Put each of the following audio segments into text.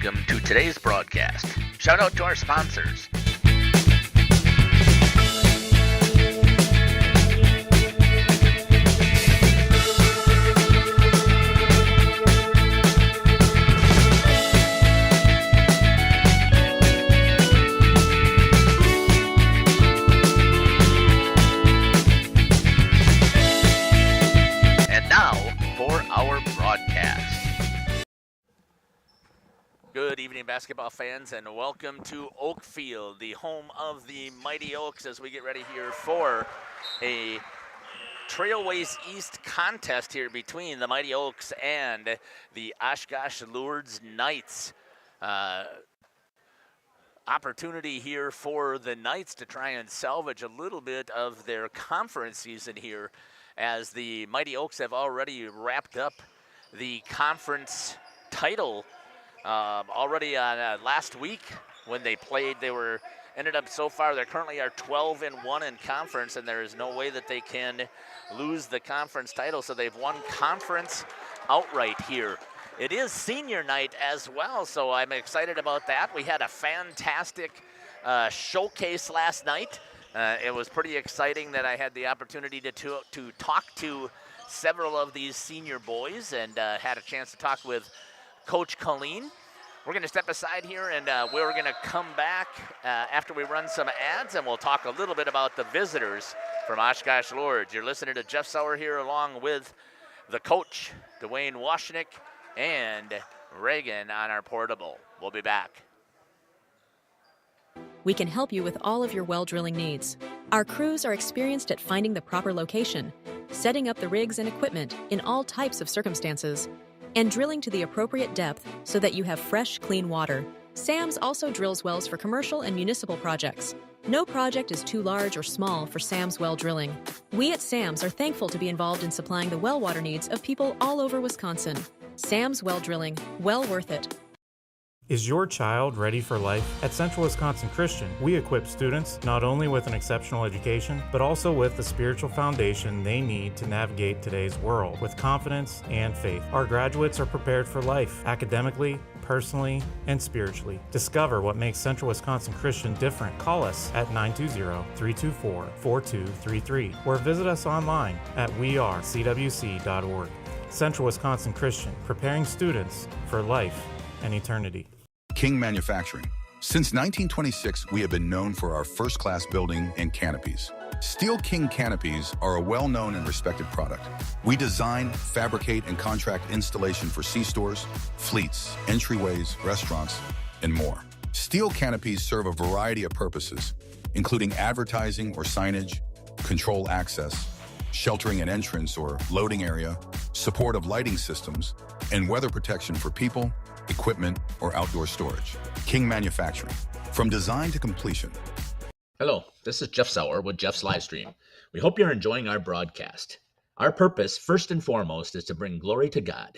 welcome to today's broadcast. Shout out to our sponsors. And now for our broadcast. Good evening, basketball fans, and welcome to Oakfield, the home of the Mighty Oaks, as we get ready here for a Trailways East contest here between the Mighty Oaks and the Oshkosh Lourdes Knights. Opportunity here for the Knights to try and salvage a little bit of their conference season here, as the Mighty Oaks have already wrapped up the conference title already on last week when they played. Ended up so far, they currently are 12-1 in conference, and there is no way that they can lose the conference title, so they've won conference outright here. It is senior night as well, so I'm excited about that. We had a fantastic showcase last night. It was pretty exciting that I had the opportunity to talk to several of these senior boys, and had a chance to talk with Coach Collien. We're going to step aside here, and we're going to come back after we run some ads, and we'll talk a little bit about the visitors from Oshkosh Lourdes. You're listening to Jeff Sauer here along with the coach, Dwayne Washnick, and Reagan on our portable. We'll be back. We can help you with all of your well drilling needs. Our crews are experienced at finding the proper location, setting up the rigs and equipment in all types of circumstances, and drilling to the appropriate depth so that you have fresh, clean water. SAMS also drills wells for commercial and municipal projects. No project is too large or small for SAMS well drilling. We at SAMS are thankful to be involved in supplying the well water needs of people all over Wisconsin. SAMS well drilling, well worth it. Is your child ready for life? At Central Wisconsin Christian, we equip students not only with an exceptional education, but also with the spiritual foundation they need to navigate today's world with confidence and faith. Our graduates are prepared for life, academically, personally, and spiritually. Discover what makes Central Wisconsin Christian different. Call us at 920-324-4233 or visit us online at wearecwc.org. Central Wisconsin Christian, preparing students for life and eternity. King Manufacturing. Since 1926, we have been known for our first-class building and canopies. Steel King canopies are a well-known and respected product. We design, fabricate, and contract installation for C-stores, fleets, entryways, restaurants, and more. Steel canopies serve a variety of purposes, including advertising or signage, control access, sheltering an entrance or loading area, support of lighting systems, and weather protection for people, equipment, or outdoor storage. King Manufacturing. From design to completion. Hello, this is Jeff Sauer with Jeff's Livestream. We hope you're enjoying our broadcast. Our purpose, first and foremost, is to bring glory to God.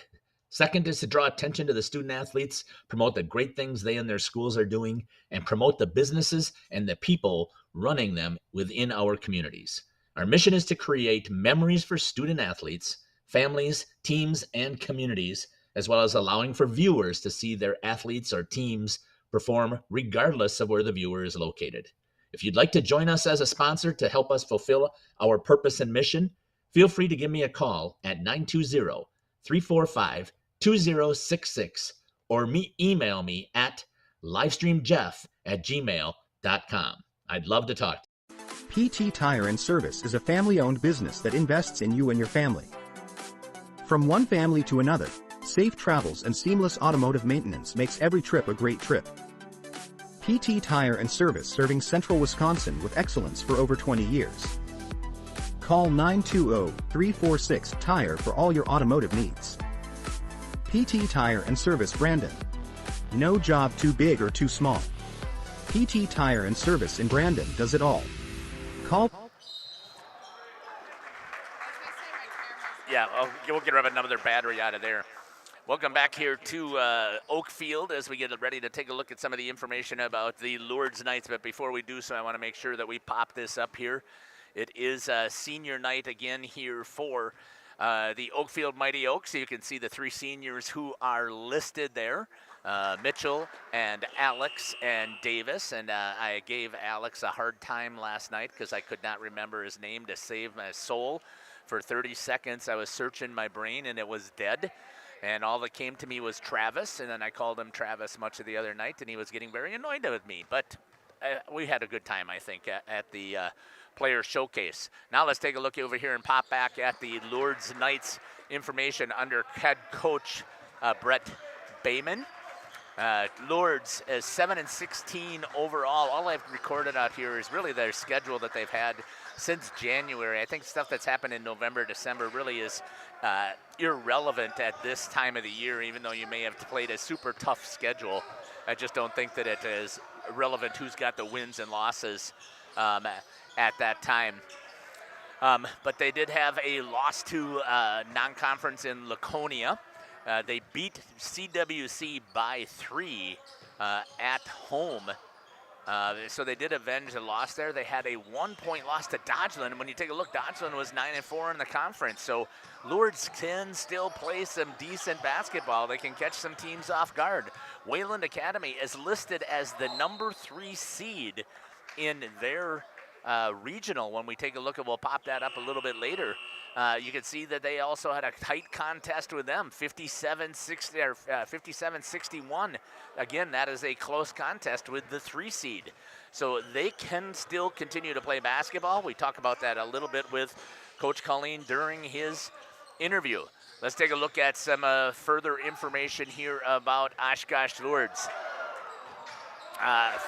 Second is to draw attention to the student athletes, promote the great things they and their schools are doing, and promote the businesses and the people running them within our communities. Our mission is to create memories for student athletes, families, teams, and communities, as well as allowing for viewers to see their athletes or teams perform regardless of where the viewer is located. If you'd like to join us as a sponsor to help us fulfill our purpose and mission, feel free to give me a call at 920-345-2066 or email me at livestreamjeff@gmail.com. I'd love to talk. PT Tire and Service is a family-owned business that invests in you and your family. From one family to another, safe travels and seamless automotive maintenance makes every trip a great trip. PT Tire and Service, serving Central Wisconsin with excellence for over 20 years. Call 920-346-TIRE for all your automotive needs. PT Tire and Service, Brandon. No job too big or too small. PT Tire and Service in Brandon does it all. Call. Yeah, we'll get another battery out of there. Welcome back here to Oakfield as we get ready to take a look at some of the information about the Lourdes Knights. But before we do so, I want to make sure that we pop this up here. It is senior night again here for the Oakfield Mighty Oaks. So you can see the three seniors who are listed there. Mitchell and Alex and Davis, and I gave Alex a hard time last night because I could not remember his name to save my soul. For 30 seconds, I was searching my brain, and it was dead. And all that came to me was Travis, and then I called him Travis much of the other night, and he was getting very annoyed with me. But we had a good time, I think, at the Player Showcase. Now let's take a look over here and pop back at the Lourdes Knights information under head coach Brett Bayman. Lourdes is 7-16 overall. All I've recorded out here is really their schedule that they've had since January. I think stuff that's happened in November, December really is irrelevant at this time of the year, even though you may have played a super tough schedule. I just don't think that it is relevant who's got the wins and losses at that time. But they did have a loss to non-conference in Laconia. They beat CWC by 3 at home. So they did avenge the loss there. They had a 1-point loss to Dodgeland. And when you take a look, Dodgeland was 9-4 in the conference. So Lourdes can still play some decent basketball. They can catch some teams off guard. Wayland Academy is listed as the number 3 seed in their regional. When we take a look, and we'll pop that up a little bit later. You can see that they also had a tight contest with them, 57-61. Again, that is a close contest with the 3 seed. So they can still continue to play basketball. We talk about that a little bit with Coach Collien during his interview. Let's take a look at some further information here about Oshkosh Lourdes.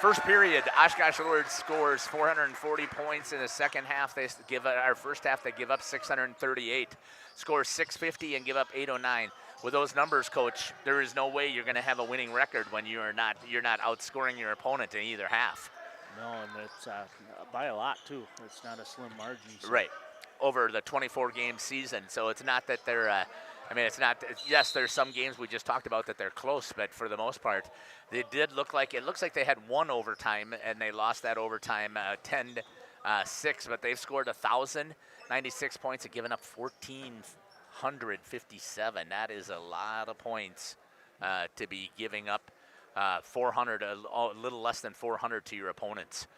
First period, Oshkosh Lourdes scores 440 points in the second half. They give our first half, they give up 638, score 650 and give up 809. With those numbers, Coach, there is no way you're going to have a winning record when you're not outscoring your opponent in either half. No, and it's by a lot too. It's not a slim margin. So. Right, over the 24-game season. So it's not that they're. It's not. Yes, there's some games we just talked about that they're close, but for the most part, it looks like they had one overtime and they lost that overtime 10-6, but they've scored 1,096 points and given up 1,457. That is a lot of points to be giving up 400, a little less than 400 to your opponents.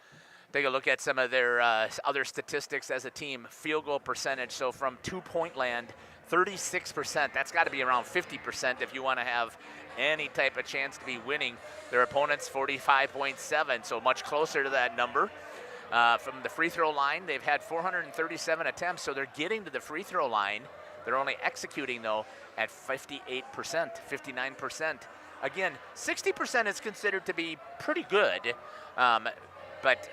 Take a look at some of their other statistics as a team. Field goal percentage, so from 2-point land, 36%. That's got to be around 50% if you want to have any type of chance to be winning. Their opponents, 45.7, so much closer to that number. From the free throw line, they've had 437 attempts, so they're getting to the free throw line. They're only executing, though, at 58%, 59%. Again, 60% is considered to be pretty good. But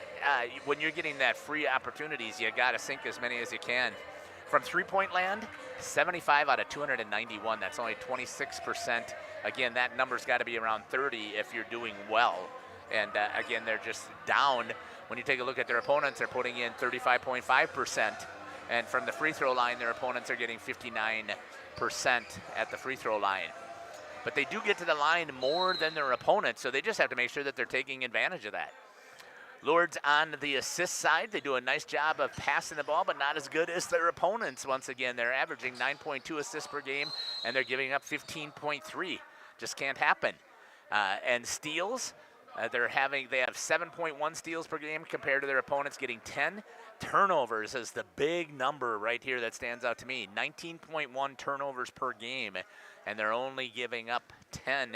when you're getting that free opportunities, you got to sink as many as you can. From 3-point land, 75 out of 291. That's only 26%. Again, that number's got to be around 30 if you're doing well. And again, they're just down. When you take a look at their opponents, they're putting in 35.5%. And from the free throw line, their opponents are getting 59% at the free throw line. But they do get to the line more than their opponents, so they just have to make sure that they're taking advantage of that. Lourdes on the assist side, they do a nice job of passing the ball, but not as good as their opponents. Once again, they're averaging 9.2 assists per game, and they're giving up 15.3. Just can't happen. And steals, they have 7.1 steals per game compared to their opponents getting 10. Turnovers is the big number right here that stands out to me. 19.1 turnovers per game, and they're only giving up 10.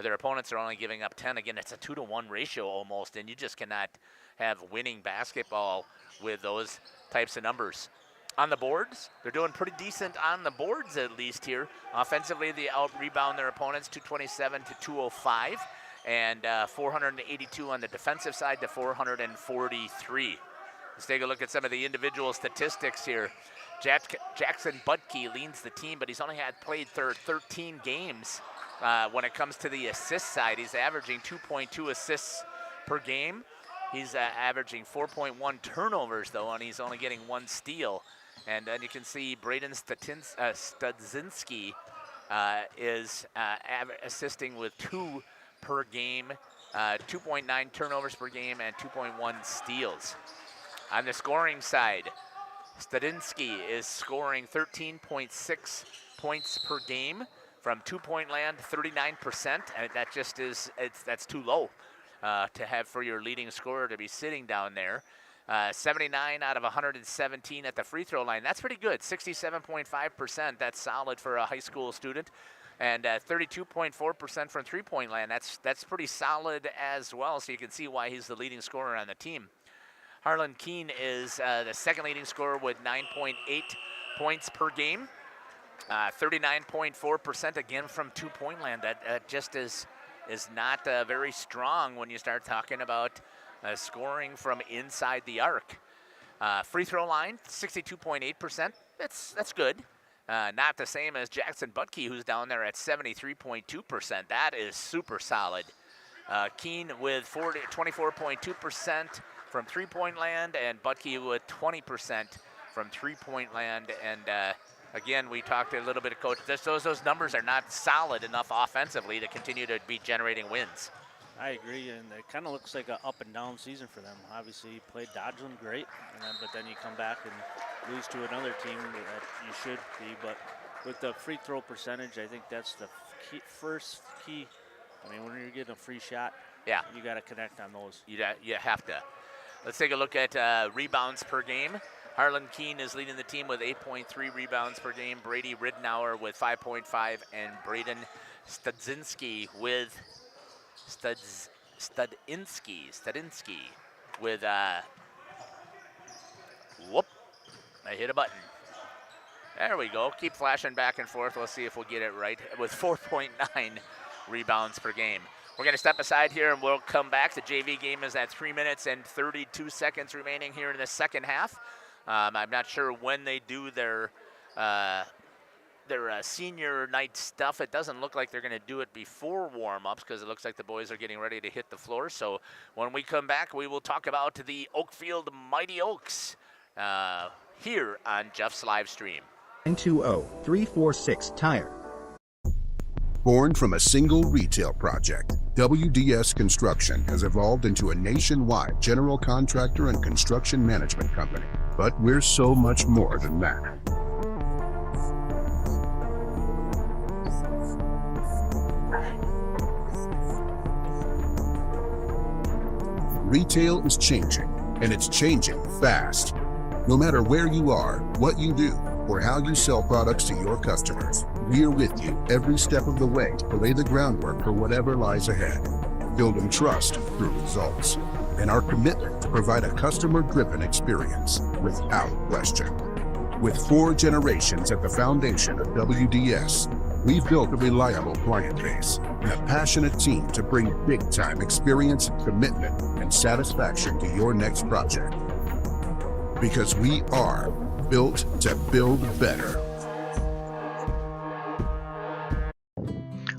Their opponents are only giving up 10. Again, it's a 2-to-1 ratio almost, and you just cannot have winning basketball with those types of numbers. On the boards, they're doing pretty decent on the boards at least here. Offensively, they out-rebound their opponents 227 to 205, and 482 on the defensive side to 443. Let's take a look at some of the individual statistics here. Jackson Budke leads the team, but he's only played 13 games. When it comes to the assist side, he's averaging 2.2 assists per game. He's averaging 4.1 turnovers, though, and he's only getting 1 steal. And then you can see Braden Studzinski is assisting with 2 per game, 2.9 turnovers per game, and 2.1 steals. On the scoring side, Studzinski is scoring 13.6 points per game, From 2-point land, 39%. And that just that's too low to have for your leading scorer to be sitting down there. 79 out of 117 at the free throw line. That's pretty good. 67.5%. That's solid for a high school student. And 32.4% from 3-point land. That's pretty solid as well. So you can see why he's the leading scorer on the team. Harlan Keene is the second leading scorer with 9.8 points per game. 39.4% again from 2-point land. That just is not very strong when you start talking about scoring from inside the arc. Free throw line, 62.8%. That's good. Not the same as Jackson Butke, who's down there at 73.2%. That is super solid. Keene with 24.2% from 3-point land, and Butke with 20% from 3-point land. And again, we talked a little bit of coach. Those numbers are not solid enough offensively to continue to be generating wins. I agree, and it kind of looks like an up and down season for them. Obviously, you played Dodgeland great, but then you come back and lose to another team that you should be. But with the free throw percentage, I think that's the first key. I mean, when you're getting a free shot, yeah, you got to connect on those. You have to. Let's take a look at rebounds per game. Harlan Keene is leading the team with 8.3 rebounds per game. Brady Ridenour with 5.5, and Braden Studzinski with Studinsky with whoop! I hit a button. There we go. Keep flashing back and forth. We'll see if we'll get it right. With 4.9 rebounds per game. We're going to step aside here and we'll come back. The JV game is at 3 minutes and 32 seconds remaining here in the second half. I'm not sure when they do their senior night stuff. It doesn't look like they're going to do it before warm-ups because it looks like the boys are getting ready to hit the floor. So when we come back, we will talk about the Oakfield Mighty Oaks here on Jeff's live stream. 920-346 Tire. Born from a single retail project, WDS Construction has evolved into a nationwide general contractor and construction management company. But we're so much more than that. Retail is changing, and it's changing fast. No matter where you are, what you do, or how you sell products to your customers, we're with you every step of the way to lay the groundwork for whatever lies ahead. Building trust through results, and our commitment to provide a customer-driven experience without question. With 4 generations at the foundation of WDS, we've built a reliable client base and a passionate team to bring big-time experience, commitment, and satisfaction to your next project. Because we are built to build better.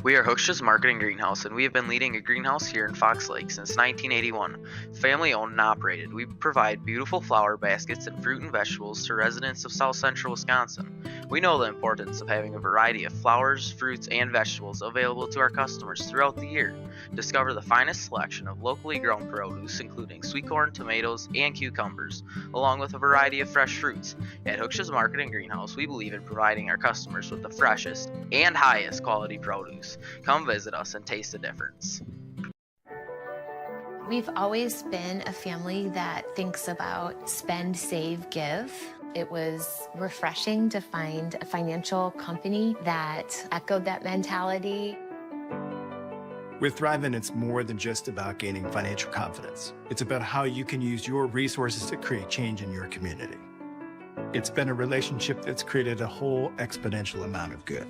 We are Hooksha's Marketing Greenhouse, and we have been leading a greenhouse here in Fox Lake since 1981. Family owned and operated, we provide beautiful flower baskets and fruit and vegetables to residents of South Central Wisconsin. We know the importance of having a variety of flowers, fruits, and vegetables available to our customers throughout the year. Discover the finest selection of locally grown produce, including sweet corn, tomatoes, and cucumbers, along with a variety of fresh fruits. At Hooksha's Marketing Greenhouse, we believe in providing our customers with the freshest and highest quality produce. Come visit us and taste the difference. We've always been a family that thinks about spend, save, give. It was refreshing to find a financial company that echoed that mentality. With Thrivent, it's more than just about gaining financial confidence. It's about how you can use your resources to create change in your community. It's been a relationship that's created a whole exponential amount of good.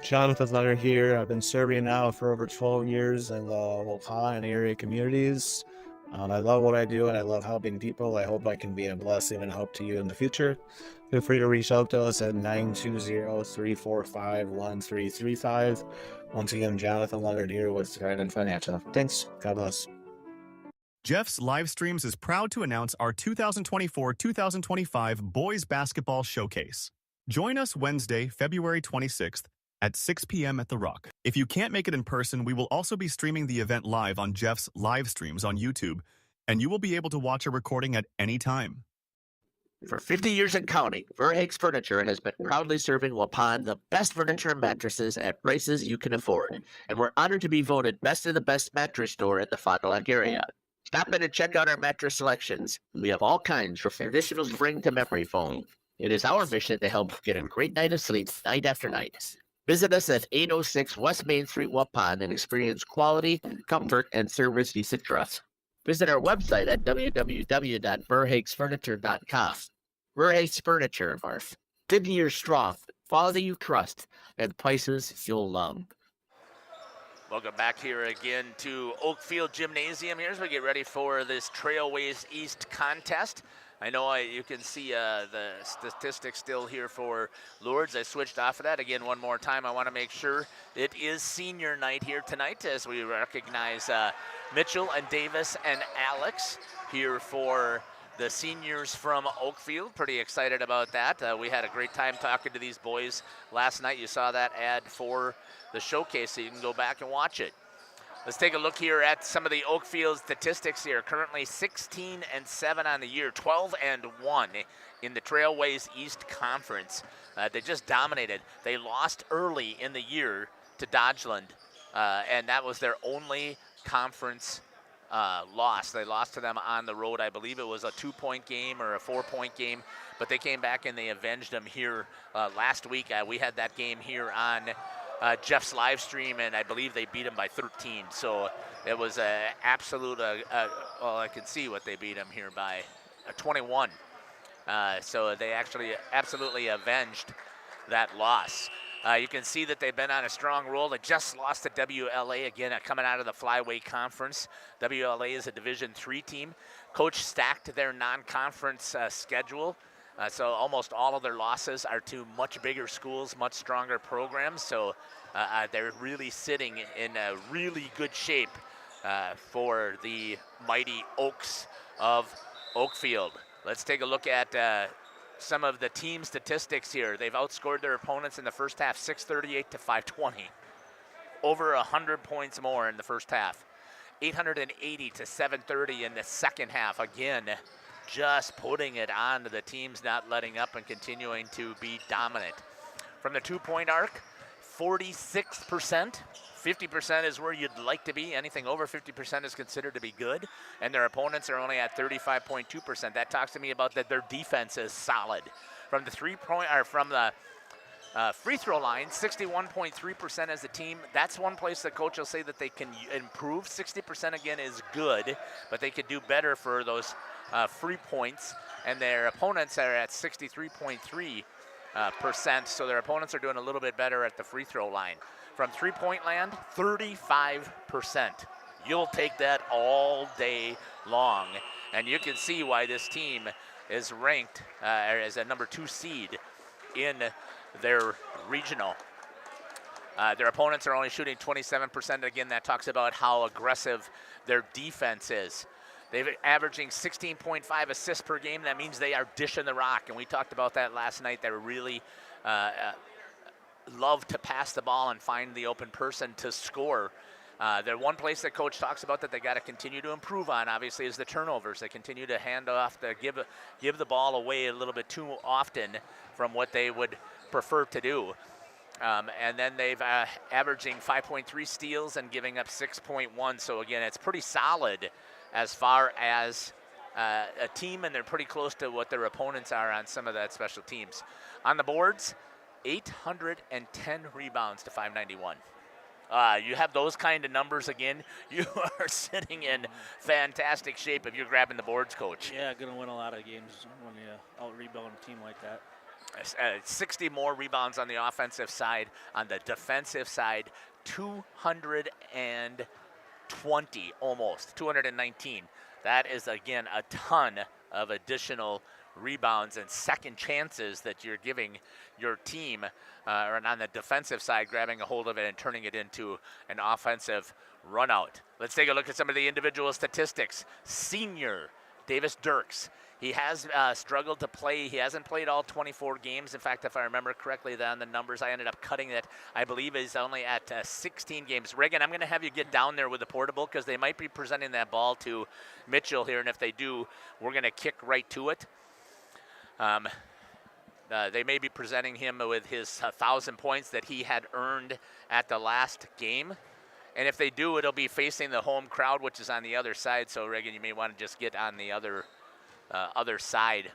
Jonathan Leonard here. I've been serving now for over 12 years in the local and area communities. I love what I do and I love helping people. I hope I can be a blessing and help to you in the future. Feel free to reach out to us at 920-345-1335. Once again, Jonathan Leonard here with Trident Financial. Thanks. God bless. Jeff's Live Streams is proud to announce our 2024-2025 Boys Basketball Showcase. Join us Wednesday, February 26th at 6 p.m. at The Rock. If you can't make it in person, we will also be streaming the event live on Jeff's Live Streams on YouTube, and you will be able to watch a recording at any time. For 50 years and counting, Verhaeg's Furniture has been proudly serving Waupun the best furniture and mattresses at prices you can afford. And we're honored to be voted best of the best mattress store in the Fond du Lac area. Stop in and check out our mattress selections. We have all kinds from traditional spring to memory foam. It is our mission to help get a great night of sleep night after night. Visit us at 806 West Main Street, Waupun, and experience quality, comfort, and service you should trust. Visit our website at www.verhaegsfurniture.com. Verhaeg's Furniture, 50 years strong, quality you trust, and prices you'll love. Welcome back here again to Oakfield Gymnasium here as we get ready for this Trailways East contest. I know you can see the statistics still here for Lourdes. I switched off of that. Again, one more time, I want to make sure it is senior night here tonight as we recognize Mitchell and Davis and Alex here for the seniors from Oakfield. Pretty excited about that. We had a great time talking to these boys last night. You saw that ad for the showcase, so you can go back and watch it. Let's take a look here at some of the Oakfield statistics here. Currently 16-7 on the year, 12-1 in the Trailways East Conference. They just dominated. They lost early in the year to Dodgeland, and that was their only conference loss. They lost to them on the road. I believe it was a 2-point game or a 4-point game, but they came back and they avenged them here last week. We had that game here on Jeff's live stream, and I believe they beat him by 13. So it was an absolute, well, I can see what they beat him here by 21. So they actually absolutely avenged that loss. You can see that they've been on a strong roll. They just lost to WLA again, coming out of the Flyweight Conference. WLA is a Division III team. Coach stacked their non-conference schedule. So almost all of their losses are to much bigger schools, much stronger programs. So they're really sitting in a really good shape for the Mighty Oaks of Oakfield. Let's take a look at some of the team statistics here. They've outscored their opponents in the first half 638 to 520. Over 100 points more in the first half. 880 to 730 in the second half. Again, just putting it on to the teams, not letting up and continuing to be dominant. From the two-point arc, 46%. 50% is where you'd like to be. Anything over 50% is considered to be good, and their opponents are only at 35.2%. That talks to me about that their defense is solid. From the three-point or from the free throw line, 61.3% as a team. That's one place the coach will say that they can improve. 60% again is good, but they could do better for those free points, and their opponents are at 63.3%, so their opponents are doing a little bit better at the free throw line. From three-point land, 35%. You'll take that all day long, and you can see why this team is ranked as a number 2 seed in their regional. Their opponents are only shooting 27%. Again, that talks about how aggressive their defense is. They're averaging 16.5 assists per game. That means they are dishing the rock, and we talked about that last night. They really love to pass the ball and find the open person to score. The one place that coach talks about that they got to continue to improve on, obviously, is the turnovers. They continue to hand off, give the ball away a little bit too often from what they would prefer to do. And then they've averaging 5.3 steals and giving up 6.1. So again, it's pretty solid as far as a team, and they're pretty close to what their opponents are on some of that special teams. On the boards, 810 rebounds to 591. You have those kind of numbers again, you are sitting in fantastic shape if you're grabbing the boards, Coach. Yeah, going to win a lot of games when you out-rebound a team like that. 60 more rebounds on the offensive side. On the defensive side, 220 almost, 219. That is, again, a ton of additional rebounds and second chances that you're giving your team, or on the defensive side, grabbing a hold of it and turning it into an offensive run out. Let's take a look at some of the individual statistics. Senior Davis Dirks. He has struggled to play. He hasn't played all 24 games. In fact, if I remember correctly on the numbers, I ended up cutting that. I believe he's only at 16 games. Reagan, I'm going to have you get down there with the portable because they might be presenting that ball to Mitchell here, and if they do, we're going to kick right to it. They may be presenting him with his 1,000 points that he had earned at the last game. And if they do, it'll be facing the home crowd, which is on the other side. So, Reagan, you may want to just get on the other side.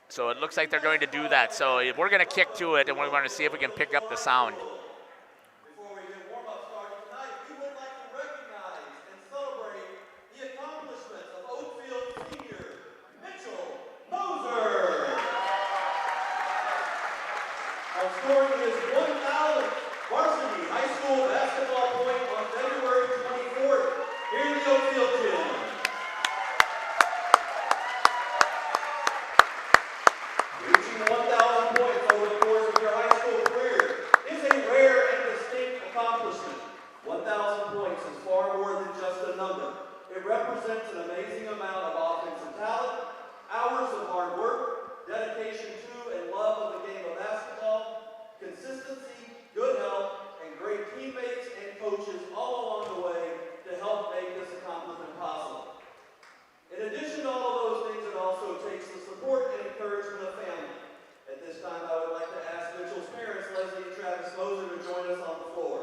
So it looks like they're going to do that. So we're going to kick to it, and we're going to see if we can pick up the sound. Before we get warm-up started tonight, we would like to recognize and celebrate the accomplishments of Oakfield senior Mitchell Moser. Scoring his 1,000th varsity high school basketball point on February 24th here in the Oakfield gym. Reaching 1,000 points over the course of your high school career is a rare and distinct accomplishment. 1,000 points is far more than just a number. It represents an amazing amount of offensive talent, hours of hard work, dedication to and love of the game of basketball, consistency, good health, and great teammates and coaches all along the way to help make this accomplishment possible. In addition to all of those things, it also takes the support and encouragement of family. At this time, I would like to ask Mitchell's parents, Leslie and Travis Moser, to join us on the floor.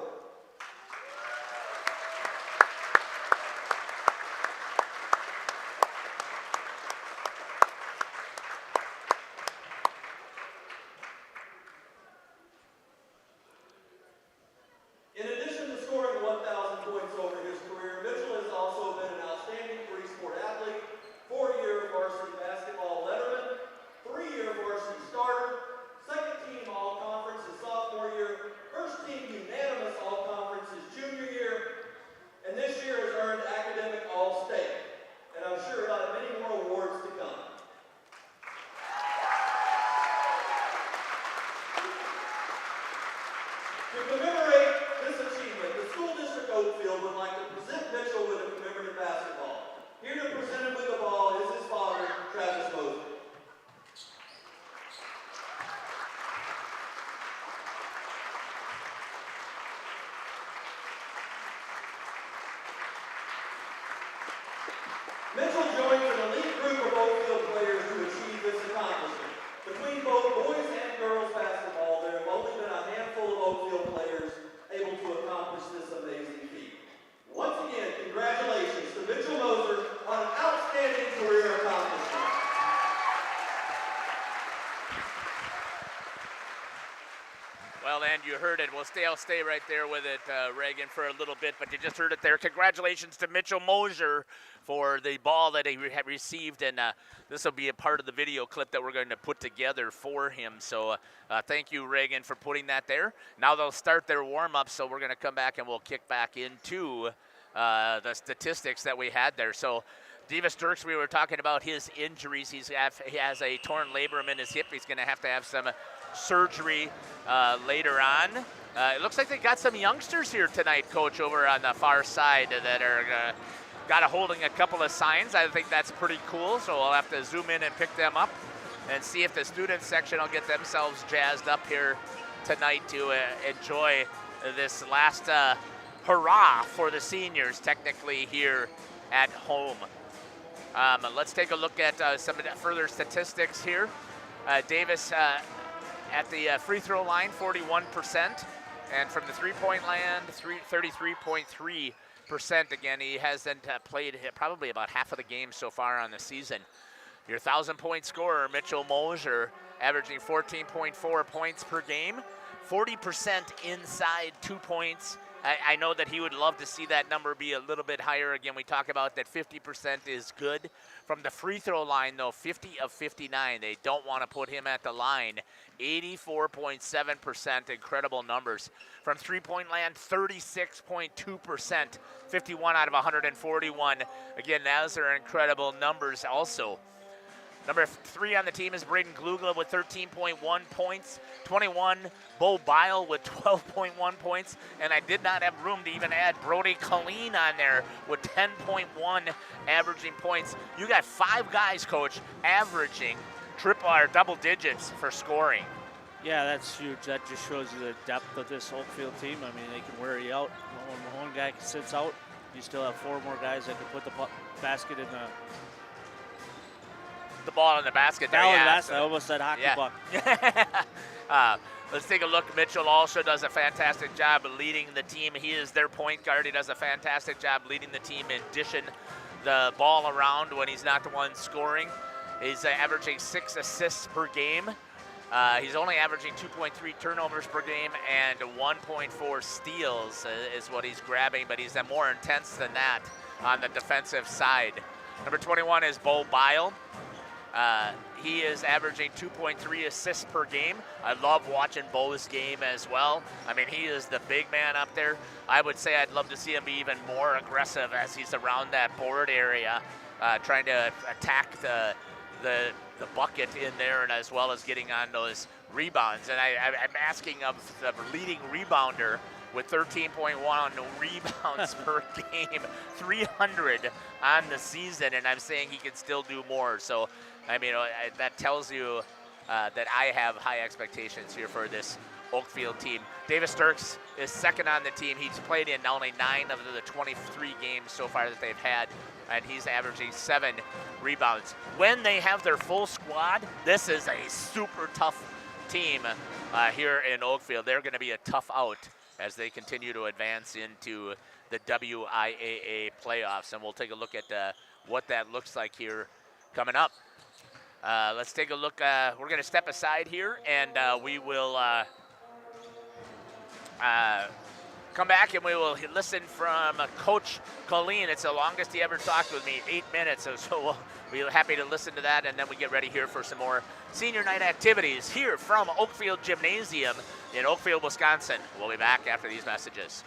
In addition to scoring 1,000 points over his career, Mitchell has also been an outstanding three-sport athlete, 4-year varsity basketball letterman, 3-year varsity starter, second-team all-conference his sophomore year, first-team unanimous all-conference his junior year, and this year has earned academic all-state. And I'm sure he'll have many more awards to come. To commemorate this achievement, the School District Oakfield would like to present Mitchell with a commemorative basketball. Here to present him with the ball is his father, Travis Moser. Mitchell joins an elite group of Oakfield players to achieve this accomplishment. Between both boys and girls basketball, there have only been a handful of Oakfield players able to accomplish this amazing feat. Once again, congratulations to Mitchell Moser on an outstanding career accomplishment. Well, and you heard it. I'll stay right there with it, Reagan, for a little bit, but you just heard it there. Congratulations to Mitchell Moser for the ball that he had received, and this will be a part of the video clip that we're going to put together for him. So thank you, Reagan, for putting that there. Now they'll start their warm-up, so we're going to come back and we'll kick back into the statistics that we had there. So Davis Dirks, we were talking about his injuries. He has a torn labrum in his hip. He's going to have some surgery later on. It looks like they got some youngsters here tonight, Coach, over on the far side that are holding a couple of signs. I think that's pretty cool, so we'll have to zoom in and pick them up and see if the student section will get themselves jazzed up here tonight to enjoy this last hurrah for the seniors, technically, here at home. Let's take a look at some further statistics here. Davis at the free throw line, 41%, and from the three-point land, 33.3%. Again, he hasn't played probably about half of the game so far on the season. Your 1,000-point scorer, Mitchell Moser, averaging 14.4 points per game, 40% inside 2 points. I know that he would love to see that number be a little bit higher. Again, we talk about that 50% is good. From the free throw line, though, 50 of 59. They don't want to put him at the line. 84.7%, incredible numbers. From three-point land, 36.2%, 51 out of 141. Again, those are incredible numbers also. Number 3 on the team is Braden Glugla with 13.1 points. 21, Bo Bile with 12.1 points. And I did not have room to even add Brody Collien on there with 10.1 averaging points. You got 5 guys, Coach, averaging triple or double digits for scoring. Yeah, that's huge. That just shows you the depth of this Oakfield team. I mean, they can wear you out. When one guy sits out, you still have 4 more guys that can put the basket in the the ball in the basket there. Foul in the Yeah, basket. I almost said hockey puck. Let's take a look. Mitchell also does a fantastic job leading the team. He is their point guard. He does a fantastic job leading the team and dishing the ball around when he's not the one scoring. He's averaging 6 assists per game. He's only averaging 2.3 turnovers per game and 1.4 steals is what he's grabbing, but he's more intense than that on the defensive side. Number 21 is Bo Bile. He is averaging 2.3 assists per game. I love watching Bo's game as well. I mean, he is the big man up there. I would say I'd love to see him be even more aggressive as he's around that board area, trying to attack the bucket in there, and as well as getting on those rebounds. And I'm asking of the leading rebounder with 13.1 rebounds per game, 300 on the season, and I'm saying he can still do more. So, I mean, that tells you that I have high expectations here for this Oakfield team. Davis Sturks is second on the team. He's played in only 9 of the 23 games so far that they've had, and he's averaging 7 rebounds. When they have their full squad, this is a super tough team here in Oakfield. They're going to be a tough out as they continue to advance into the WIAA playoffs, and we'll take a look at what that looks like here coming up. Let's take a look. We're going to step aside here, and we will come back, and we will listen from Coach Collien. It's the longest he ever talked with me, 8 minutes, so we'll be happy to listen to that, and then we get ready here for some more senior night activities here from Oakfield Gymnasium in Oakfield, Wisconsin. We'll be back after these messages.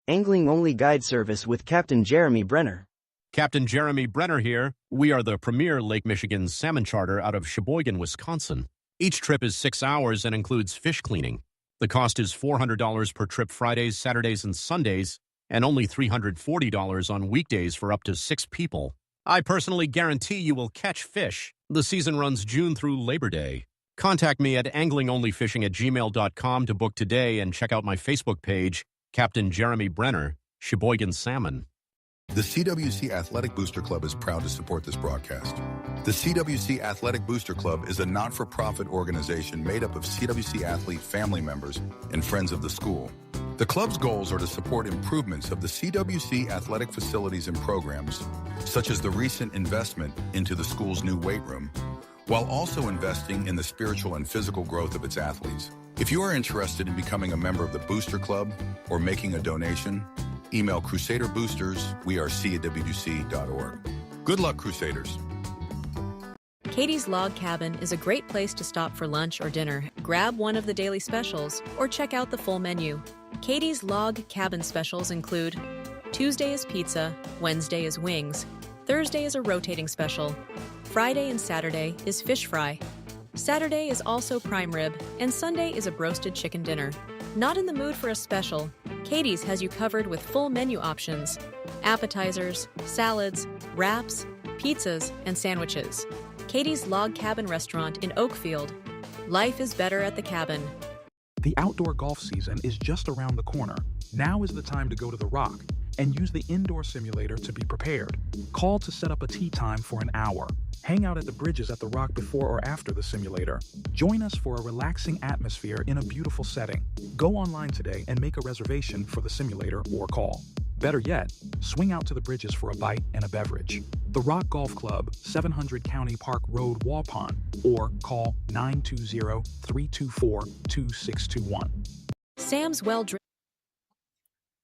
Angling-only guide service with Captain Jeremy Brenner. Captain Jeremy Brenner here. We are the premier Lake Michigan salmon charter out of Sheboygan, Wisconsin. Each trip is 6 hours and includes fish cleaning. The cost is $400 per trip Fridays, Saturdays, and Sundays, and only $340 on weekdays for up to 6 people. I personally guarantee you will catch fish. The season runs June through Labor Day. Contact me at anglingonlyfishing@gmail.com to book today and check out my Facebook page, Captain Jeremy Brenner, Sheboygan Salmon. The CWC Athletic Booster Club is proud to support this broadcast. The CWC Athletic Booster Club is a not-for-profit organization made up of CWC athlete family members and friends of the school. The club's goals are to support improvements of the CWC athletic facilities and programs, such as the recent investment into the school's new weight room, while also investing in the spiritual and physical growth of its athletes. If you are interested in becoming a member of the Booster Club or making a donation, email crusaderboosters@cwc.org. Good luck, Crusaders. Katie's Log Cabin is a great place to stop for lunch or dinner, grab one of the daily specials, or check out the full menu. Katie's Log Cabin specials include Tuesday is pizza, Wednesday is wings, Thursday is a rotating special, Friday and Saturday is fish fry, Saturday is also prime rib, and Sunday is a broasted chicken dinner. Not in the mood for a special? Katie's has you covered with full menu options, appetizers, salads, wraps, pizzas, and sandwiches. Katie's Log Cabin Restaurant in Oakfield. Life is better at the cabin. The outdoor golf season is just around the corner. Now is the time to go to the Rock and use the indoor simulator to be prepared. Call to set up a tee time for an hour. Hang out at the bridges at the Rock before or after the simulator. Join us for a relaxing atmosphere in a beautiful setting. Go online today and make a reservation for the simulator or call. Better yet, swing out to the bridges for a bite and a beverage. The Rock Golf Club, 700 County Park Road, Waupun, or call 920-324-2621. Sam's Well-Dressed.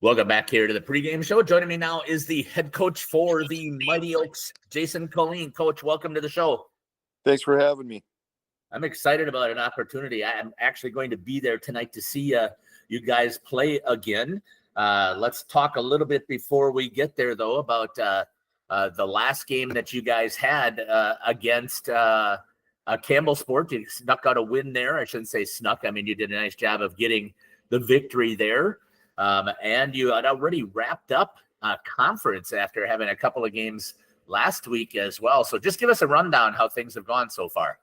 Welcome back here to the pregame show. Joining me now is the head coach for the Mighty Oaks, Jason Collien. Coach, welcome to the show. Thanks for having me. I'm excited about an opportunity. I'm actually going to be there tonight to see you guys play again. Let's talk a little bit before we get there, though, about the last game that you guys had against Campbell Sport. You snuck out a win there. I shouldn't say snuck. I mean, you did a nice job of getting the victory there. And you had already wrapped up conference after having a couple of games last week as well. So just give us a rundown how things have gone so far.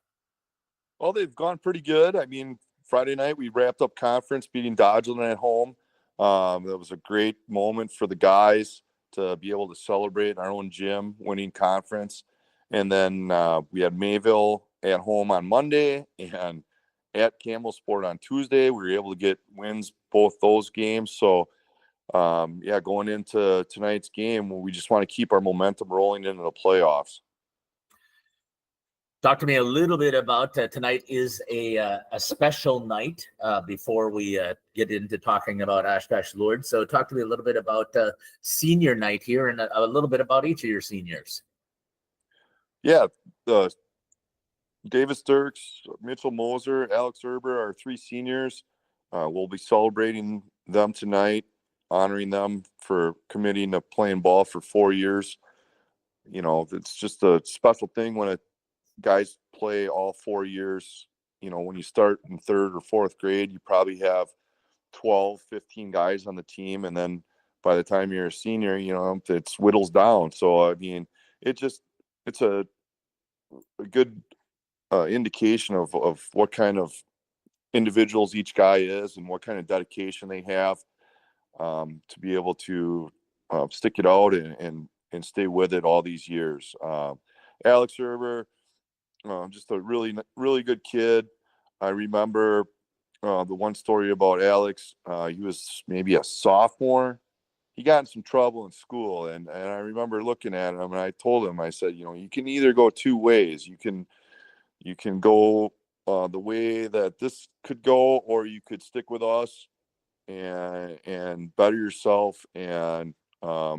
Well, they've gone pretty good. I mean, Friday night we wrapped up conference beating Dodgeland at home. That was a great moment for the guys to be able to celebrate in our own gym winning conference. And then we had Mayville at home on Monday and at Campbellsport on Tuesday. We were able to get wins both those games. So, going into tonight's game, we just want to keep our momentum rolling into the playoffs. Talk to me a little bit about tonight is a special night before we get into talking about Oshkosh Lourdes. So talk to me a little bit about senior night here and a little bit about each of your seniors. Yeah, Davis Dirks, Mitchell Moser, Alex Erber are 3 seniors. We'll be celebrating them tonight, honoring them for committing to playing ball for 4 years. You know, it's just a special thing when guys play all 4 years. You know, when you start in 3rd or 4th grade, you probably have 12, 15 guys on the team. And then by the time you're a senior, you know, it whittles down. So, I mean, it's a good indication of what kind of individuals each guy is and what kind of dedication they have to be able to stick it out and stay with it all these years. Alex Erber, just a really, really good kid. I remember the one story about Alex. He was maybe a sophomore. He got in some trouble in school, and I remember looking at him, and I told him, I said, you know, you can either go 2 ways. You can go the way that this could go, or you could stick with us and better yourself and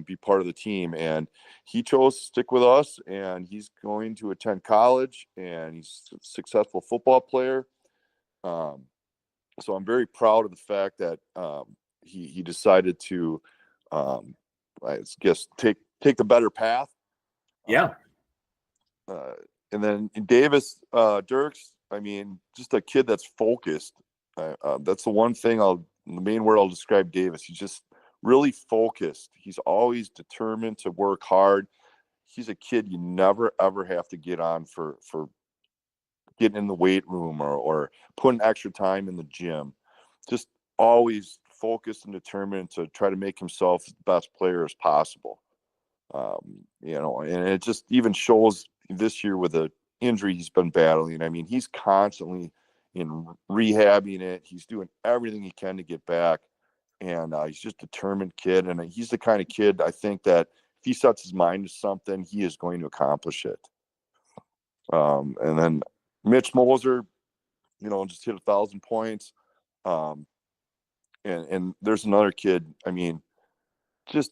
be part of the team. And he chose to stick with us, and he's going to attend college, and he's a successful football player. So I'm very proud of the fact that he decided to, I guess, take the better path. Yeah. And then in Davis Dirks, I mean, just a kid that's focused. That's the one thing the main word I'll describe Davis. He's just really focused. He's always determined to work hard. He's a kid you never, ever have to get on for getting in the weight room or putting extra time in the gym. Just always focused and determined to try to make himself the best player as possible. You know, and it just even shows this year with the injury he's been battling. I mean, he's constantly in rehabbing it. He's doing everything he can to get back. And he's just a determined kid. And he's the kind of kid, I think, that if he sets his mind to something, he is going to accomplish it. And then Mitch Moser, you know, just hit 1,000 points. And there's another kid, I mean, just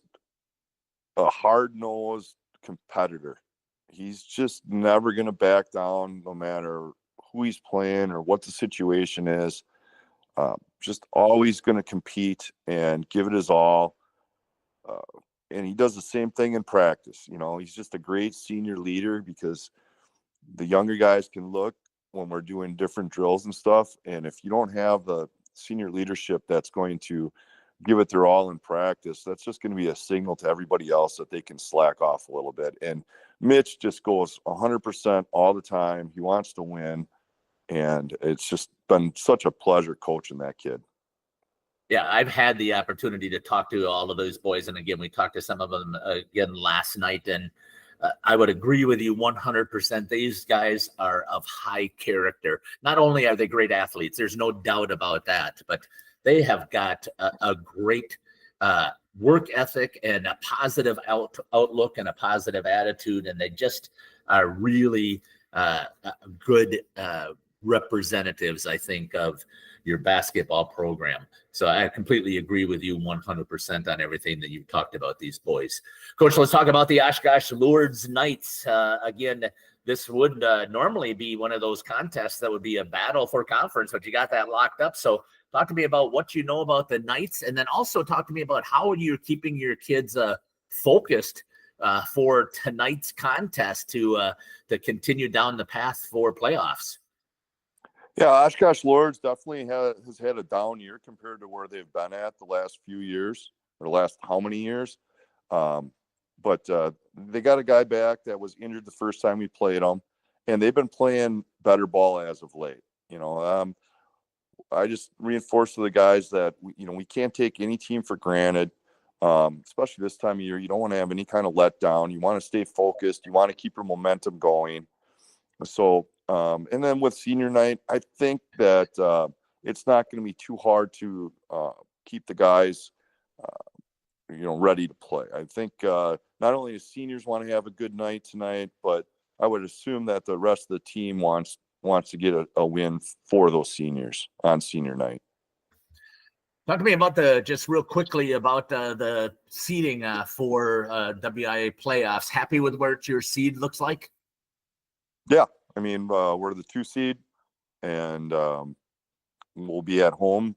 a hard-nosed competitor. He's just never going to back down no matter who he's playing or what the situation is. Just always going to compete and give it his all. And he does the same thing in practice. You know, he's just a great senior leader because the younger guys can look when we're doing different drills and stuff. And if you don't have the senior leadership that's going to give it their all in practice, that's just going to be a signal to everybody else that they can slack off a little bit. And Mitch just goes 100% all the time. He wants to win. And it's just been such a pleasure coaching that kid. Yeah, I've had the opportunity to talk to all of those boys. And again, we talked to some of them again last night. And I would agree with you 100%. These guys are of high character. Not only are they great athletes, there's no doubt about that, but they have got a great work ethic and a positive outlook and a positive attitude. And they just are really good representatives, I think, of your basketball program. So I completely agree with you 100% on everything that you've talked about these boys. Coach, let's talk about the Oshkosh Lourdes Knights. Again, this would normally be one of those contests that would be a battle for conference, but you got that locked up. So talk to me about what you know about the Knights, and then also talk to me about how you're keeping your kids focused for tonight's contest to continue down the path for playoffs. Yeah, Oshkosh Lourdes definitely has had a down year compared to where they've been at the last few years, or last how many years. But they got a guy back that was injured the first time we played them, and they've been playing better ball as of late. You know, I just reinforce to the guys that we can't take any team for granted. especially this time of year. You don't want to have any kind of letdown. You want to stay focused. You want to keep your momentum going. So, and then with senior night, I think that it's not going to be too hard to keep the guys, ready to play. I think not only do seniors want to have a good night tonight, but I would assume that the rest of the team wants to get a win for those seniors on senior night. Talk to me about just real quickly about the seeding for WIA playoffs. Happy with where your seed looks like? Yeah, I mean, we're the 2 seed, and we'll be at home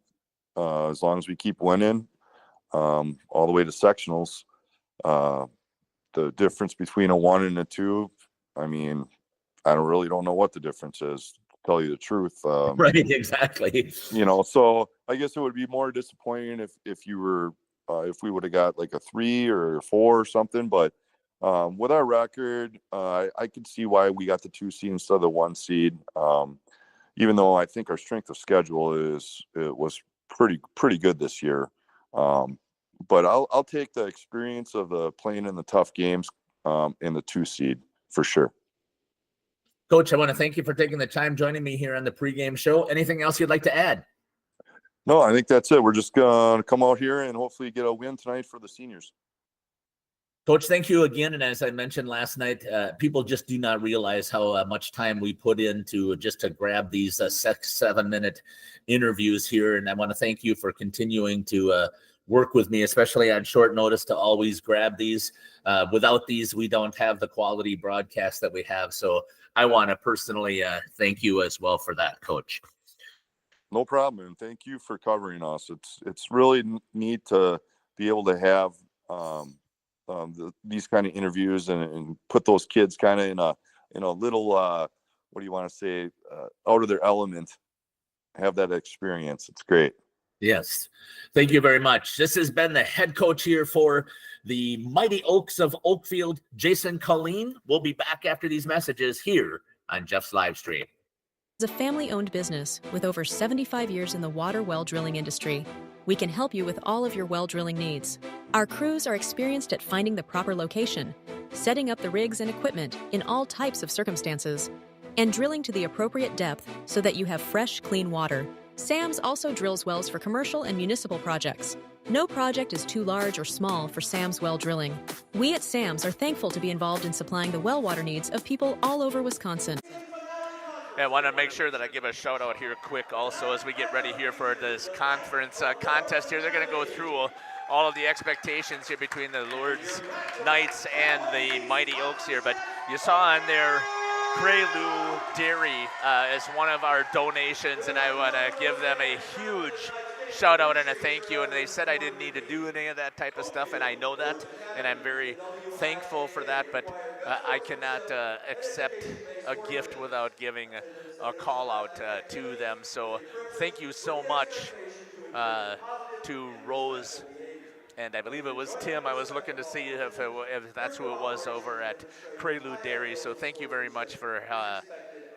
as long as we keep winning all the way to sectionals. The difference between a 1 and a 2, I mean, I don't know what the difference is, to tell you the truth. Right, exactly. So I guess it would be more disappointing if you were if we would have got like a 3 or a 4 or something. But with our record, I could see why we got the 2 seed instead of the 1 seed. Even though I think our strength of schedule was pretty good this year. But I'll take the experience of the playing in the tough games in the 2 seed for sure. Coach, I want to thank you for taking the time joining me here on the pregame show. Anything else you'd like to add? No, I think that's it. We're just going to come out here and hopefully get a win tonight for the seniors. Coach, thank you again. And as I mentioned last night, people just do not realize how much time we put into just to grab these 6-7-minute interviews here. And I want to thank you for continuing to work with me, especially on short notice, to always grab these. Without these, we don't have the quality broadcast that we have. So I want to personally thank you as well for that, Coach. No problem, and thank you for covering us. It's really neat to be able to have these kind of interviews and put those kids kind of in a little what do you want to say, out of their element, have that experience. It's great. Yes. Thank you very much. This has been the head coach here for the Mighty Oaks of Oakfield, Jason Collien. We'll be back after these messages here on Jeff's live stream. As a family-owned business with over 75 years in the water well drilling industry, we can help you with all of your well drilling needs. Our crews are experienced at finding the proper location, setting up the rigs and equipment in all types of circumstances, and drilling to the appropriate depth so that you have fresh, clean water. SAMS also drills wells for commercial and municipal projects. No project is too large or small for SAMS well drilling. We at SAMS are thankful to be involved in supplying the well water needs of people all over Wisconsin. I want to make sure that I give a shout out here quick also as we get ready here for this conference contest here. They're going to go through all of the expectations here between the Lourdes Knights and the Mighty Oaks here. But you saw on there Trailways Dairy as one of our donations, and I want to give them a huge shout out and a thank you. And they said I didn't need to do any of that type of stuff, and I know that, and I'm very thankful for that. But I cannot accept a gift without giving a call out to them. So thank you so much to Rose. And I believe it was Tim. I was looking to see if that's who it was over at Trailways Dairy. So thank you very much for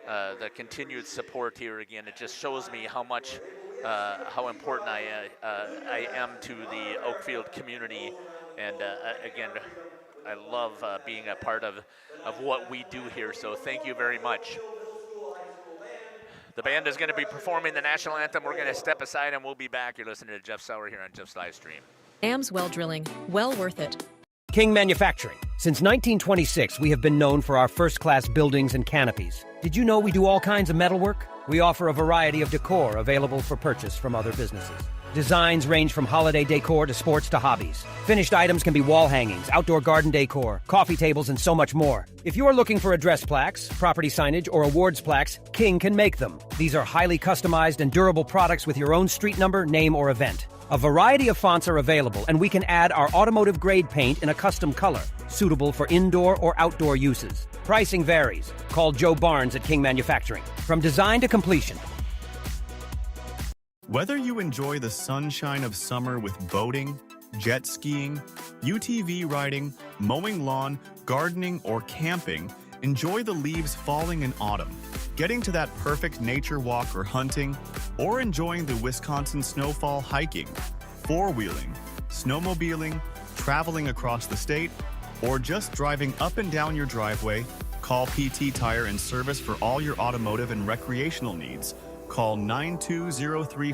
the continued support here. Again, it just shows me how much, how important I am to the Oakfield community. And again, I love being a part of what we do here. So thank you very much. The band is going to be performing the national anthem. We're going to step aside and we'll be back. You're listening to Jeff Sauer here on Jeff's live stream. SAMS well drilling, well worth it. King Manufacturing. Since 1926, we have been known for our first-class buildings and canopies. Did you know we do all kinds of metalwork? We offer a variety of decor available for purchase from other businesses. Designs range from holiday decor to sports to hobbies. Finished items can be wall hangings, outdoor garden decor, coffee tables, and so much more. If you're looking for address plaques, property signage, or awards plaques, King can make them. These are highly customized and durable products with your own street number, name, or event. A variety of fonts are available, and we can add our automotive-grade paint in a custom color, suitable for indoor or outdoor uses. Pricing varies. Call Joe Barnes at King Manufacturing. From design to completion. Whether you enjoy the sunshine of summer with boating, jet skiing, UTV riding, mowing lawn, gardening, or camping, enjoy the leaves falling in autumn, getting to that perfect nature walk or hunting, or enjoying the Wisconsin snowfall hiking, four-wheeling, snowmobiling, traveling across the state, or just driving up and down your driveway, call PT Tire and Service for all your automotive and recreational needs. Call 9203.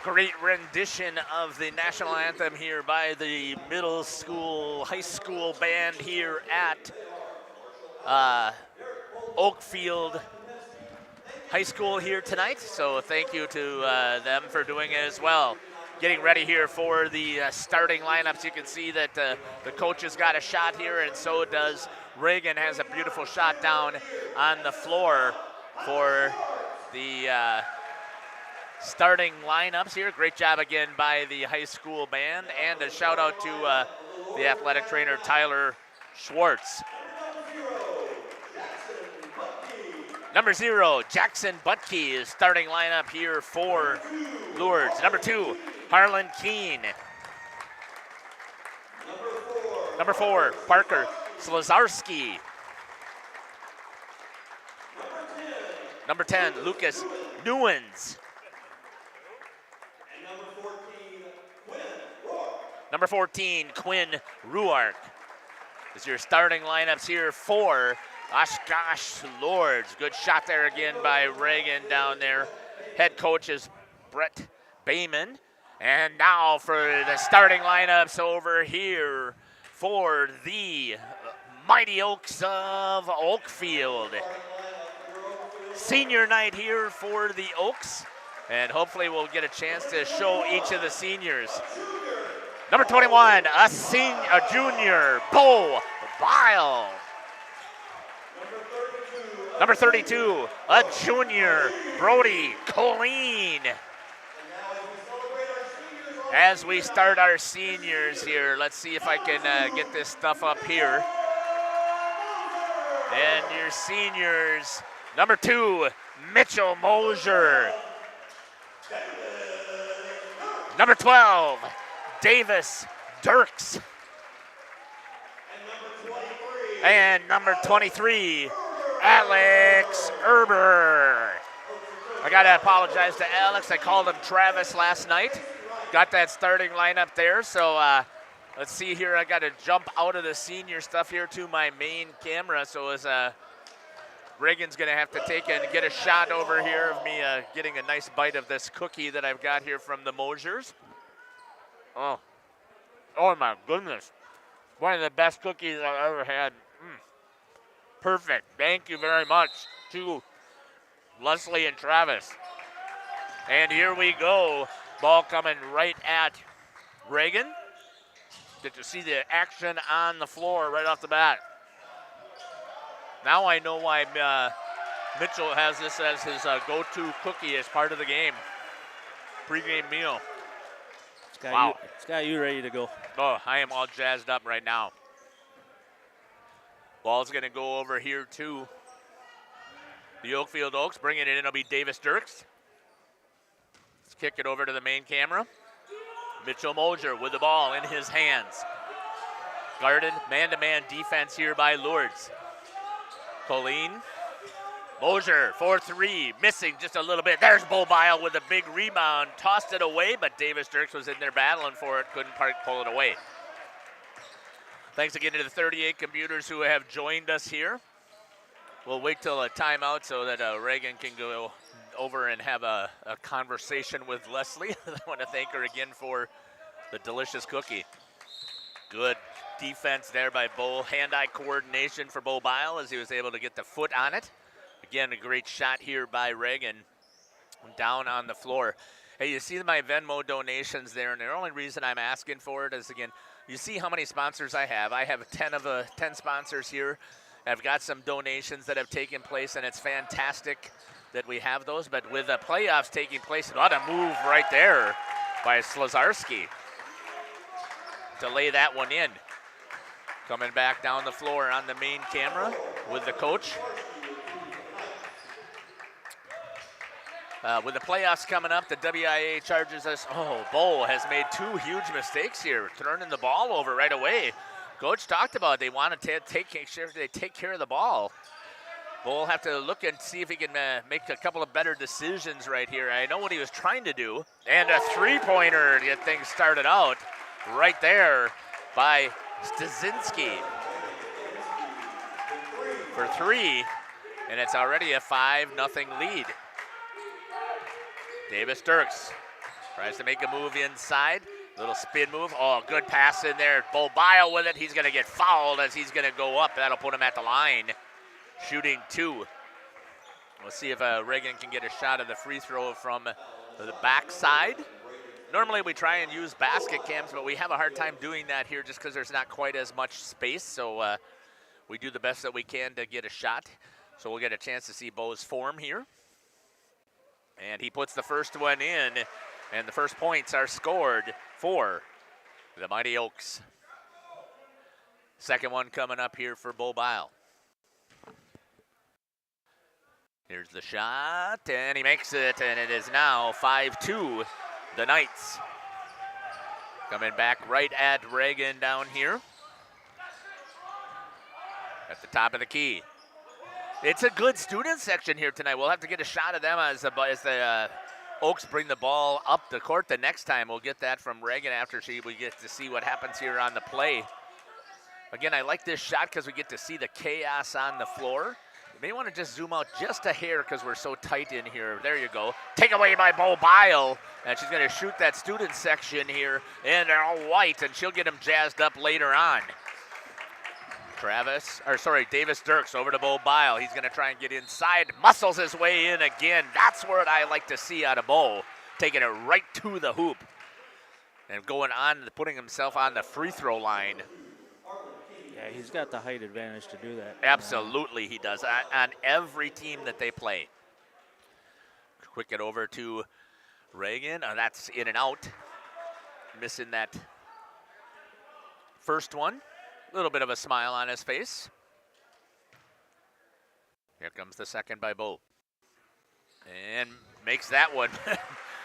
Great rendition of the national anthem here by the middle school, high school band here at Oakfield High School here tonight. So thank you to them for doing it as well. Getting ready here for the starting lineups. You can see that the coach has got a shot here, and so does Reagan. Has a beautiful shot down on the floor for the starting lineups here. Great job again by the high school band, and a shout out to the athletic trainer Tyler Schwartz. Number 0, Jackson Butke is starting lineup here for Lourdes. Number 2, Harlan Keene. Number 4, Parker Slazarski. Number 10, Lucas Newens. Number 14, Quinn Ruark. Is your starting lineups here for Oshkosh Lourdes. Good shot there again by Reagan down there. Head coach is Brett Bayman. And now for the starting lineups over here for the Mighty Oaks of Oakfield. Senior night here for the Oaks, and hopefully we'll get a chance to show each of the seniors. Number 21, a junior, Bo Bile. Number 32, a junior, Brody Colleen. As we start our seniors here, let's see if I can get this stuff up here. And your seniors, number 2, Mitchell Moser. Number 12, Davis Dirks. And number 23, Alex Erber. I gotta apologize to Alex. I called him Travis last night. Got that starting lineup there. So let's see here. I gotta jump out of the senior stuff here to my main camera. So as Reagan's gonna have to take and get a shot over here of me getting a nice bite of this cookie that I've got here from the Mosers. Oh my goodness. One of the best cookies I've ever had. Perfect. Thank you very much to Leslie and Travis. And here we go. Ball coming right at Reagan. Get to see the action on the floor right off the bat. Now I know why Mitchell has this as his go-to cookie as part of the game. Pre-game meal. It's got you ready to go. Oh, I am all jazzed up right now. Ball's going to go over here to the Oakfield Oaks. Bringing it in, it'll be Davis Dirks. Let's kick it over to the main camera. Mitchell Moser with the ball in his hands. Guarded man-to-man defense here by Lourdes. Colleen. Moser, 4-3, missing just a little bit. There's Bo Bile with a big rebound. Tossed it away, but Davis Dirks was in there battling for it. Couldn't pull it away. Thanks again to the 38 computers who have joined us here. We'll wait till a timeout so that Reagan can go over and have a conversation with Leslie. I want to thank her again for the delicious cookie. Good defense there by Bo. Hand-eye coordination for Bo Bile as he was able to get the foot on it. Again, a great shot here by Reagan down on the floor. Hey, you see my Venmo donations there, and the only reason I'm asking for it is, again, you see how many sponsors I have. I have 10 sponsors here. I've got some donations that have taken place, and it's fantastic that we have those. But with the playoffs taking place, a lot of move right there by Slazarski to lay that one in. Coming back down the floor on the main camera with the coach. With the playoffs coming up, the WIA charges us. Oh, Bo has made 2 huge mistakes here, turning the ball over right away. Coach talked about they want to take care of the ball. Bo will have to look and see if he can make a couple of better decisions right here. I know what he was trying to do. And a three-pointer to get things started out right there. by Stasinski for three, and it's already a 5-0 lead. Davis Dirks tries to make a move inside. Little spin move. Oh, good pass in there. Bo Bile with it. He's going to get fouled as he's going to go up. That'll put him at the line. Shooting 2. We'll see if Reagan can get a shot of the free throw from the backside. Normally we try and use basket cams, but we have a hard time doing that here just because there's not quite as much space. So we do the best that we can to get a shot. So we'll get a chance to see Bo's form here. And he puts the first one in, and the first points are scored for the Mighty Oaks. Second one coming up here for Bo Bile. Here's the shot, and he makes it, and it is now 5-2, the Knights. Coming back right at Reagan down here at the top of the key. It's a good student section here tonight. We'll have to get a shot of them as the Oaks bring the ball up the court the next time. We'll get that from Reagan after we get to see what happens here on the play. Again, I like this shot because we get to see the chaos on the floor. You may want to just zoom out just a hair because we're so tight in here. There you go. Take away by Bo Bile. And she's going to shoot that student section here. And they're all white, and she'll get them jazzed up later on. Davis Dirks over to Bo Bile. He's going to try and get inside. Muscles his way in again. That's what I like to see out of Bo. Taking it right to the hoop. And going on, putting himself on the free throw line. Yeah, he's got the height advantage to do that. Absolutely he does, on every team that they play. Quick it over to Reagan. That's in and out. Missing that first one. A little bit of a smile on his face. Here comes the second by Bo. And makes that one.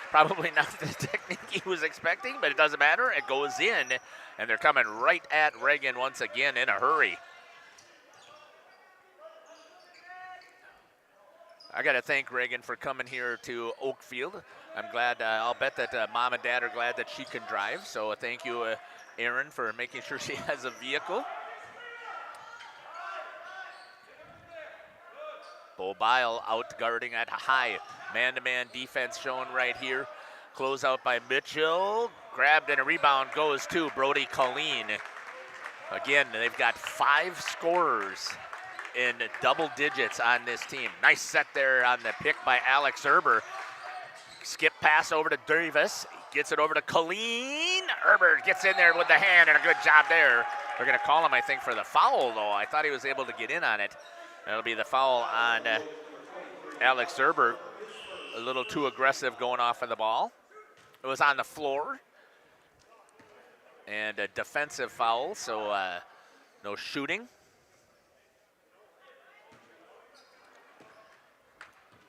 Probably not the technique he was expecting, but it doesn't matter. It goes in, and they're coming right at Reagan once again in a hurry. I got to thank Reagan for coming here to Oakfield. I'm glad, I'll bet that mom and dad are glad that she can drive. So thank you, Aaron, for making sure she has a vehicle. Bo Bile out guarding at high. Man-to-man defense shown right here. Close out by Mitchell. Grabbed and a rebound goes to Brody Collien. Again, they've got 5 scorers in double digits on this team. Nice set there on the pick by Alex Erber. Skip pass over to Davis. Gets it over to Collien. Erber gets in there with the hand, and a good job there. They're going to call him, I think, for the foul, though. I thought he was able to get in on it. That'll be the foul on Alex Erber. A little too aggressive going off of the ball. It was on the floor. And a defensive foul, so no shooting.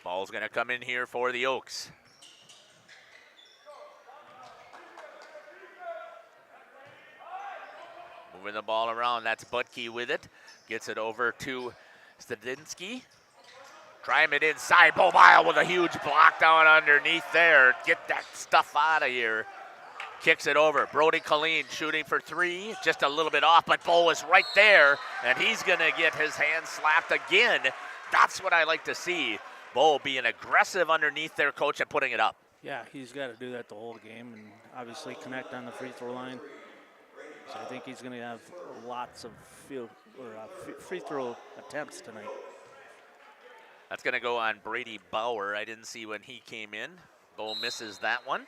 Ball's going to come in here for the Oaks. Moving the ball around, that's Butke with it. Gets it over to Stadinsky. Trying it inside. Bo Bile with a huge block down underneath there. Get that stuff out of here. Kicks it over. Brody Collien shooting for 3. Just a little bit off, but Bo is right there, and he's going to get his hand slapped again. That's what I like to see. Bo being aggressive underneath their coach and putting it up. Yeah, he's got to do that the whole game and obviously connect on the free throw line. So I think he's going to have lots of free throw attempts tonight. That's going to go on Brady Bauer. I didn't see when he came in. Bo misses that one.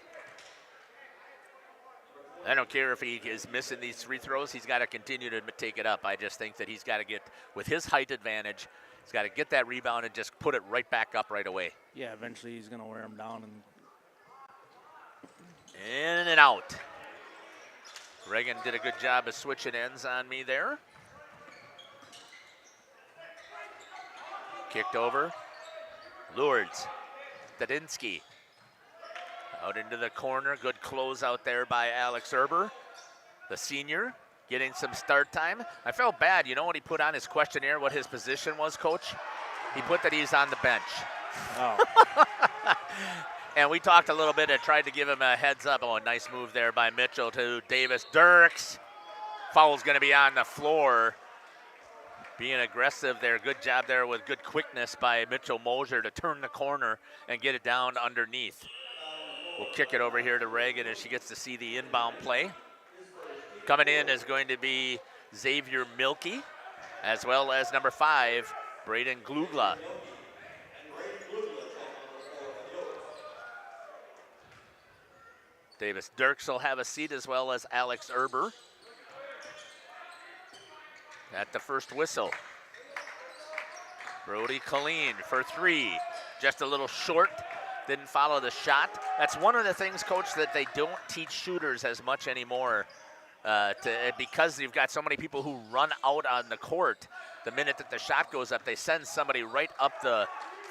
I don't care if he is missing these free throws. He's got to continue to take it up. I just think that he's got to get, with his height advantage, he's got to get that rebound and just put it right back up right away. Yeah, eventually he's going to wear him down. In and out. Reagan did a good job of switching ends on me there. Kicked over. Lourdes. Stadinsky. Out into the corner. Good close out there by Alex Erber, the senior, getting some start time. I felt bad. You know what he put on his questionnaire, what his position was, Coach? He put that he's on the bench. Oh. And we talked a little bit and tried to give him a heads up. Oh, a nice move there by Mitchell to Davis Dirks. Foul's going to be on the floor. Being aggressive there. Good job there with good quickness by Mitchell Moser to turn the corner and get it down underneath. We'll kick it over here to Reagan as she gets to see the inbound play. Coming in is going to be Xavier Milkey, as well as number 5, Braden Glugla. Davis Dirks will have a seat, as well as Alex Erber at the first whistle. Brody Collien for 3, just a little short, didn't follow the shot. That's one of the things, Coach, that they don't teach shooters as much anymore because you've got so many people who run out on the court. The minute that the shot goes up, they send somebody right up the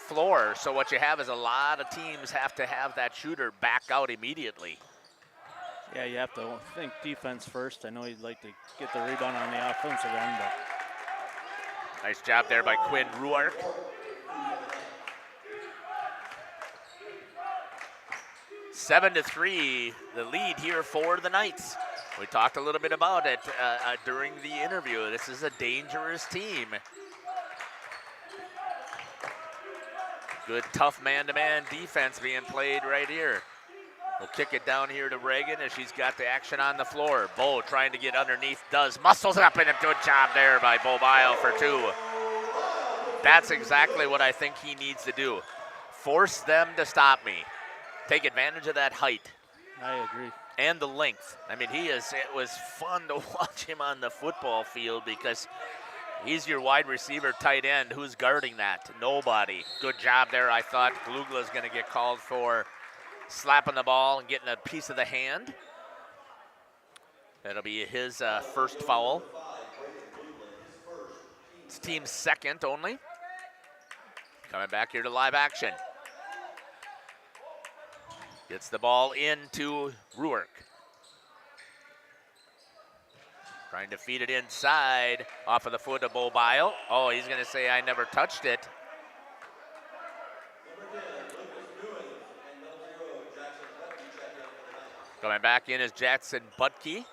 floor. So what you have is a lot of teams have to have that shooter back out immediately. Yeah, you have to think defense first. I know you'd like to get the rebound on the offensive end, but nice job there by Quinn Ruark. Seven to 3, the lead here for the Knights. We talked a little bit about it during the interview. This is a dangerous team. Good, tough man-to-man defense being played right here. We'll kick it down here to Reagan as she's got the action on the floor. Bo trying to get underneath, muscles up, and a good job there by Bo Bile for 2. That's exactly what I think he needs to do. Force them to stop me. Take advantage of that height. I agree. And the length. I mean, it was fun to watch him on the football field because he's your wide receiver tight end. Who's guarding that? Nobody. Good job there. I thought Glugla's going to get called for slapping the ball and getting a piece of the hand. That'll be his first foul. It's team's second only. Coming back here to live action. Gets the ball into Ruark. Trying to feed it inside off of the foot of Bo Bile. Oh, he's going to say, I never touched it. Coming back in is Jackson Butke.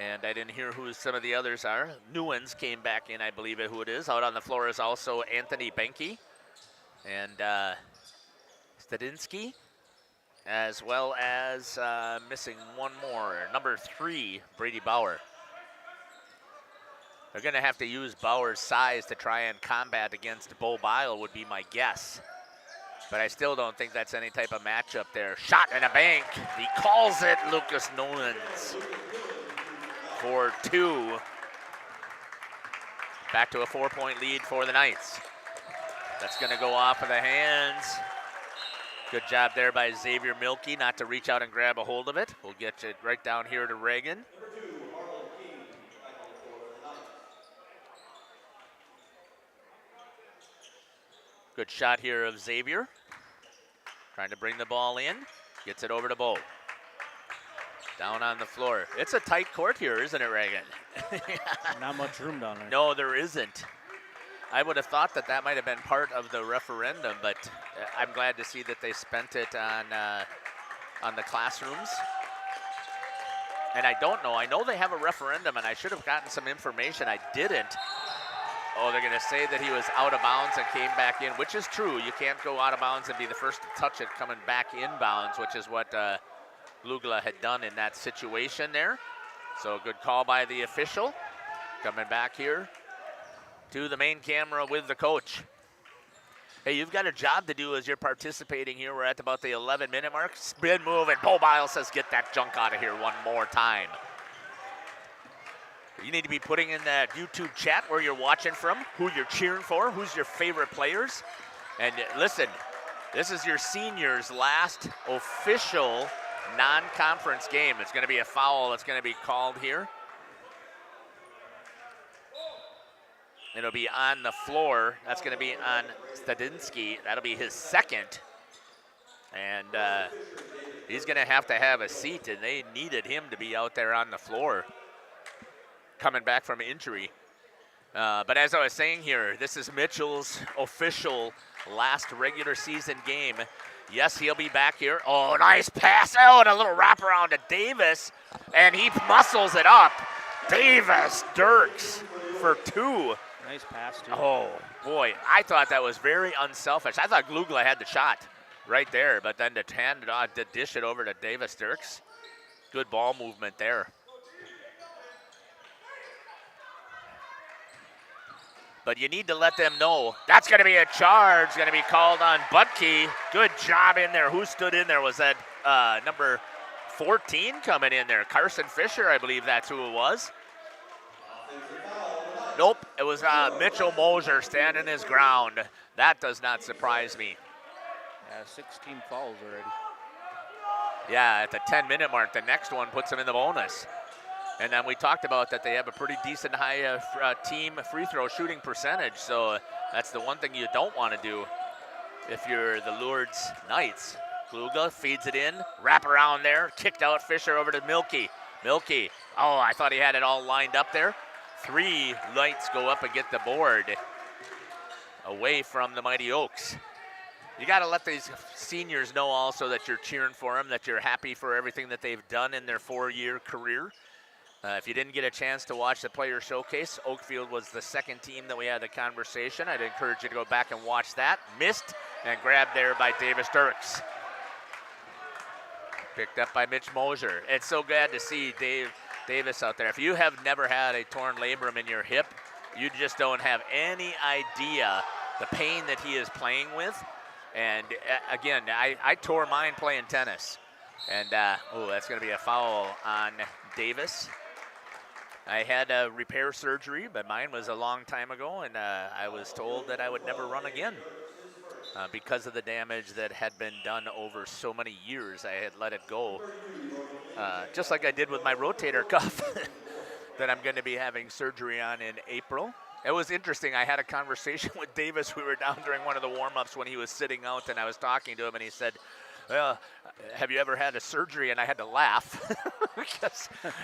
And I didn't hear who some of the others are. Newens came back in, I believe who it is. Out on the floor is also Anthony Benke and Stadinsky, as well as missing one more, number 3, Brady Bauer. They're going to have to use Bauer's size to try and combat against Bo Bile would be my guess. But I still don't think that's any type of matchup there. Shot and a bank. He calls it, Lucas Newens for 2. Back to a 4-point lead for the Knights. That's going to go off of the hands. Good job there by Xavier Milkey not to reach out and grab a hold of it. We'll get it right down here to Reagan. Good shot here of Xavier. Trying to bring the ball in. Gets it over to Bo. Down on the floor. It's a tight court here, isn't it, Reagan? Not much room down there. No, there isn't. I would have thought that might have been part of the referendum, but I'm glad to see that they spent it on the classrooms. And I don't know. I know they have a referendum, and I should have gotten some information. I didn't. Oh, they're going to say that he was out of bounds and came back in, which is true. You can't go out of bounds and be the first to touch it coming back inbounds, which is what Glugla had done in that situation there. So good call by the official. Coming back here to the main camera with the coach. Hey, you've got a job to do as you're participating here. We're at about the 11-minute mark. Spin move, and Bo Bile says, get that junk out of here one more time. You need to be putting in that YouTube chat where you're watching from, who you're cheering for, who's your favorite players. And listen, this is your seniors' last official non-conference game. It's going to be a foul that's going to be called here. It'll be on the floor. That's going to be on Stadinsky. That'll be his second. And he's going to have a seat, and they needed him to be out there on the floor coming back from injury. But as I was saying here, this is Mitchell's official last regular season game. Yes, he'll be back here. Oh, nice pass out, a little wraparound to Davis, and he muscles it up. Davis Dirks for 2. Nice pass, too. Oh, boy. I thought that was very unselfish. I thought Glugla had the shot right there, but then to hand it on, to dish it over to Davis Dirks. Good ball movement there. But you need to let them know that's going to be a charge, going to be called on Butke. Good job in there. Who stood in there? Was that number 14 coming in there? Carson Fisher, I believe that's who it was. Nope, it was Mitchell Moser standing his ground. That does not surprise me. Yeah, 16 fouls already. Yeah, at the 10-minute mark, the next one puts them in the bonus. And then we talked about that they have a pretty decent high team free throw shooting percentage, so that's the one thing you don't want to do if you're the Lourdes Knights. Kluga feeds it in, wrap around there, kicked out Fisher over to Milky. Milky, oh, I thought he had it all lined up there. 3 Knights go up and get the board away from the Mighty Oaks. You got to let these seniors know also that you're cheering for them, that you're happy for everything that they've done in their 4-year career. If you didn't get a chance to watch the player showcase, Oakfield was the second team that we had the conversation. I'd encourage you to go back and watch that. Missed and grabbed there by Davis Dirks. Picked up by Mitch Moser. It's so glad to see Davis out there. If you have never had a torn labrum in your hip, you just don't have any idea the pain that he is playing with. And again, I tore mine playing tennis. And, that's going to be a foul on Davis. I had a repair surgery, but mine was a long time ago, and I was told that I would never run again because of the damage that had been done over so many years. I had let it go, just like I did with my rotator cuff that I'm going to be having surgery on in April. It was interesting. I had a conversation with Davis. We were down during one of the warm-ups when he was sitting out, and I was talking to him, and he said, well, have you ever had a surgery? And I had to laugh.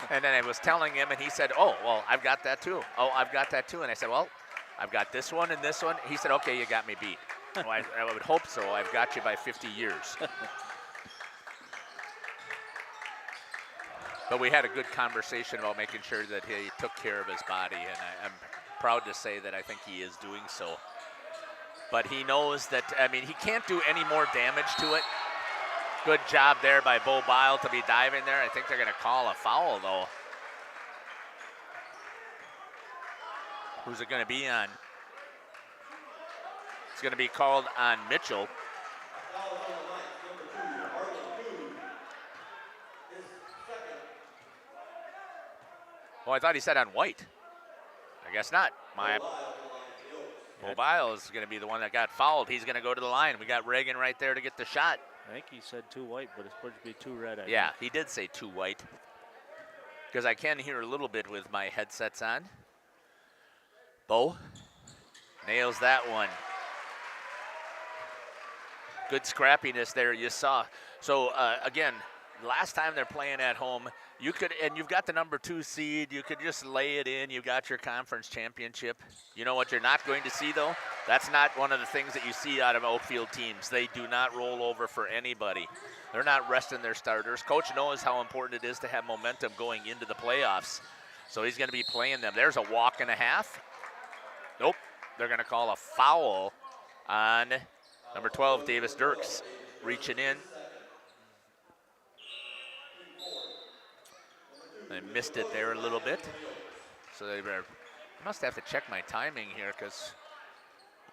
And then I was telling him, and he said, oh, well, I've got that too. Oh, I've got that too. And I said, well, I've got this one and this one. He said, okay, you got me beat. Well, I would hope so. I've got you by 50 years. But we had a good conversation about making sure that he took care of his body, and I'm proud to say that I think he is doing so. But he knows that, he can't do any more damage to it. Good job there by Bo Bile to be diving there. I think they're going to call a foul, though. Who's it going to be on? It's going to be called on Mitchell. Oh, I thought he said on White. I guess not. Bo Bile is going to be the one that got fouled. He's going to go to the line. We got Reagan right there to get the shot. I think he said 2 white, but it's supposed to be 2 red. Yeah, he did say 2 white. Because I can hear a little bit with my headsets on. Bo nails that one. Good scrappiness there, you saw. So, again, last time they're playing at home, you've got the number 2 seed. You could just lay it in. You got your conference championship. You know what you're not going to see, though? That's not one of the things that you see out of Oakfield teams. They do not roll over for anybody. They're not resting their starters. Coach knows how important it is to have momentum going into the playoffs. So he's going to be playing them. There's a walk and a half. Nope. They're going to call a foul on number 12, Davis Dirks, reaching in. I missed it there a little bit. So I must have to check my timing here, because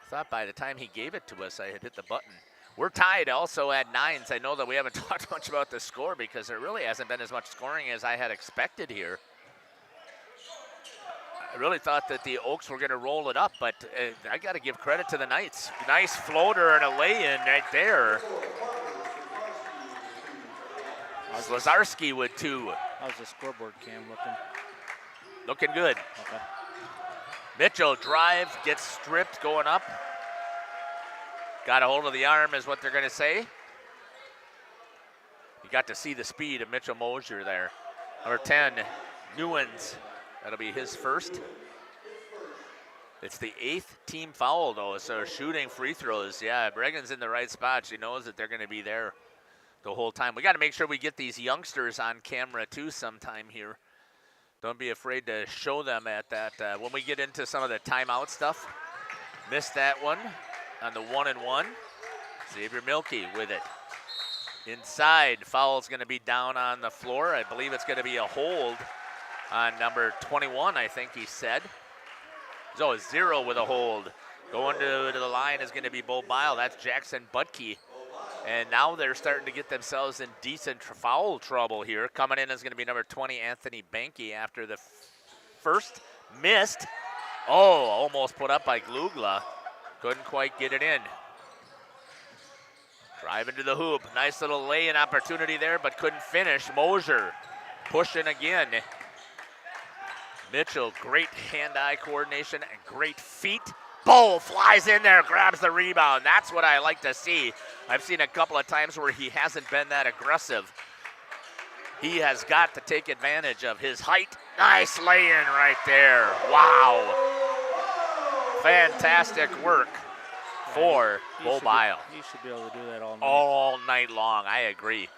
I thought by the time he gave it to us, I had hit the button. We're tied also at 9s. I know that we haven't talked much about the score because there really hasn't been as much scoring as I had expected here. I really thought that the Oaks were going to roll it up, but I got to give credit to the Knights. Nice floater and a lay-in right there. Slazarski with 2. How's the scoreboard cam looking? Looking good. Okay. Mitchell drive, gets stripped, going up. Got a hold of the arm is what they're going to say. You got to see the speed of Mitchell Moser there. Number 10, Newens. That'll be his first. It's the 8th team foul, though, so shooting free throws. Yeah, Bregan's in the right spot. She knows that they're going to be there the whole time. We got to make sure we get these youngsters on camera, too, sometime here. Don't be afraid to show them at that. When we get into some of the timeout stuff, missed that one on the 1-and-1. Xavier Milkey with it. Inside, foul's going to be down on the floor. I believe it's going to be a hold on number 21, I think he said. So 0 with a hold. Going to the line is going to be Bo Bile. That's Jackson Butke. And now they're starting to get themselves in decent foul trouble here. Coming in is going to be number 20, Anthony Banky, after the first missed. Oh, almost put up by Glugla. Couldn't quite get it in. Driving to the hoop. Nice little lay-in opportunity there, but couldn't finish. Moser pushing again. Mitchell, great hand-eye coordination and great feet. Bo flies in there, grabs the rebound. That's what I like to see. I've seen a couple of times where he hasn't been that aggressive. He has got to take advantage of his height. Nice lay-in right there. Wow. Fantastic work for Bo Bile. He should be able to do that all night. All night long, I agree.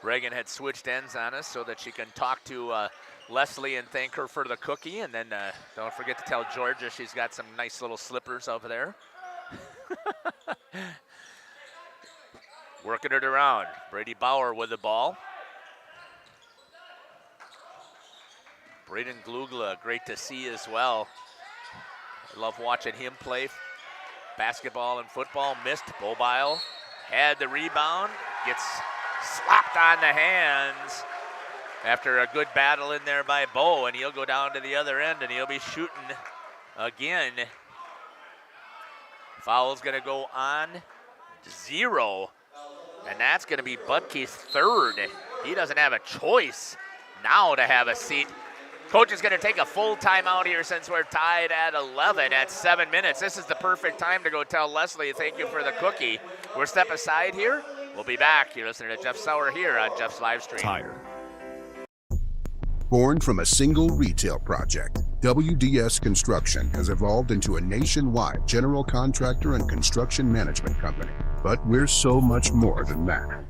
Reagan had switched ends on us so that she can talk to Leslie and thank her for the cookie. And then don't forget to tell Georgia she's got some nice little slippers over there. Working it around. Brady Bauer with the ball. Braden Glugla, great to see as well. I love watching him play basketball and football. Missed. Bo Bile had the rebound. Gets slapped on the hands after a good battle in there by Bo, and he'll go down to the other end and he'll be shooting again. Foul's going to go on 0, and that's going to be Butke's third. He doesn't have a choice now to have a seat. Coach is going to take a full timeout here since we're tied at 11 at 7 minutes. This is the perfect time to go tell Leslie thank you for the cookie. We'll step aside here. We'll be back. You're listening to Jeff Sauer here on Jeff's live stream. Tire. Born from a single retail project, WDS Construction has evolved into a nationwide general contractor and construction management company. But we're so much more than that.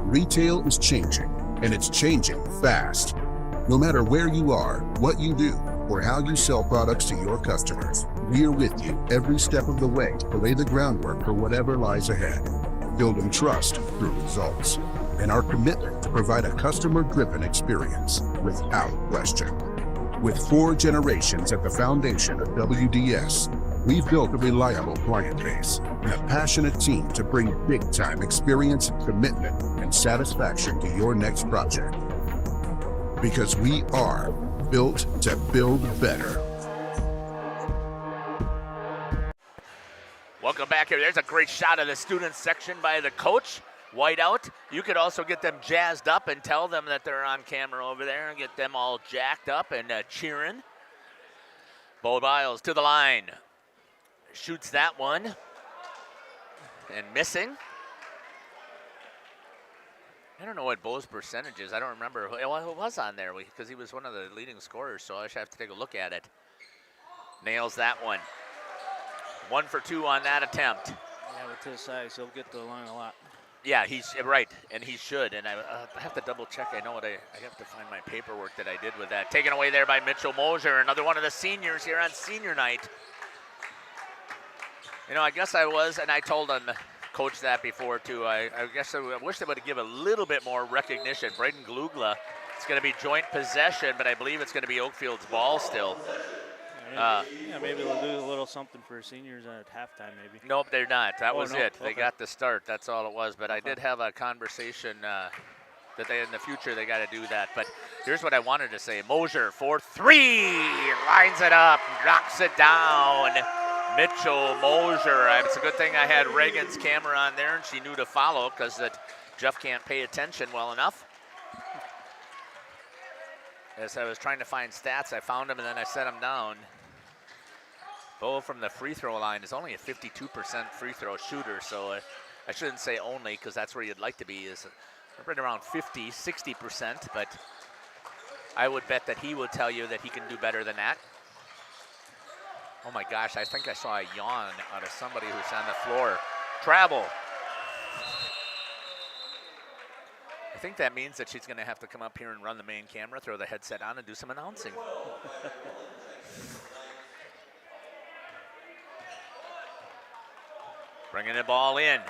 Retail is changing, and it's changing fast. No matter where you are, what you do, or how you sell products to your customers, we're with you every step of the way to lay the groundwork for whatever lies ahead. Building trust through results, and our commitment to provide a customer-driven experience without question. With 4 generations at the foundation of WDS, we've built a reliable client base and a passionate team to bring big-time experience, commitment, and satisfaction to your next project. Because we are built to build better. Welcome back here. There's a great shot of the students section by the coach. Whiteout. You could also get them jazzed up and tell them that they're on camera over there and get them all jacked up and cheering. Bo Biles to the line. Shoots that one. And missing. I don't know what Bo's percentage is. I don't remember. Well, it was on there because he was one of the leading scorers, so I should have to take a look at it. Nails that one. 1 for 2 on that attempt. Yeah, with his size, he'll get to the line a lot. Yeah, he's right, and he should. And I have to double check. I know what I have to find my paperwork that I did with that. Taken away there by Mitchell Moser, another one of the seniors here on senior night. You know, I guess I was, and I told him, coach, that before too. I guess I wish they would give a little bit more recognition. Braden Glugla, it's going to be joint possession, but I believe it's going to be Oakfield's ball still. Yeah, maybe they'll do a little something for seniors at halftime, maybe. Nope, they're not. That was it. Okay. They got the start. That's all it was. But I did have a conversation that they in the future they got to do that. But here's what I wanted to say. Moser for 3, lines it up, knocks it down. Mitchell Moser. It's a good thing I had Reagan's camera on there and she knew to follow because that Jeff can't pay attention well enough. As I was trying to find stats, I found them and then I set them down. Bo from the free throw line is only a 52% free throw shooter, so I shouldn't say only because that's where you'd like to be, is right around 50, 60%, but I would bet that he would tell you that he can do better than that. Oh my gosh, I think I saw a yawn out of somebody who's on the floor. Travel. I think that means that she's going to have to come up here and run the main camera, throw the headset on, and do some announcing. Bringing the ball in.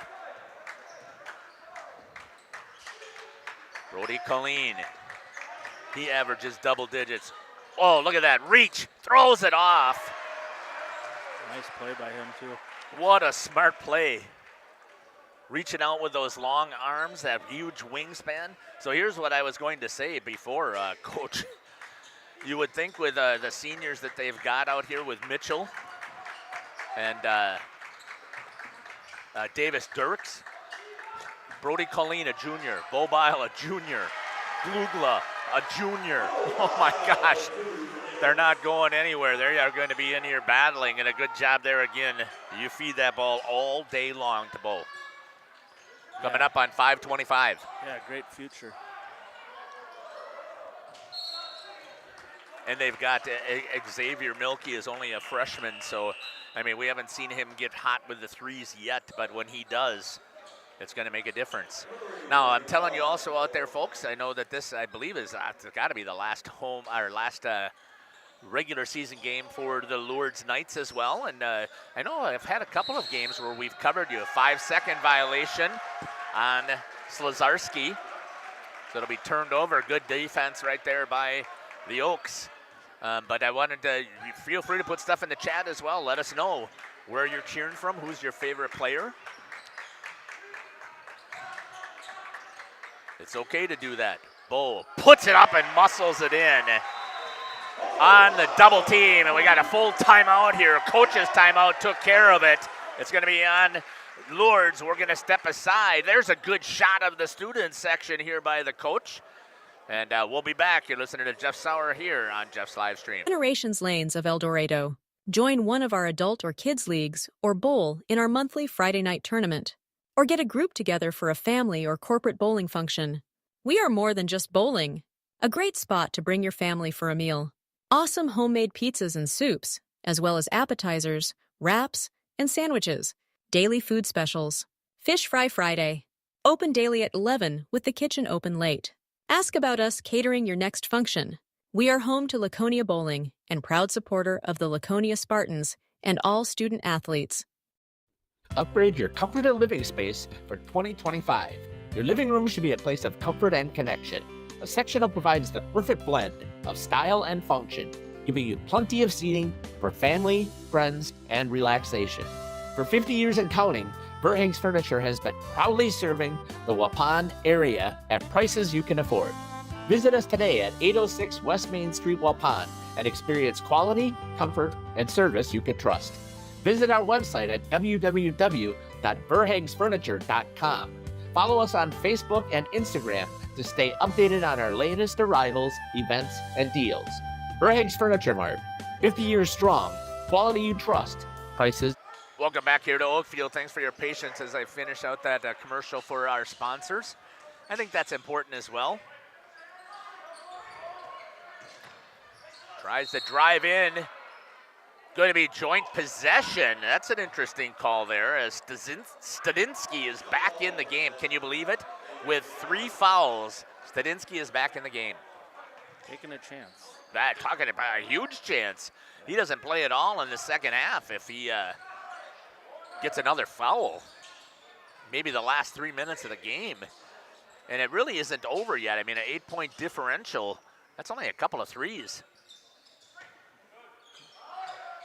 Brody Collien. He averages double digits. Oh, look at that reach. Throws it off. Nice play by him, too. What a smart play. Reaching out with those long arms, that huge wingspan. So here's what I was going to say before, Coach. You would think with the seniors that they've got out here with Mitchell and Davis Dirks, Brody Collien, a junior, Bo Bile, a junior, Glugla, a junior. Oh my gosh, they're not going anywhere. They are going to be in here battling, and a good job there again. You feed that ball all day long to Bo. Coming up on 5:25. Yeah, great future. And they've got Xavier Milkey is only a freshman, so, I mean, we haven't seen him get hot with the threes yet, but when he does, it's going to make a difference. Now, I'm telling you also out there, folks, I know that this, I believe, is got to be the last regular season game for the Lourdes Knights as well. And I know I've had a couple of games where we've covered you. A 5-second violation on Slazarski. So it'll be turned over. Good defense right there by the Oaks. But I wanted to, feel free to put stuff in the chat as well. Let us know where you're cheering from. Who's your favorite player? It's okay to do that. Bo puts it up and muscles it in on the double team, and we got a full timeout here. Coach's timeout took care of it. It's going to be on Lourdes. We're going to step aside. There's a good shot of the student section here by the coach. And we'll be back. You're listening to Jeff Sauer here on Jeff's live stream. Generations Lanes of El Dorado. Join one of our adult or kids leagues or bowl in our monthly Friday night tournament. Or get a group together for a family or corporate bowling function. We are more than just bowling. A great spot to bring your family for a meal. Awesome homemade pizzas and soups, as well as appetizers, wraps, and sandwiches. Daily food specials. Fish Fry Friday. Open daily at 11 with the kitchen open late. Ask about us catering your next function. We are home to Laconia Bowling and proud supporter of the Laconia Spartans and all student athletes. Upgrade your comfort and living space for 2025. Your living room should be a place of comfort and connection. A sectional provides the perfect blend of style and function, giving you plenty of seating for family, friends, and relaxation. For 50 years and counting, Verhaeg's Furniture has been proudly serving the Waupun area at prices you can afford. Visit us today at 806 West Main Street, Waupun, and experience quality, comfort, and service you can trust. Visit our website at www.verhaegsfurniture.com. Follow us on Facebook and Instagram to stay updated on our latest arrivals, events, and deals. Verhaeg's Furniture Mart, 50 years strong, quality you trust, prices. Welcome back here to Oakfield. Thanks for your patience as I finish out that commercial for our sponsors. I think that's important as well. Tries to drive in. Going to be joint possession. That's an interesting call there as Stadinsky is back in the game. Can you believe it? With 3 fouls, Stadinsky is back in the game. Taking a chance. Talking about a huge chance. He doesn't play at all in the second half if he gets another foul. Maybe the last 3 minutes of the game. And it really isn't over yet. I mean, an 8-point differential. That's only a couple of threes.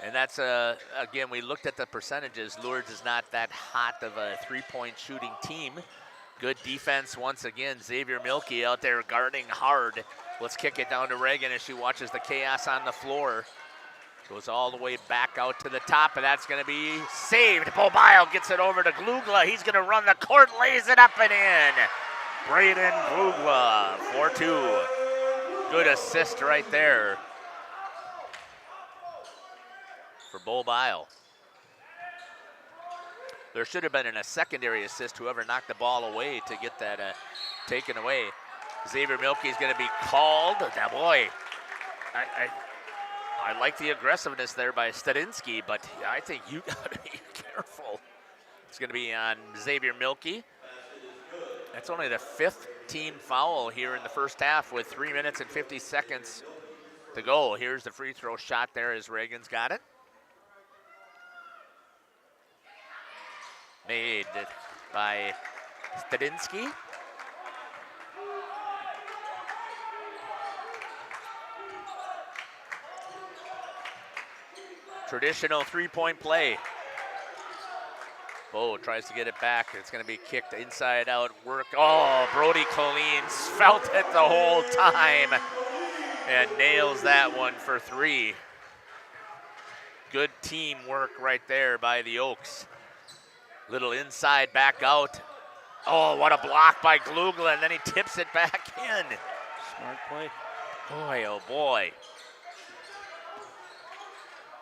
And that's, again, we looked at the percentages. Lourdes is not that hot of a three-point shooting team. Good defense once again. Xavier Milkey out there guarding hard. Let's kick it down to Reagan as she watches the chaos on the floor. Goes all the way back out to the top, and that's going to be saved. Bobile gets it over to Glugla. He's going to run the court, lays it up and in. Braden Glugla, 4-2. Good assist right there for Bobile. There should have been a secondary assist, whoever knocked the ball away to get that taken away. Xavier Milkey is going to be called. Now, boy, I like the aggressiveness there by Stadinsky, but I think you got to be careful. It's going to be on Xavier Milkey. That's only the 5th team foul here in the first half with 3 minutes and 50 seconds to go. Here's the free throw shot there as Reagan's got it. Made by Stadinsky. Traditional three-point play. Bo tries to get it back. It's going to be kicked inside out. Work. Oh, Brody Collien felt it the whole time and nails that one for 3. Good teamwork right there by the Oaks. Little inside back out. Oh, what a block by Glugla, and then he tips it back in. Smart play. Boy, oh boy.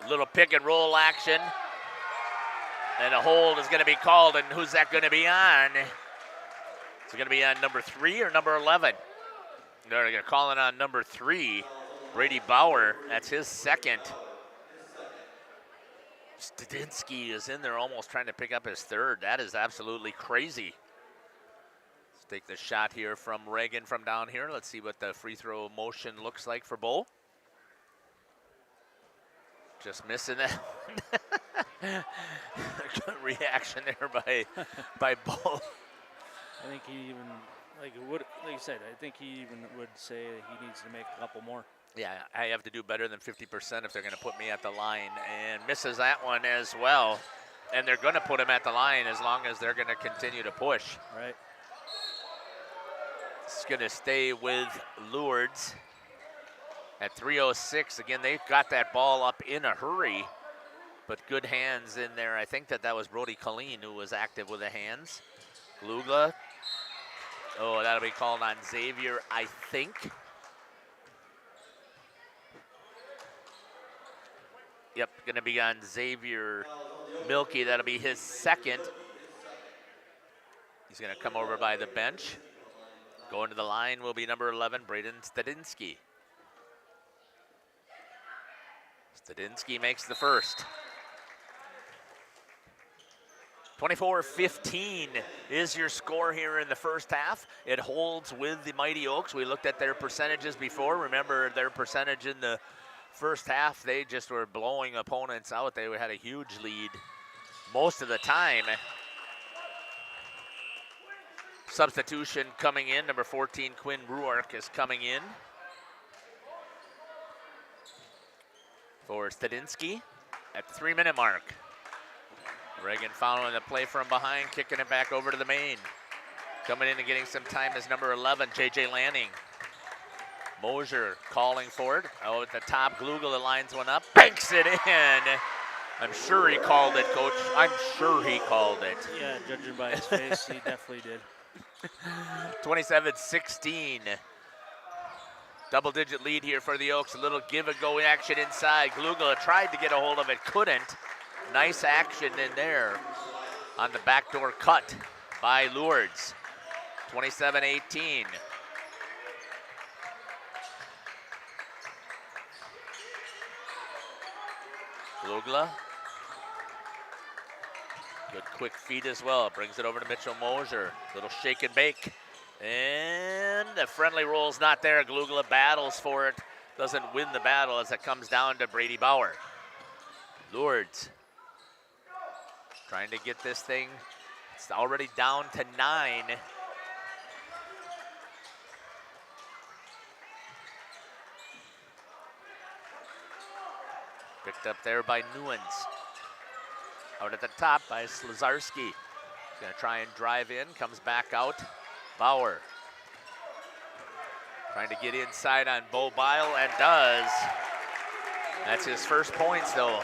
Little pick and roll action. And a hold is going to be called, and who's that going to be on? Is it going to be on number 3 or number 11? They're going to call it on number 3, Brady Bauer. That's his second. Stadinsky is in there almost trying to pick up his 3rd. That is absolutely crazy. Let's take the shot here from Reagan from down here. Let's see what the free throw motion looks like for Bo. Just missing that. Good reaction there by Bo. I think he even, like you said, I think he even would say he needs to make a couple more. Yeah, I have to do better than 50% if they're going to put me at the line, and misses that one as well. And they're going to put him at the line as long as they're going to continue to push. Right. It's going to stay with Lourdes at 3:06. Again, they've got that ball up in a hurry, but good hands in there. I think that was Brody Collien who was active with the hands. Glugla. Oh, that'll be called on Xavier, I think. Yep, going to be on Xavier Milkey. That'll be his 2nd. He's going to come over by the bench. Going to the line will be number 11, Braden Stadinsky. Stadinsky makes the first. 24-15 is your score here in the first half. It holds with the Mighty Oaks. We looked at their percentages before. Remember their percentage in the first half, they just were blowing opponents out. They had a huge lead most of the time. Substitution coming in. Number 14, Quinn Ruark is coming in for Stadinsky at the 3-minute mark. Reagan following the play from behind, kicking it back over to the main. Coming in and getting some time is number 11, J.J. Lanning. Moser calling for it. Oh, at the top, Glugla lines one up, banks it in. I'm sure he called it, Coach. I'm sure he called it. Yeah, judging by his face, he definitely did. 27-16. Double-digit lead here for the Oaks. A little give-and-go action inside. Glugla tried to get a hold of it, couldn't. Nice action in there on the backdoor cut by Lourdes. 27-18. Glugla. Good quick feed as well. Brings it over to Mitchell Moser. Little shake and bake. And the friendly roll's not there. Glugla battles for it. Doesn't win the battle as it comes down to Brady Bauer. Lourdes trying to get this thing. It's already down to 9. Picked up there by Newens. Out at the top by Slazarski. Gonna try and drive in, comes back out. Bauer. Trying to get inside on Bo Bile and does. That's his first points though.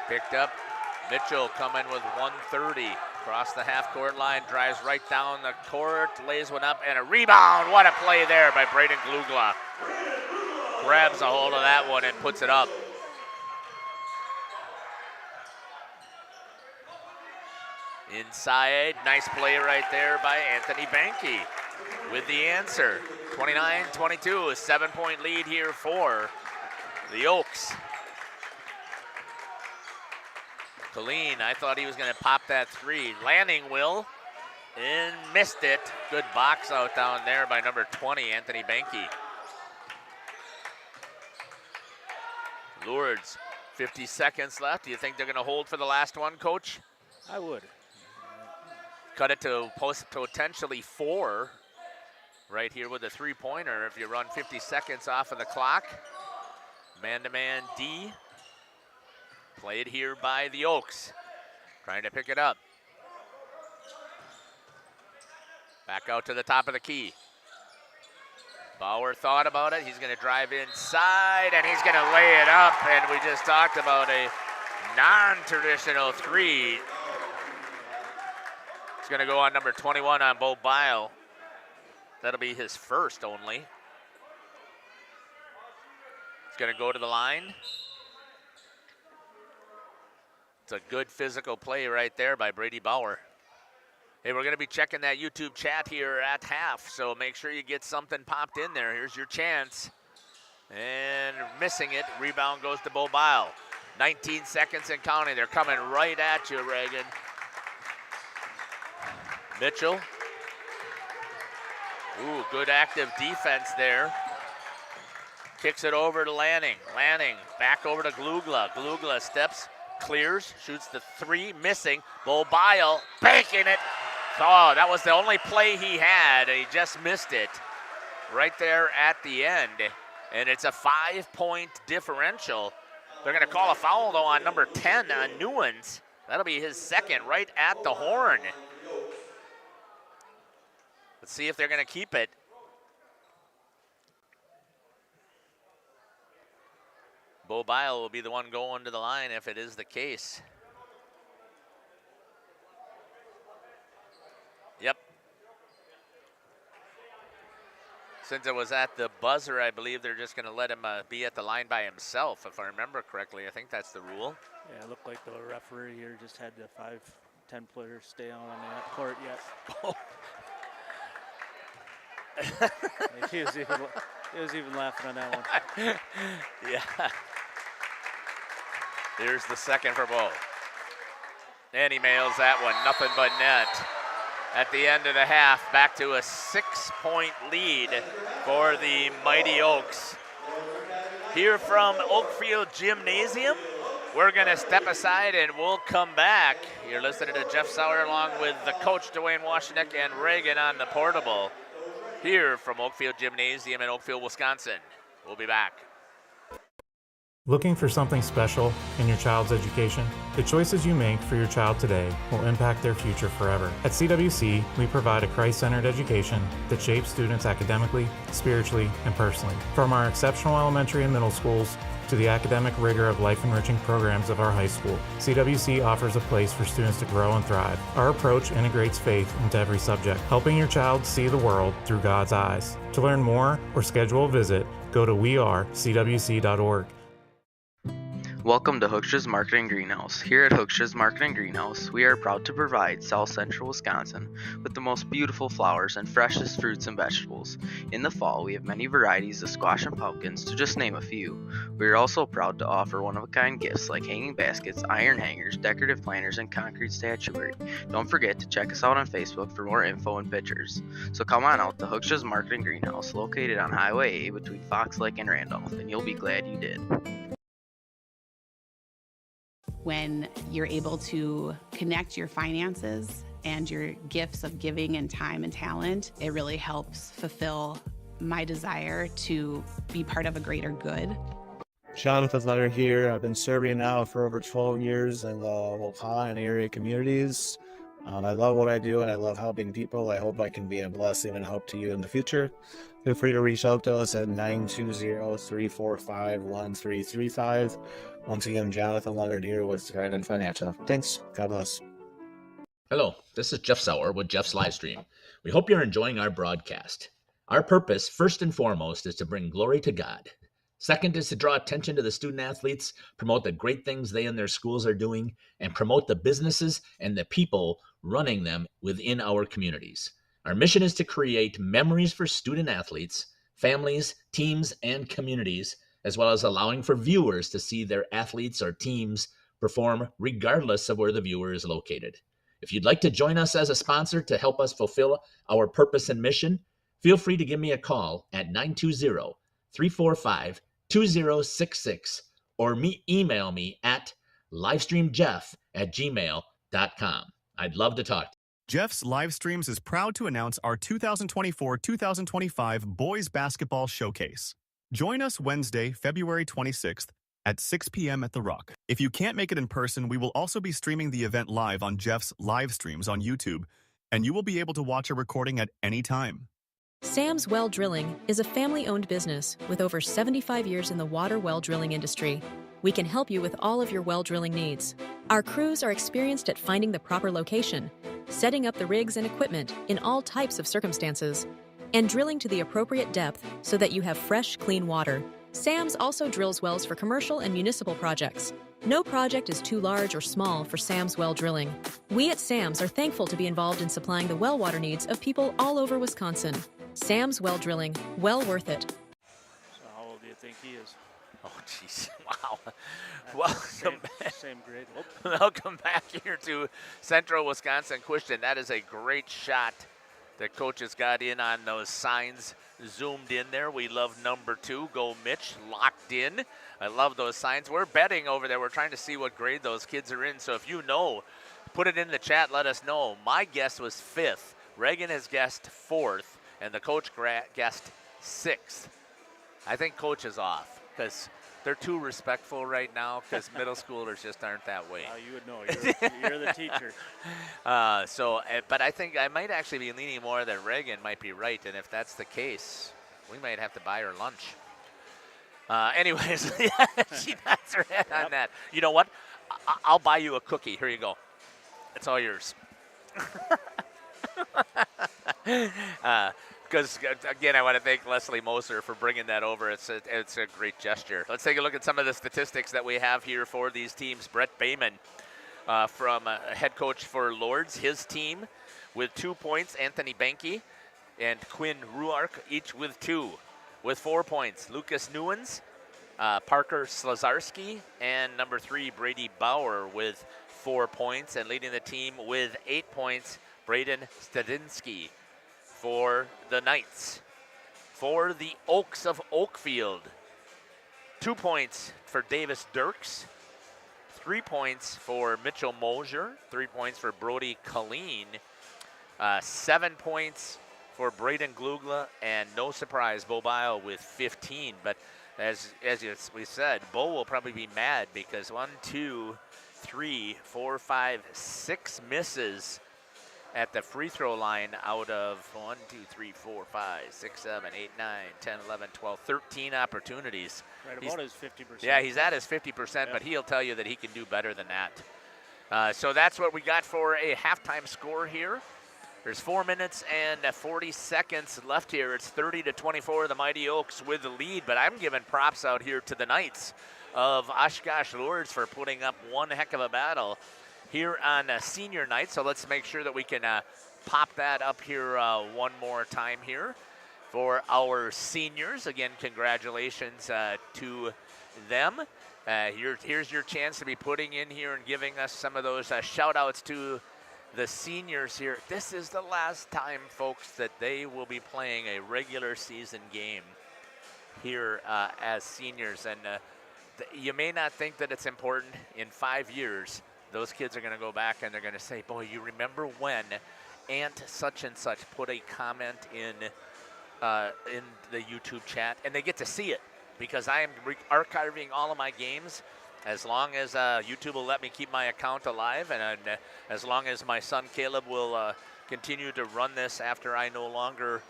Picked up. Mitchell coming with 1:30. Across the half-court line, drives right down the court, lays one up, and a rebound. What a play there by Braden Glugla. Grabs a hold of that one and puts it up. Inside, nice play right there by Anthony Banky with the answer. 29-22, a 7-point lead here for the Oaks. Collien, I thought he was going to pop that three. Lanning will, and missed it. Good box out down there by number 20, Anthony Benke. Lourdes, 50 seconds left. Do you think they're going to hold for the last one, Coach? I would. Cut it to potentially 4 right here with a three-pointer if you run 50 seconds off of the clock. Man-to-man D. Played here by the Oaks. Trying to pick it up. Back out to the top of the key. Bauer thought about it. He's going to drive inside, and he's going to lay it up. And we just talked about a non-traditional three. It's going to go on number 21 on Bo Bile. That'll be his first only. It's going to go to the line. It's a good physical play right there by Brady Bauer. Hey, we're going to be checking that YouTube chat here at half, so make sure you get something popped in there. Here's your chance. And missing it. Rebound goes to Bo Bile. 19 seconds and counting. They're coming right at you, Reagan. Mitchell. Ooh, good active defense there. Kicks it over to Lanning. Lanning back over to Glugla. Glugla steps, clears, shoots the three, missing. Bo Bile banking it. Oh, that was the only play he had, and he just missed it right there at the end. And it's a 5-point differential. They're going to call a foul, though, on number 10, on Newens. That'll be his second right at the horn. Let's see if they're going to keep it. Bo Bile will be the one going to the line if it is the case. Yep. Since it was at the buzzer, I believe they're just going to let him be at the line by himself, if I remember correctly. I think that's the rule. Yeah, it looked like the referee here just had the 5-10 players stay on that court yet. he was even laughing on that one. Yeah. Here's the second for Bo. And he mails that one, nothing but net. At the end of the half, back to a 6-point lead for the Mighty Oaks. Here from Oakfield Gymnasium, we're going to step aside and we'll come back. You're listening to Jeff Sauer along with the coach, Dwayne Washnick, and Reagan on the portable. Here from Oakfield Gymnasium in Oakfield, Wisconsin. We'll be back. Looking for something special in your child's education? The choices you make for your child today will impact their future forever. At CWC, we provide a Christ-centered education that shapes students academically, spiritually, and personally. From our exceptional elementary and middle schools to the academic rigor of life-enriching programs of our high school, CWC offers a place for students to grow and thrive. Our approach integrates faith into every subject, helping your child see the world through God's eyes. To learn more or schedule a visit, go to wearecwc.org. Welcome to Hooksha's Marketing Greenhouse. Here at Hooksha's Marketing Greenhouse, we are proud to provide South Central Wisconsin with the most beautiful flowers and freshest fruits and vegetables. In the fall, we have many varieties of squash and pumpkins, to just name a few. We are also proud to offer one-of-a-kind gifts like hanging baskets, iron hangers, decorative planters, and concrete statuary. Don't forget to check us out on Facebook for more info and pictures. So come on out to Hooksha's Marketing Greenhouse, located on Highway A between Fox Lake and Randolph, and you'll be glad you did. When you're able to connect your finances and your gifts of giving and time and talent, it really helps fulfill my desire to be part of a greater good. Jonathan Letter here. I've been serving now for over 12 years in the local and area communities. I love what I do and I love helping people. I hope I can be a blessing and help to you in the future. Feel free to reach out to us at 920-345-1335. Once again, Jonathan Leonard here with Trident Financial. Thanks. God bless. Hello, this is Jeff Sauer with Jeff's Livestream. We hope you're enjoying our broadcast. Our purpose, first and foremost, is to bring glory to God. Second is to draw attention to the student athletes, promote the great things they and their schools are doing, and promote the businesses and the people running them within our communities. Our mission is to create memories for student athletes, families, teams, and communities, as well as allowing for viewers to see their athletes or teams perform regardless of where the viewer is located. If you'd like to join us as a sponsor to help us fulfill our purpose and mission, feel free to give me a call at 920-345-2066 or email me at livestreamjeff@gmail.com. I'd love to talk to you. Jeff's Live Streams is proud to announce our 2024-2025 Boys Basketball Showcase. Join us Wednesday, February 26th at 6 p.m. at The Rock. If you can't make it in person, we will also be streaming the event live on Jeff's Live Streams on YouTube, and you will be able to watch a recording at any time. Sam's Well Drilling is a family-owned business with over 75 years in the water well drilling industry. We can help you with all of your well drilling needs. Our crews are experienced at finding the proper location, setting up the rigs and equipment in all types of circumstances, and drilling to the appropriate depth so that you have fresh, clean water. Sam's also drills wells for commercial and municipal projects. No project is too large or small for Sam's Well Drilling. We at Sam's are thankful to be involved in supplying the well water needs of people all over Wisconsin. Sam's Well Drilling, well worth it. So how old do you think he is? Oh, jeez. Wow. Welcome back. Same grade. Welcome back here to Central Wisconsin Christian. That is a great shot. The coaches got in on those signs, zoomed in there. We love number 2. Go Mitch, locked in. I love those signs. We're betting over there. We're trying to see what grade those kids are in. So if you know, put it in the chat. Let us know. My guess was 5th. Reagan has guessed 4th, and the coach guessed 6th. I think coach is off because they're too respectful right now because middle schoolers just aren't that way. You would know. You're the teacher. But I think I might actually be leaning more that Reagan might be right, and if that's the case, we might have to buy her lunch. Anyways, she nods her head on that. You know what? I'll buy you a cookie. Here you go. It's all yours. Because, again, I want to thank Leslie Moser for bringing that over. It's a great gesture. Let's take a look at some of the statistics that we have here for these teams. Brett Bayman from head coach for Lourdes, his team with 2 points. Anthony Banke and Quinn Ruark each with 2. With 4 points, Lucas Newens, Parker Slazarski, and number 3, Brady Bauer with 4 points. And leading the team with 8 points, Braden Stadinsky for the Knights. For the Oaks of Oakfield, 2 points for Davis Dirks, 3 points for Mitchell Moser, 3 points for Brody Collien, 7 points for Braden Glugla, and no surprise, Bo Bile with 15. But as we said, Bo will probably be mad because 1, 2, 3, 4, 5, 6 misses at the free throw line out of 1, 2, 3, 4, 5, 6, 7, 8, 9, 10, 11, 12, 13 opportunities. Right about his 50%. Yeah, he's at his 50%, but he'll tell you that he can do better than that. So that's what we got for a halftime score here. There's 4 minutes and 40 seconds left here. It's 30-24, the Mighty Oaks with the lead, but I'm giving props out here to the Knights of Oshkosh Lourdes for putting up one heck of a battle here on senior night. So let's make sure that we can pop that up here one more time here for our seniors. Again, congratulations to them. Here's your chance to be putting in here and giving us some of those shout outs to the seniors here. This is the last time, folks, that they will be playing a regular season game here as seniors. And you may not think that it's important. In 5 years, those kids are going to go back and they're going to say, boy, you remember when Aunt such and such put a comment in the YouTube chat, and they get to see it because I am archiving all of my games. As long as YouTube will let me keep my account alive, and as long as my son Caleb will continue to run this after I no longer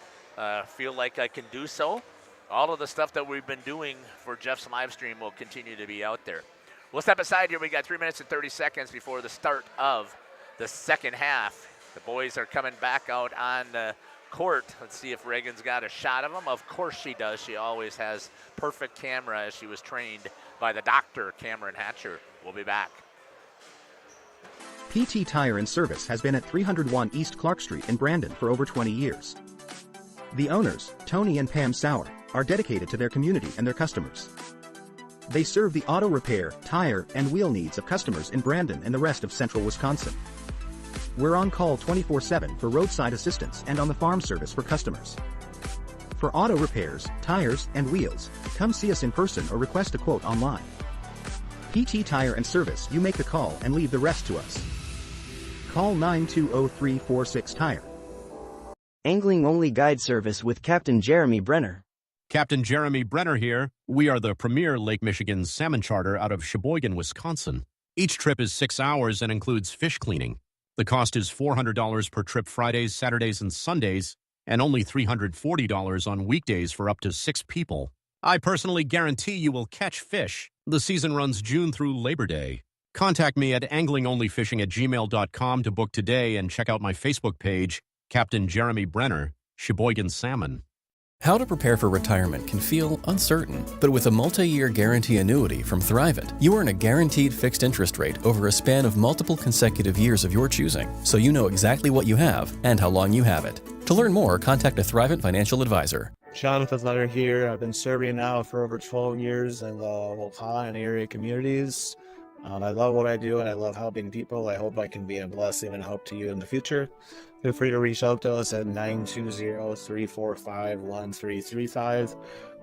feel like I can do so, all of the stuff that we've been doing for Jeff's live stream will continue to be out there. We'll step aside here. We got 3 minutes and 30 seconds before the start of the second half. The boys are coming back out on the court. Let's see if Reagan's got a shot of them. Of course she does. She always has perfect camera as she was trained by the doctor, Cameron Hatcher. We'll be back. PT Tire and Service has been at 301 East Clark Street in Brandon for over 20 years. The owners, Tony and Pam Sauer, are dedicated to their community and their customers. They serve the auto repair, tire, and wheel needs of customers in Brandon and the rest of central Wisconsin. We're on call 24/7 for roadside assistance and on the farm service for customers. For auto repairs, tires, and wheels, come see us in person or request a quote online. PT Tire and Service, you make the call and leave the rest to us. Call 920-346-TIRE. Angling only guide service with Captain Jeremy Brenner. Captain Jeremy Brenner here. We are the premier Lake Michigan salmon charter out of Sheboygan, Wisconsin. Each trip is 6 hours and includes fish cleaning. The cost is $400 per trip Fridays, Saturdays, and Sundays, and only $340 on weekdays for up to 6 people. I personally guarantee you will catch fish. The season runs June through Labor Day. Contact me at anglingonlyfishing@gmail.com to book today and check out my Facebook page, Captain Jeremy Brenner, Sheboygan Salmon. How to prepare for retirement can feel uncertain, but with a multi-year guarantee annuity from Thrivent, you earn a guaranteed fixed interest rate over a span of multiple consecutive years of your choosing, so you know exactly what you have and how long you have it. To learn more, contact a Thrivent financial advisor. Jonathan Leonard here. I've been serving now for over 12 years in the Waupun and area communities. I love what I do and I love helping people. I hope I can be a blessing and help to you in the future. Feel free to reach out to us at 920-345-1335.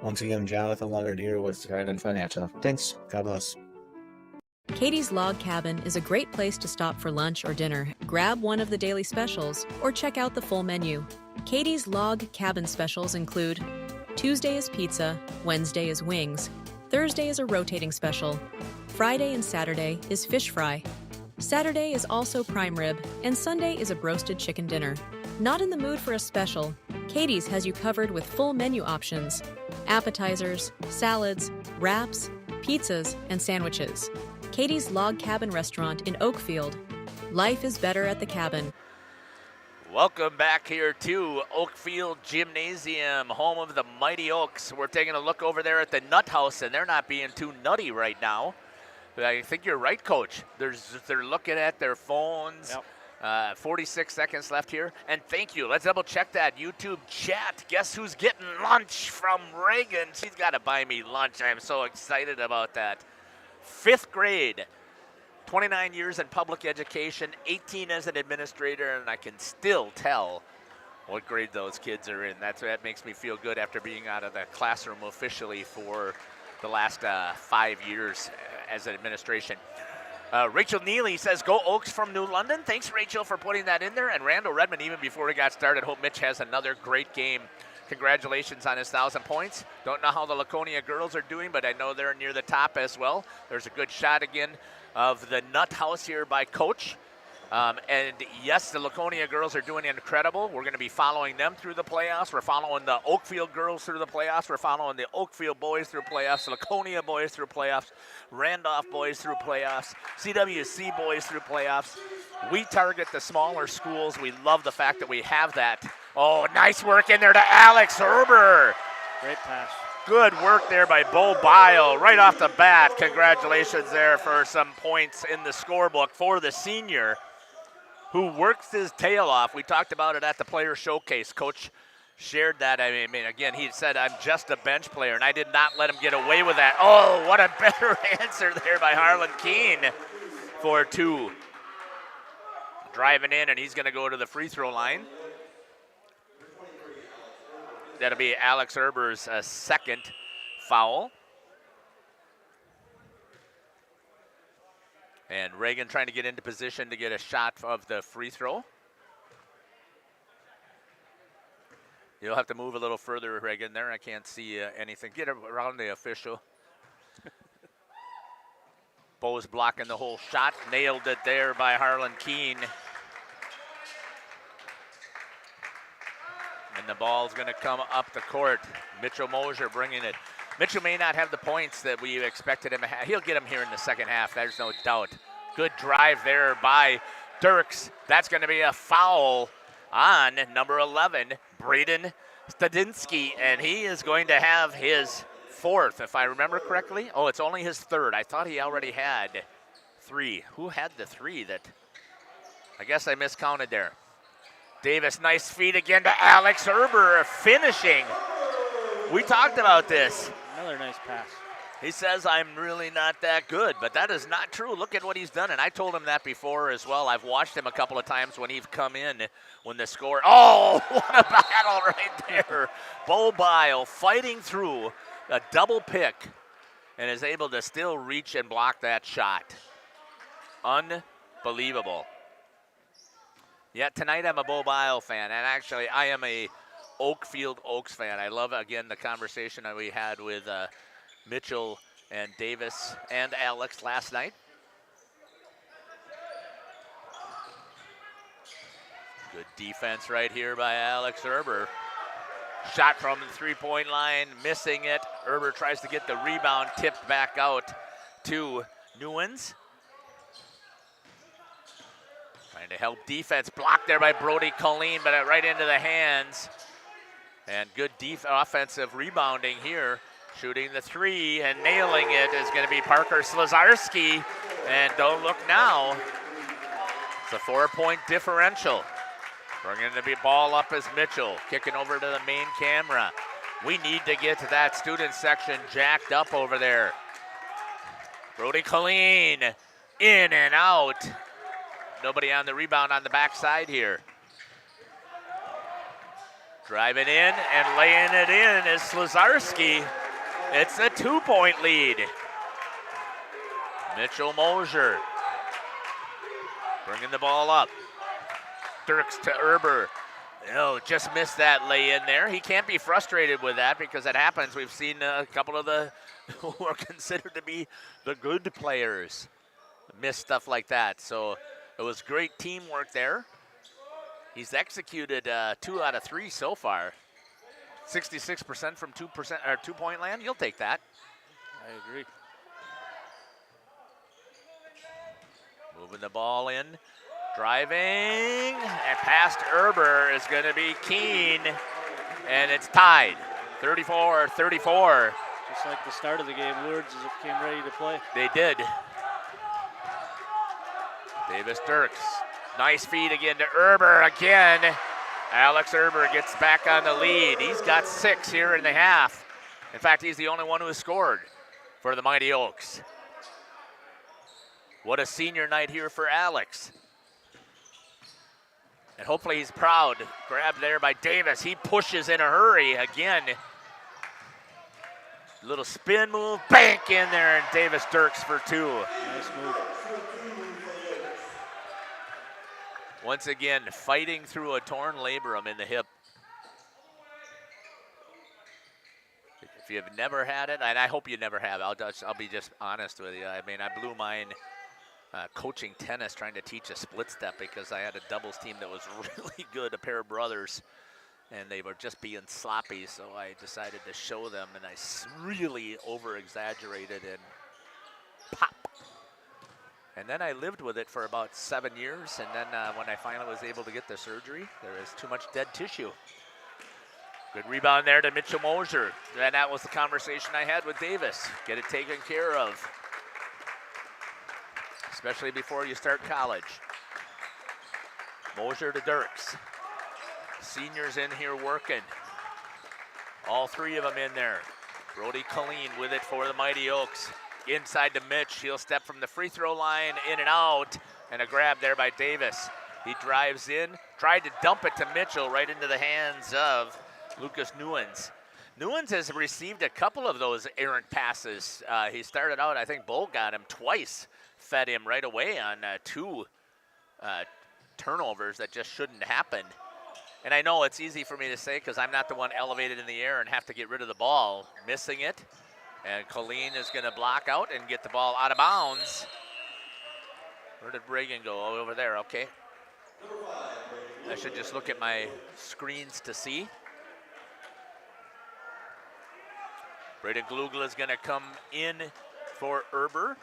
Once again, Jonathan Leonard here with Trident Financial. Thanks. God bless. Katie's Log Cabin is a great place to stop for lunch or dinner. Grab one of the daily specials or check out the full menu. Katie's Log Cabin specials include Tuesday is pizza, Wednesday is wings, Thursday is a rotating special, Friday and Saturday is fish fry. Saturday is also prime rib, and Sunday is a broasted chicken dinner. Not in the mood for a special? Katie's has you covered with full menu options, appetizers, salads, wraps, pizzas, and sandwiches. Katie's Log Cabin Restaurant in Oakfield. Life is better at the cabin. Welcome back here to Oakfield Gymnasium, home of the Mighty Oaks. We're taking a look over there at the Nut House, and they're not being too nutty right now. I think you're right, Coach. They're looking at their phones. Yep. 46 seconds left here. And thank you. Let's double check that YouTube chat. Guess who's getting lunch from Reagan? She's got to buy me lunch. I'm so excited about that. 5th grade, 29 years in public education, 18 as an administrator, and I can still tell what grade those kids are in. That makes me feel good after being out of the classroom officially for the last 5 years as an administration. Rachel Neely says, go Oaks from New London. Thanks, Rachel, for putting that in there. And Randall Redmond, even before we got started, hope Mitch has another great game. Congratulations on his 1,000 points. Don't know how the Laconia girls are doing, but I know they're near the top as well. There's a good shot again of the Nut House here by Coach. And yes, the Laconia girls are doing incredible. We're going to be following them through the playoffs. We're following the Oakfield girls through the playoffs. We're following the Oakfield boys through playoffs, the Laconia boys through playoffs, Randolph boys through playoffs, CWC boys through playoffs. We target the smaller schools. We love the fact that we have that. Oh, nice work in there to Alex Herber. Great pass. Good work there by Bo Bile right off the bat. Congratulations there for some points in the scorebook for the senior who works his tail off. We talked about it at the player showcase. Coach shared that. I mean, again, he said, I'm just a bench player, and I did not let him get away with that. Oh, what a better answer there by Harlan Keene for 2. Driving in, and he's going to go to the free throw line. That'll be Alex Herber's second foul. And Reagan trying to get into position to get a shot of the free throw. You'll have to move a little further, Reagan, there. I can't see anything. Get around the official. Bo's blocking the whole shot. Nailed it there by Harlan Keene. And the ball's going to come up the court. Mitchell Moser bringing it. Mitchell may not have the points that we expected him to have. He'll get them here in the second half. There's no doubt. Good drive there by Dirks. That's going to be a foul on number 11, Braden Stadinsky, and he is going to have his 4th, if I remember correctly. Oh, it's only his 3rd. I thought he already had 3. Who had the 3 that I guess I miscounted there. Davis, nice feed again to Alex Herber, finishing. We talked about this. Another nice pass. He says, I'm really not that good, but that is not true. Look at what he's done, and I told him that before as well. I've watched him a couple of times when he's come in, when the score, oh, what a battle right there. Bo Bile fighting through a double pick and is able to still reach and block that shot. Unbelievable. Yeah, tonight I'm a Bo Bile fan, and actually I am a Oakfield Oaks fan. I love, again, the conversation that we had with Mitchell and Davis and Alex last night. Good defense right here by Alex Herber. Shot from the three-point line, missing it. Herber tries to get the rebound, tipped back out to Newens. Trying to help defense, blocked there by Brody Collien, but right into the hands. And good offensive rebounding here. Shooting the three and nailing it is going to be Parker Slazarski. And don't look now. It's a 4-point differential. Bringing the ball up as Mitchell. Kicking over to the main camera. We need to get to that student section jacked up over there. Brody Collien in and out. Nobody on the rebound on the backside here. Driving in and laying it in is Slazarski. It's a 2-point lead. Mitchell Moser bringing the ball up. Dirks to Herber. Oh, just missed that lay in there. He can't be frustrated with that because it happens. We've seen a couple of the who are considered to be the good players miss stuff like that. So it was great teamwork there. He's executed 2 out of 3 so far. 66% from 2% or 2-point land. You'll take that. I agree. Moving the ball in, driving, and past Herber is going to be Keene, and it's tied, 34-34. Just like the start of the game, Lourdes came ready to play. They did. Davis Dirks, nice feed again to Herber again. Alex Herber gets back on the lead. He's got 6 here in the half. In fact, he's the only one who has scored for the Mighty Oaks. What a senior night here for Alex. And hopefully he's proud. Grabbed there by Davis. He pushes in a hurry again. Little spin move, bank in there, and Davis Dirks for 2. Nice move. Once again, fighting through a torn labrum in the hip. If you've never had it, and I hope you never have, I'll be just honest with you. I mean, I blew mine coaching tennis, trying to teach a split step because I had a doubles team that was really good, a pair of brothers, and they were just being sloppy, so I decided to show them, and I really over-exaggerated and pop. And then I lived with it for about 7 years, and then when I finally was able to get the surgery, there was too much dead tissue. Good rebound there to Mitchell Moser. And that was the conversation I had with Davis. Get it taken care of, especially before you start college. Moser to Dirks. Seniors in here working. All 3 of them in there. Brody Collien with it for the Mighty Oaks. Inside to Mitch. He'll step from the free throw line, in and out, and a grab there by Davis. He drives in, tried to dump it to Mitchell right into the hands of Lucas Newens. Newens has received a couple of those errant passes. He started out, I think Bull got him twice, fed him right away on 2 turnovers that just shouldn't happen. And I know it's easy for me to say because I'm not the one elevated in the air and have to get rid of the ball. Missing it. And Collien is going to block out and get the ball out of bounds. Where did Reagan go? Oh, over there, okay. I should just look at my screens to see. Braden Glugel is going to come in for Herber.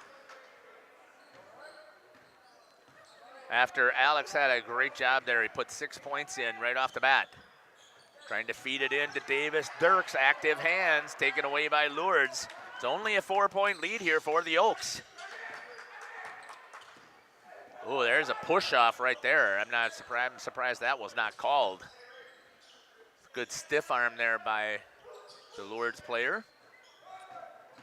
After Alex had a great job there, he put 6 points in right off the bat. Trying to feed it in to Davis Dirks. Active hands taken away by Lourdes. It's only a 4-point lead here for the Oaks. Oh, there's a push-off right there. I'm surprised that was not called. Good stiff arm there by the Lourdes player.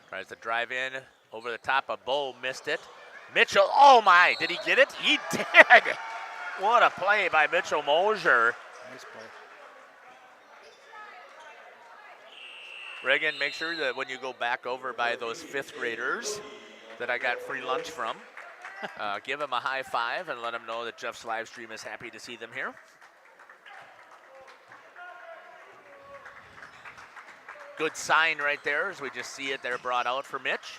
Tries to drive in over the top of Bo, missed it. Mitchell, oh my, did he get it? He did. What a play by Mitchell Moser. Nice play. Reagan, make sure that when you go back over by those 5th graders that I got free lunch from, give them a high five and let them know that Jeff's live stream is happy to see them here. Good sign right there as we just see it there brought out for Mitch.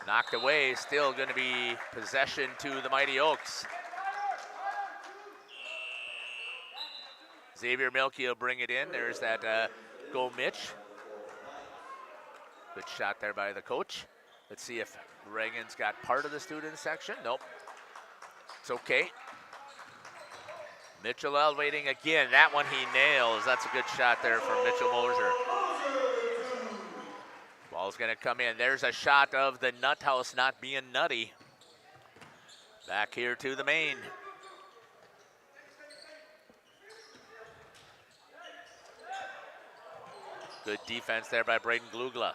Knocked away, still going to be possession to the Mighty Oaks. Xavier Milkey will bring it in. There's that goal, Mitch. Good shot there by the coach. Let's see if Reagan's got part of the student section. Nope. It's okay. Mitchell elevating again. That one he nails. That's a good shot there from Mitchell Moser. Ball's going to come in. There's a shot of the nut house not being nutty. Back here to the main. Good defense there by Braden Glugla.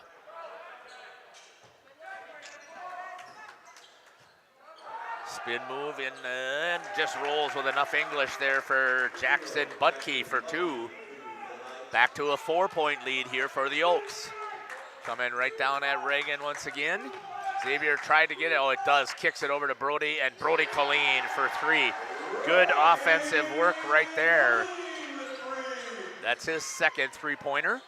Spin move in and just rolls with enough English there for Jackson Butke for 2. Back to a 4-point lead here for the Oaks. Coming right down at Reagan once again. Xavier tried to get it. Oh, it does. Kicks it over to Brody, and Brody Collien for 3. Good offensive work right there. That's his 2nd 3-pointer.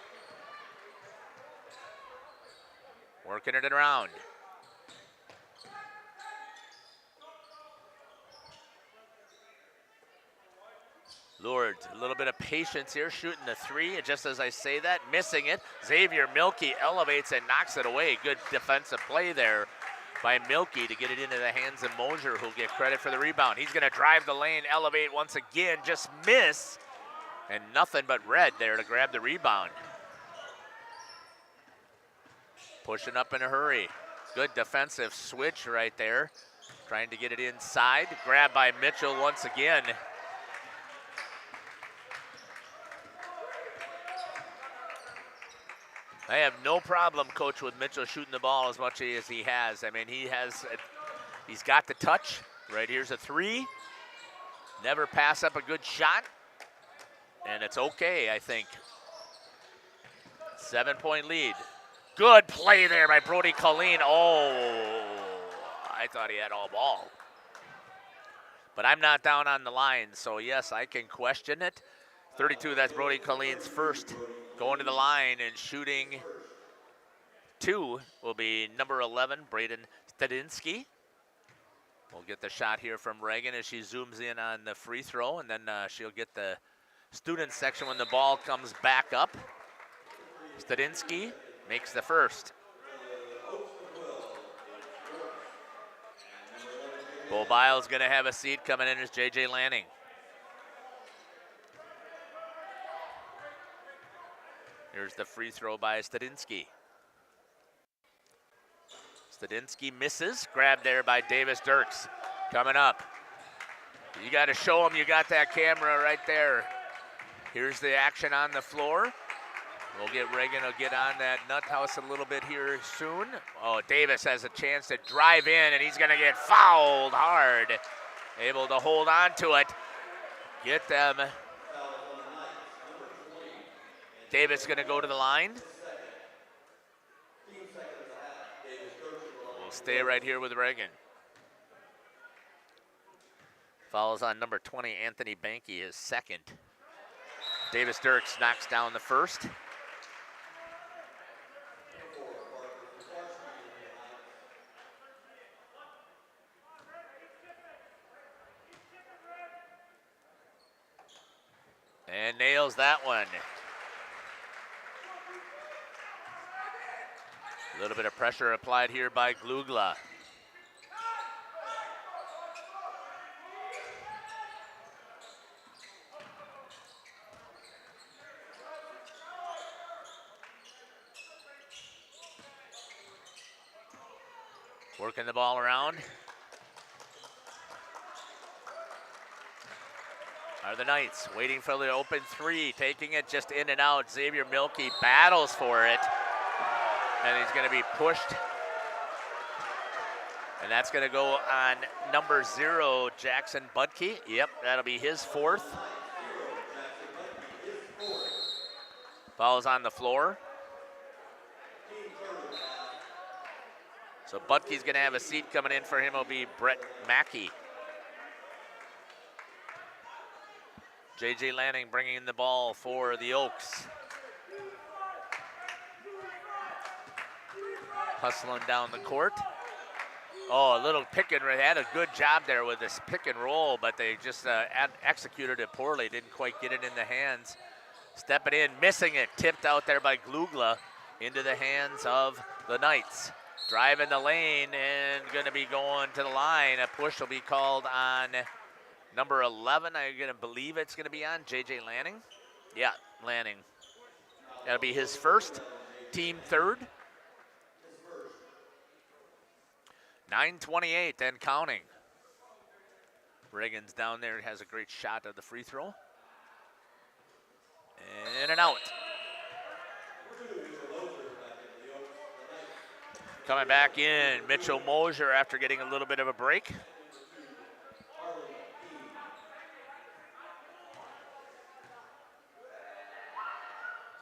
Working it around. Lourdes, a little bit of patience here, shooting the 3. And just as I say that, missing it. Xavier Milkey elevates and knocks it away. Good defensive play there by Milkey to get it into the hands of Moser, who'll get credit for the rebound. He's going to drive the lane, elevate once again, just miss. And nothing but red there to grab the rebound. Pushing up in a hurry. Good defensive switch right there. Trying to get it inside. Grabbed by Mitchell once again. I have no problem, Coach, with Mitchell shooting the ball as much as he has. I mean, he's got the touch. Right here's a 3. Never pass up a good shot. And it's okay, I think. 7-point lead. Good play there by Brody Collien. Oh, I thought he had all ball. But I'm not down on the line, so yes, I can question it. 32, that's Brody Collien's first. Going to the line and shooting 2 will be number 11, Braden Stadinsky. We'll get the shot here from Reagan as she zooms in on the free throw, and then she'll get the student section when the ball comes back up. Stadinsky makes the first. Bo Biles going to have a seat. Coming in as J.J. Lanning. Here's the free throw by Stadinsky. Stadinsky misses. Grabbed there by Davis Dirks. Coming up. You got to show him you got that camera right there. Here's the action on the floor. We'll get Reagan will get on that nut house a little bit here soon. Oh, Davis has a chance to drive in, and he's going to get fouled hard. Able to hold on to it. Get them. Davis going to go to the line. We'll stay right here with Reagan. Fouls on number 20, Anthony Banky, his 2nd. Davis Dirks knocks down the first. And nails that one. A little bit of pressure applied here by Glugla. Working the ball around. are the Knights, waiting for the open three, taking it just in and out. Xavier Milkey battles for it, and he's going to be pushed. And that's going to go on number 0, Jackson Budke. Yep, that'll be his 4th. Foul's on the floor. So Budke's going to have a seat coming in for him. Will be Brett Mackey. J.J. Lanning bringing in the ball for the Oaks. Hustling down the court. Oh, a little pick and roll. They had a good job there with this pick and roll, but they just executed it poorly. Didn't quite get it in the hands. Stepping in, missing it. Tipped out there by Glugla into the hands of the Knights. Driving the lane and going to be going to the line. A push will be called on number 11. I'm going to believe it's going to be on J.J. Lanning. Yeah, Lanning. That'll be his first, team 3rd. 9:28 and counting. Reagan's down there, has a great shot of the free throw. In and out. Coming back in, Mitchell Moser after getting a little bit of a break.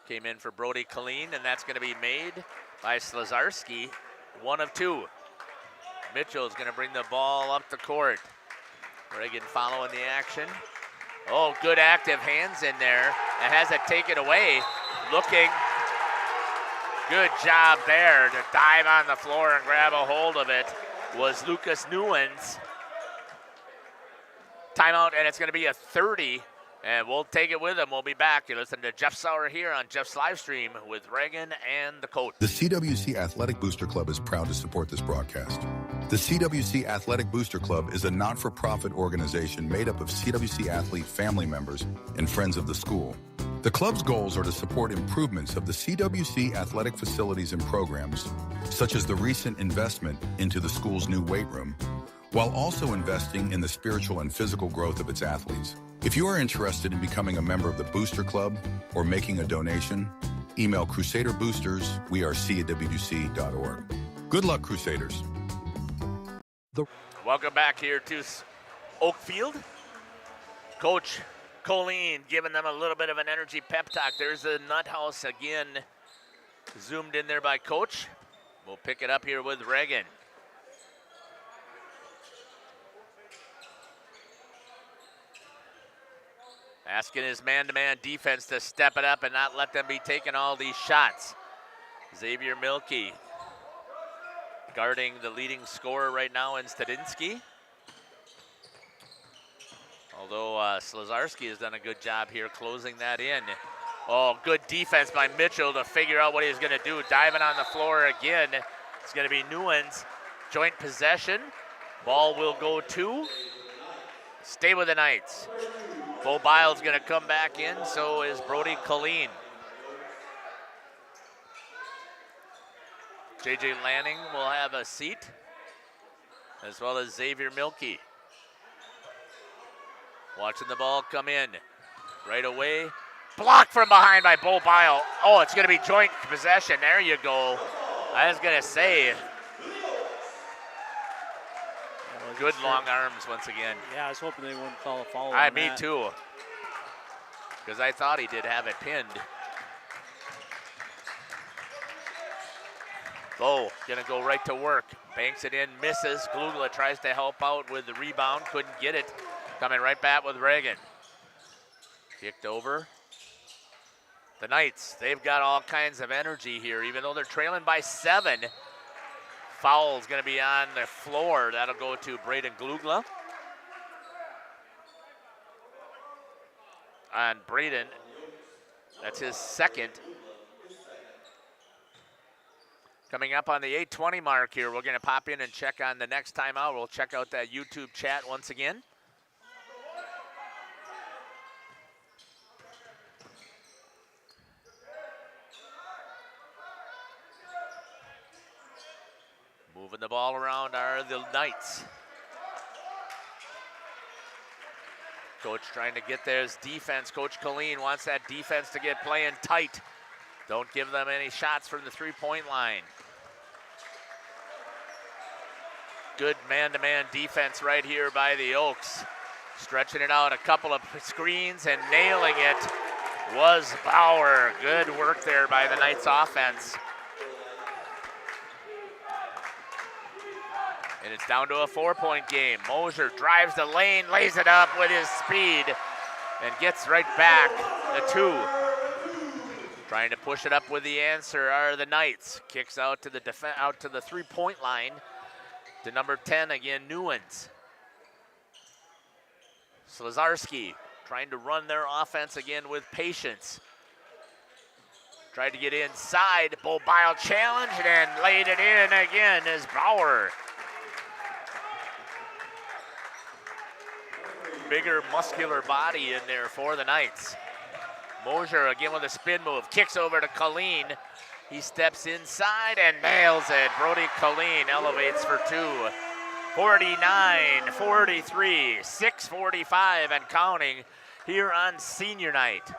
Came in for Brody Collien, and that's going to be made by Slazarski. 1 of 2. Mitchell's going to bring the ball up the court. Reagan following the action. Oh, good active hands in there. And has it taken away. Looking. Good job there to dive on the floor and grab a hold of it was Lucas Newens. Timeout, and it's going to be a 30, and we'll take it with him. We'll be back. You listen to Jeff Sauer here on Jeff's live stream with Reagan and the coach. The CWC Athletic Booster Club is proud to support this broadcast. The CWC Athletic Booster Club is a not-for-profit organization made up of CWC athlete family members and friends of the school. The club's goals are to support improvements of the CWC athletic facilities and programs, such as the recent investment into the school's new weight room, while also investing in the spiritual and physical growth of its athletes. If you are interested in becoming a member of the Booster Club or making a donation, email crusaderboosters@wrc.org. Good luck, Crusaders. Welcome back here to Oakfield. Coach Colleen giving them a little bit of an energy pep talk. There's the Nut House again, zoomed in there by Coach. We'll pick it up here with Reagan. Asking his man-to-man defense to step it up and not let them be taking all these shots. Xavier Milkey guarding the leading scorer right now in Stadinsky. Although Slazarski has done a good job here closing that in. Oh, good defense by Mitchell to figure out what he's going to do. Diving on the floor again. It's going to be Newens. Joint possession. Ball will go to. Stay with the Knights. Bo Biles going to come back in. So is Brody Colleen. J.J. Lanning will have a seat, as well as Xavier Milkey. Watching the ball come in. Right away. Blocked from behind by Bo Bile. Oh, it's going to be joint possession. There you go. I was going to say. Good long arms once again. Yeah, I was hoping they wouldn't call a foul. Me too. Because I thought he did have it pinned. Bo going to go right to work. Banks it in, misses. Glugla tries to help out with the rebound. Couldn't get it. Coming right back with Reagan. Kicked over. The Knights, they've got all kinds of energy here, even though they're trailing by 7. Foul's going to be on the floor. That'll go to Braden Glugla. On Braden, that's his second. Coming up on the 8:20 mark here, we're going to pop in and check on the next timeout. We'll check out that YouTube chat once again. Moving the ball around are the Knights. Coach trying to get their defense. Coach Collien wants that defense to get playing tight. Don't give them any shots from the three-point line. Good man-to-man defense right here by the Oaks. Stretching it out, a couple of screens and nailing it was Bauer. Good work there by the Knights offense. And it's down to a 4-point game. Moser drives the lane, lays it up with his speed, and gets right back the 2. Trying to push it up with the answer are the Knights. Kicks out to the out to the 3-point line to number 10 again, Newens. Slazarski trying to run their offense again with patience. Tried to get inside, Bobile challenged and laid it in again as Bauer. Bigger muscular body in there for the Knights. Moser again with a spin move, kicks over to Collien. He steps inside and nails it. Brody Collien elevates for 2. 49-43, 6:45 and counting here on senior night.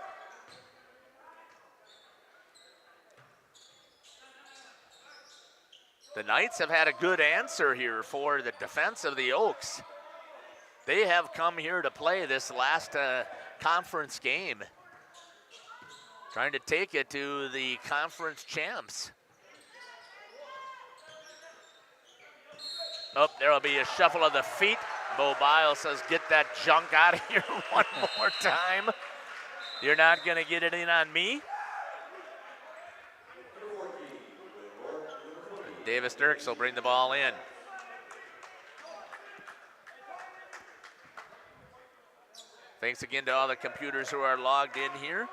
The Knights have had a good answer here for the defense of the Oaks. They have come here to play this last conference game. Trying to take it to the conference champs. Oh, there'll be a shuffle of the feet. Bobile says, get that junk out of here one more time. You're not going to get it in on me. Davis Dirks will bring the ball in. Thanks again to all the computers who are logged in here.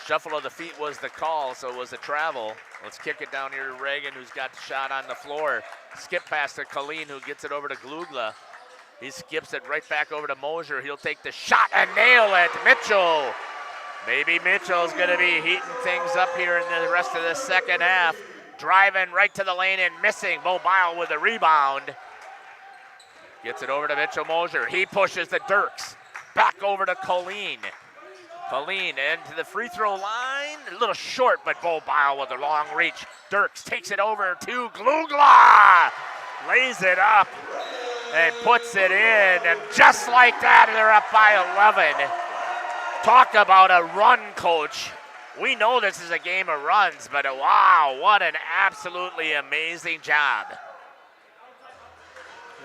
Shuffle of the feet was the call, so it was a travel. Let's kick it down here to Reagan, who's got the shot on the floor. Skip pass to Collien, who gets it over to Glugla. He skips it right back over to Moser. He'll take the shot and nail it. Mitchell. Maybe Mitchell's going to be heating things up here in the rest of the second half. Driving right to the lane and missing. Mobile with a rebound. Gets it over to Mitchell Moser. He pushes the Dirks. Back over to Collien. Collien into the free throw line. A little short, but Mobile with a long reach. Dirks takes it over to Glugla. Lays it up and puts it in. And just like that, they're up by 11. Talk about a run, coach. We know this is a game of runs, but wow, what an absolutely amazing job.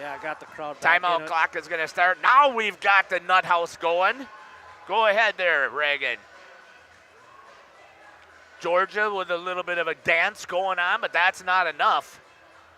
Yeah, I got the crowd back. Timeout clock is going to start. Now we've got the nut house going. Go ahead there, Reagan. Georgia with a little bit of a dance going on, but that's not enough.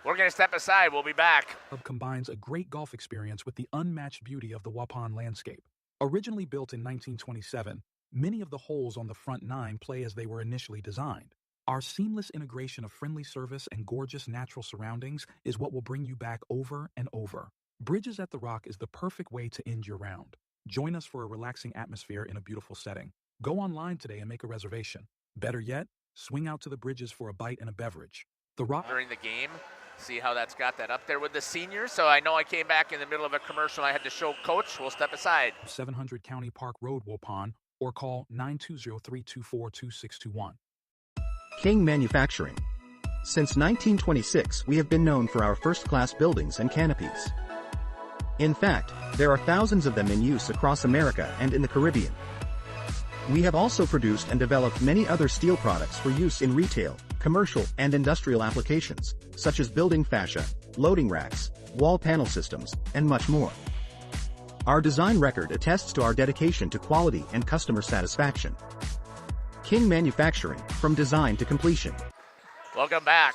We're going to step aside. We'll be back. Club combines a great golf experience with the unmatched beauty of the Waupun landscape. Originally built in 1927, many of the holes on the front 9 play as they were initially designed. Our seamless integration of friendly service and gorgeous natural surroundings is what will bring you back over and over. Bridges at the Rock is the perfect way to end your round. Join us for a relaxing atmosphere in a beautiful setting. Go online today and make a reservation. Better yet, swing out to the Bridges for a bite and a beverage. The Rock during the game. See how that's got that up there with the seniors. So I know I came back in the middle of a commercial. I had to show Coach. We'll step aside. 700 County Park Road, Waupun, or call 920-324-2621. King Manufacturing. Since 1926, we have been known for our first-class buildings and canopies. In fact, there are thousands of them in use across America and in the Caribbean. We have also produced and developed many other steel products for use in retail, commercial, and industrial applications, such as building fascia, loading racks, wall panel systems, and much more. Our design record attests to our dedication to quality and customer satisfaction. King Manufacturing, from design to completion. Welcome back.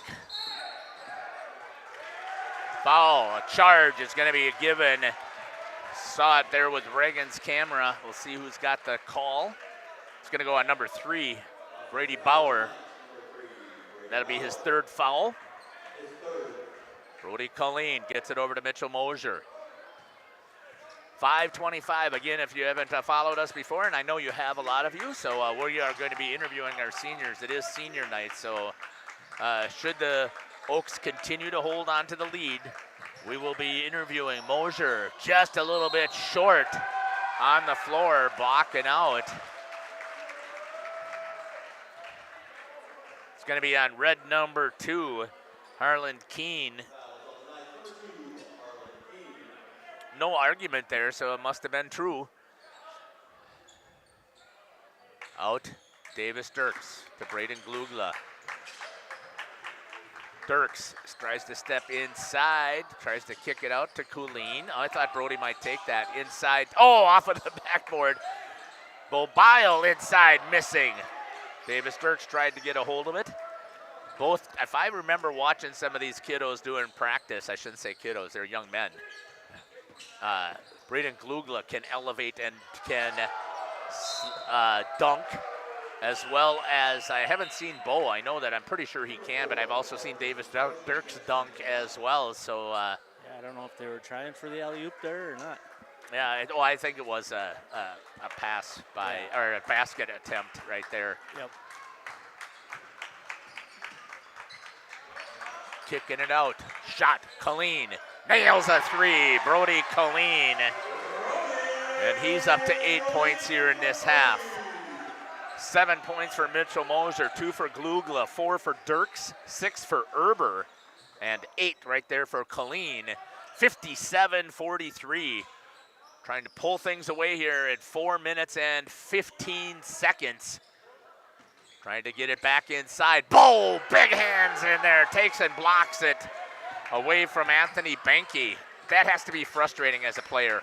Foul, a charge is going to be given. Saw it there with Reagan's camera. We'll see who's got the call. It's going to go on number 3, Brady Bauer. That'll be his 3rd foul. Brody Collien gets it over to Mitchell Moser. 5:25. Again, if you haven't followed us before, and I know you have a lot of you, so we are going to be interviewing our seniors. It is senior night, so should the Oaks continue to hold on to the lead, We will be interviewing Moser, just a little bit short on the floor, blocking out. It's going to be on red number 2, Harlan Keene. No argument there, so it must have been true. Out, Davis Dirks to Braden Glugla. Dirks tries to step inside, tries to kick it out to Collien. Oh, I thought Brody might take that inside. Oh, off of the backboard. Bobile inside, missing. Davis Dirks tried to get a hold of it. Both, if I remember watching some of these kiddos doing practice, I shouldn't say kiddos, they're young men. Braden Glugla can elevate and can dunk, as well as I haven't seen Bo. I know that, I'm pretty sure he can, but I've also seen Davis Dirks dunk as well. So yeah, I don't know if they were trying for the alley-oop there or not. Yeah, I think it was a pass by, or a basket attempt right there. Yep. Kicking it out, shot, Collien nails a 3, Brody Collien. And he's up to 8 points here in this half. 7 points for Mitchell Moser, 2 for Glugla, 4 for Dirks, 6 for Erber, and 8 right there for Collien. 57-43. Trying to pull things away here at 4 minutes and 15 seconds. Trying to get it back inside. Bo, big hands in there, takes and blocks it away from Anthony Benke. That has to be frustrating as a player.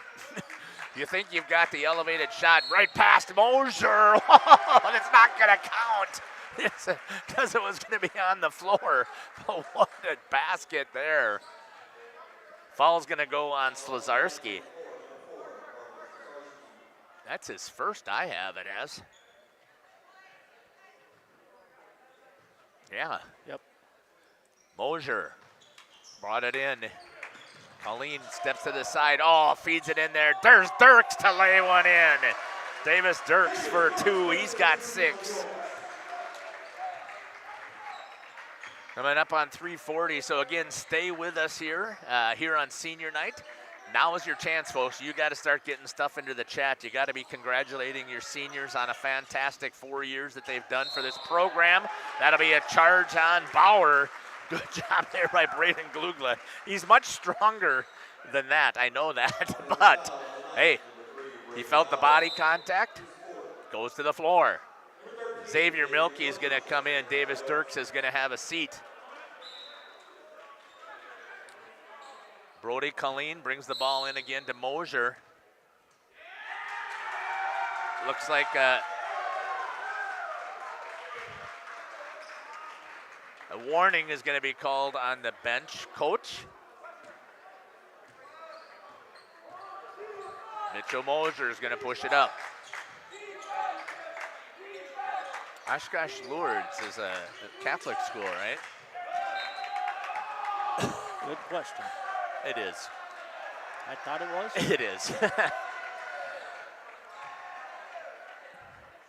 You think you've got the elevated shot right past Moser. It's not going to count because it was going to be on the floor. But what a basket there. Foul's going to go on Slazarski. That's his first, I have it as. Yeah. Yep. Moser brought it in. Collien steps to the side. Oh, feeds it in there. There's Dirks to lay one in. Davis Dirks for 2. He's got 6. Coming up on 3:40. So again, stay with us here on senior night. Now is your chance, folks. You got to start getting stuff into the chat. You got to be congratulating your seniors on a fantastic 4 years that they've done for this program. That'll be a charge on Bauer. Good job there by Braden Glugla. He's much stronger than that. I know that. But, hey, he felt the body contact. Goes to the floor. Xavier Milkey is going to come in. Davis Dirks is going to have a seat. Brody Collien brings the ball in again to Moser. Looks like a warning is going to be called on the bench coach. Mitchell Moser is going to push it up. Oshkosh Lourdes is a Catholic school, right? Good question. It is. I thought it was. It is.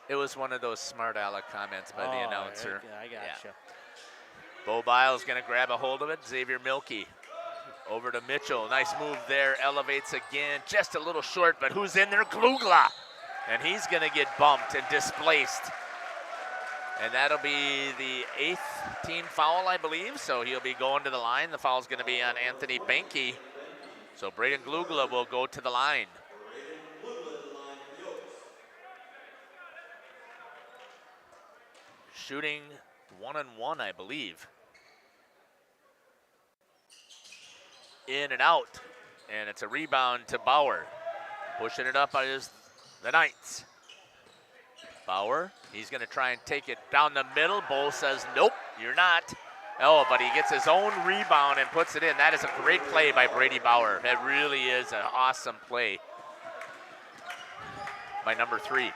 It was one of those smart aleck comments by the announcer. I gotcha. Bo Biles going to grab a hold of it. Xavier Milkey over to Mitchell. Nice move there. Elevates again. Just a little short, but who's in there? Glugla. And he's going to get bumped and displaced. And that'll be the 8th team foul, I believe. So he'll be going to the line. The foul's going to be on Anthony Benke. So Braden Glugla will go to the line. Shooting 1-on-1, I believe. In and out. And it's a rebound to Bauer. Pushing it up is the Knights. Bauer, he's going to try and take it down the middle. Bo says, nope, you're not. Oh, but he gets his own rebound and puts it in. That is a great play by Brady Bauer. That really is an awesome play by number 3.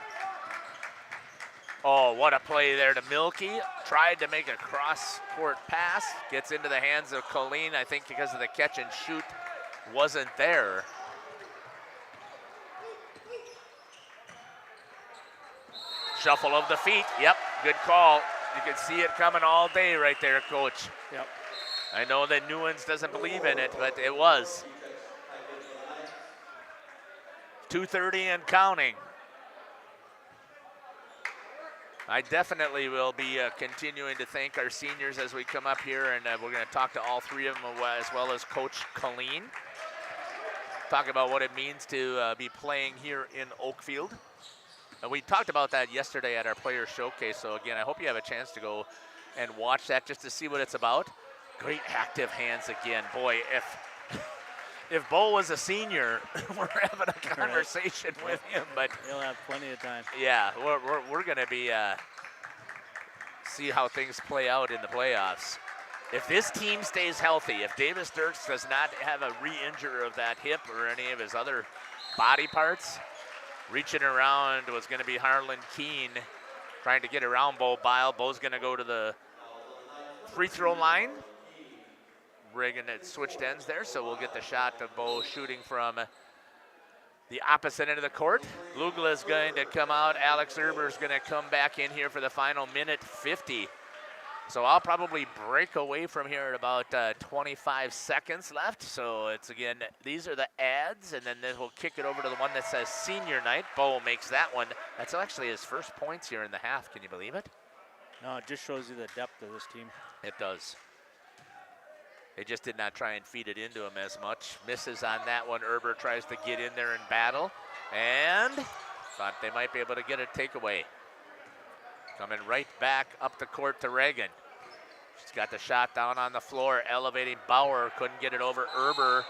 Oh, what a play there to Milkey. Tried to make a cross-court pass. Gets into the hands of Collien, I think because of the catch and shoot wasn't there. Shuffle of the feet. Yep, good call. You can see it coming all day right there, Coach. Yep. I know that Newlands doesn't believe in it, but it was. 2:30 and counting. I definitely will be continuing to thank our seniors as we come up here, and we're going to talk to all three of them as well as Coach Collien. Talk about what it means to be playing here in Oakfield. And we talked about that yesterday at our player showcase, so again, I hope you have a chance to go and watch that just to see what it's about. Great active hands again. Boy, if Bo was a senior, we're having a conversation with him, but he'll have plenty of time. Yeah, we're going to be see how things play out in the playoffs. If this team stays healthy, if Davis Dirks does not have a re-injure of that hip or any of his other body parts, reaching around was going to be Harlan Keene trying to get around Bo Bile. Bo's going to go to the free throw line. Reagan had switched ends there, so we'll get the shot of Bo shooting from the opposite end of the court. Lugla is going to come out. Alex Erber is going to come back in here for the final minute 50. So I'll probably break away from here at about 25 seconds left. So it's, again, these are the ads, and then we'll kick it over to the one that says senior night. Bo makes that one. That's actually his first points here in the half. Can you believe it? No, it just shows you the depth of this team. It does. They just did not try and feed it into him as much. Misses on that one. Erber tries to get in there and battle. And thought they might be able to get a takeaway. Coming right back up the court to Reagan. She's got the shot down on the floor. Elevating Bauer. Couldn't get it over Erber.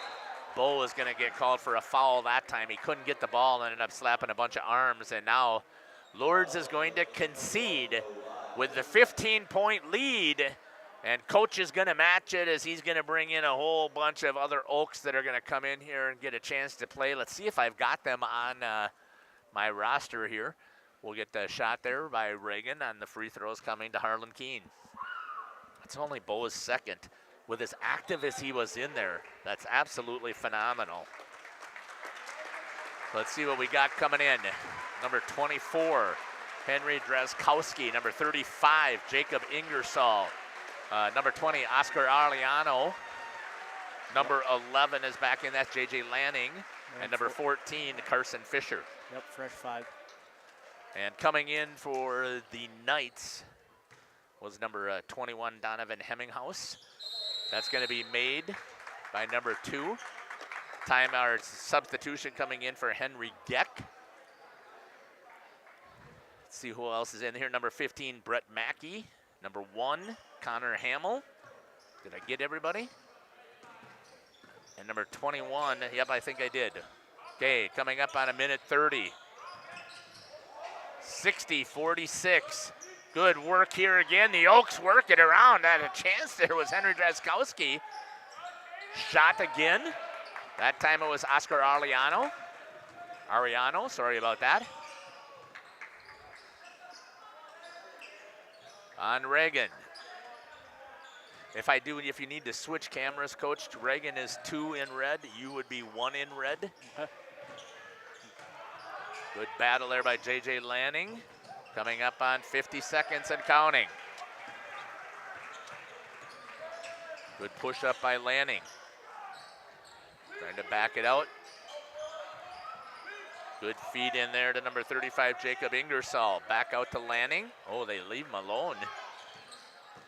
Bo is going to get called for a foul that time. He couldn't get the ball and ended up slapping a bunch of arms. And now Lourdes is going to concede with the 15-point lead. And coach is going to match it as he's going to bring in a whole bunch of other Oaks that are going to come in here and get a chance to play. Let's see if I've got them on my roster here. We'll get the shot there by Reagan on the free throws coming to Harlan Keene. That's only Bo's second. With as active as he was in there, that's absolutely phenomenal. Let's see what we got coming in. Number 24, Henry Drazkowski. Number 35, Jacob Ingersoll. Number 20, Oscar Arellano. Number 11 is back in. That's J.J. Lanning. And number 14, Carson Fisher. Yep, fresh 5. And coming in for the Knights was number 21, Donovan Hemminghaus. That's going to be made by number 2. Timeout substitution coming in for Henry Geck. Let's see who else is in here. Number 15, Brett Mackey. Number 1, Connor Hamill. Did I get everybody? And number 21, yep, I think I did. Okay, coming up on a minute 30. 60-46. Good work here again. The Oaks work it around. Had a chance there was Henry Drazkowski. Shot again. That time it was Oscar Arellano, sorry about that. On Reagan. If you need to switch cameras, Coach, Reagan is 2 in red. You would be 1 in red. Good battle there by J.J. Lanning. Coming up on 50 seconds and counting. Good push up by Lanning. Trying to back it out. Good feed in there to number 35, Jacob Ingersoll. Back out to Lanning. Oh, they leave him alone.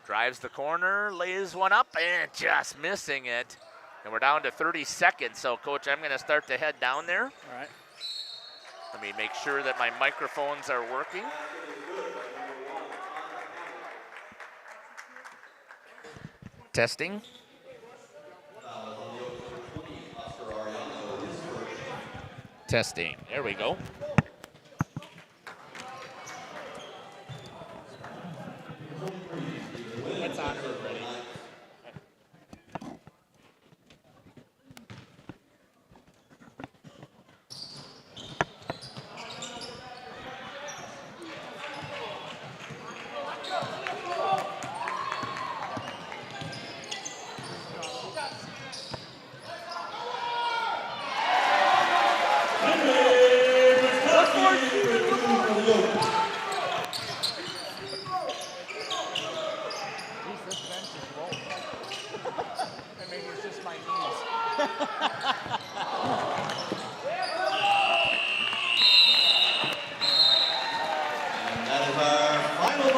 Drives the corner, lays one up, and just missing it. And we're down to 30 seconds. So, Coach, I'm going to start to head down there. All right. Let me make sure that my microphones are working. Testing. Testing. There we go. It's on already.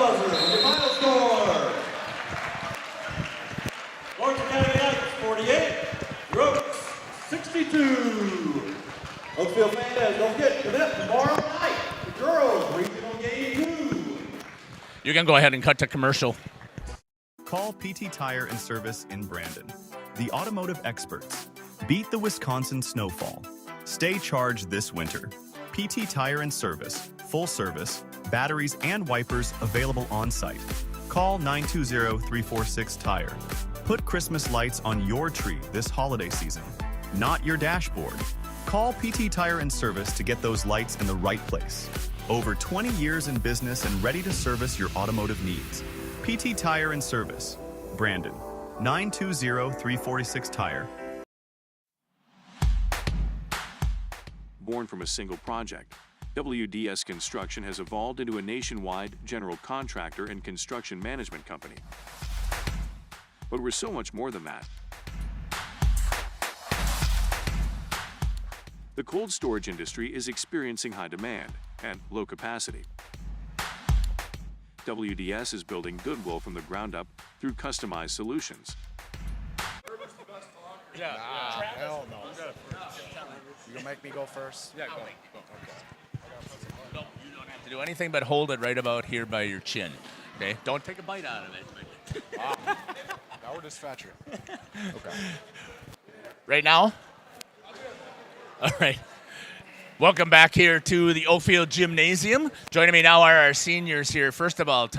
Moser with the final score. Lourdes Academy Knights 48, Oaks 62. Oakfield fans, don't forget, commit up tomorrow night. The girls regional game 2. You can go ahead and cut to commercial. Call PT Tire and Service in Brandon. The automotive experts. Beat the Wisconsin snowfall. Stay charged this winter. PT Tire and Service. Full service, batteries and wipers available on site. Call 920-346-TIRE. Put Christmas lights on your tree this holiday season, not your dashboard. Call PT Tire and Service to get those lights in the right place. Over 20 years in business and ready to service your automotive needs. PT Tire and Service, Brandon, 920-346-TIRE. Born from a single project, WDS Construction has evolved into a nationwide general contractor and construction management company. But we're so much more than that. The cold storage industry is experiencing high demand and low capacity. WDS is building goodwill from the ground up through customized solutions. Hell no. You gonna make me go first? Yeah, go. Okay. No, you don't have to do anything but hold it right about here by your chin. Okay? Don't take a bite out of it. Wow. Now we're just fetching. Okay. Right now? All right. Welcome back here to the Oakfield Gymnasium. Joining me now are our seniors here. First of all,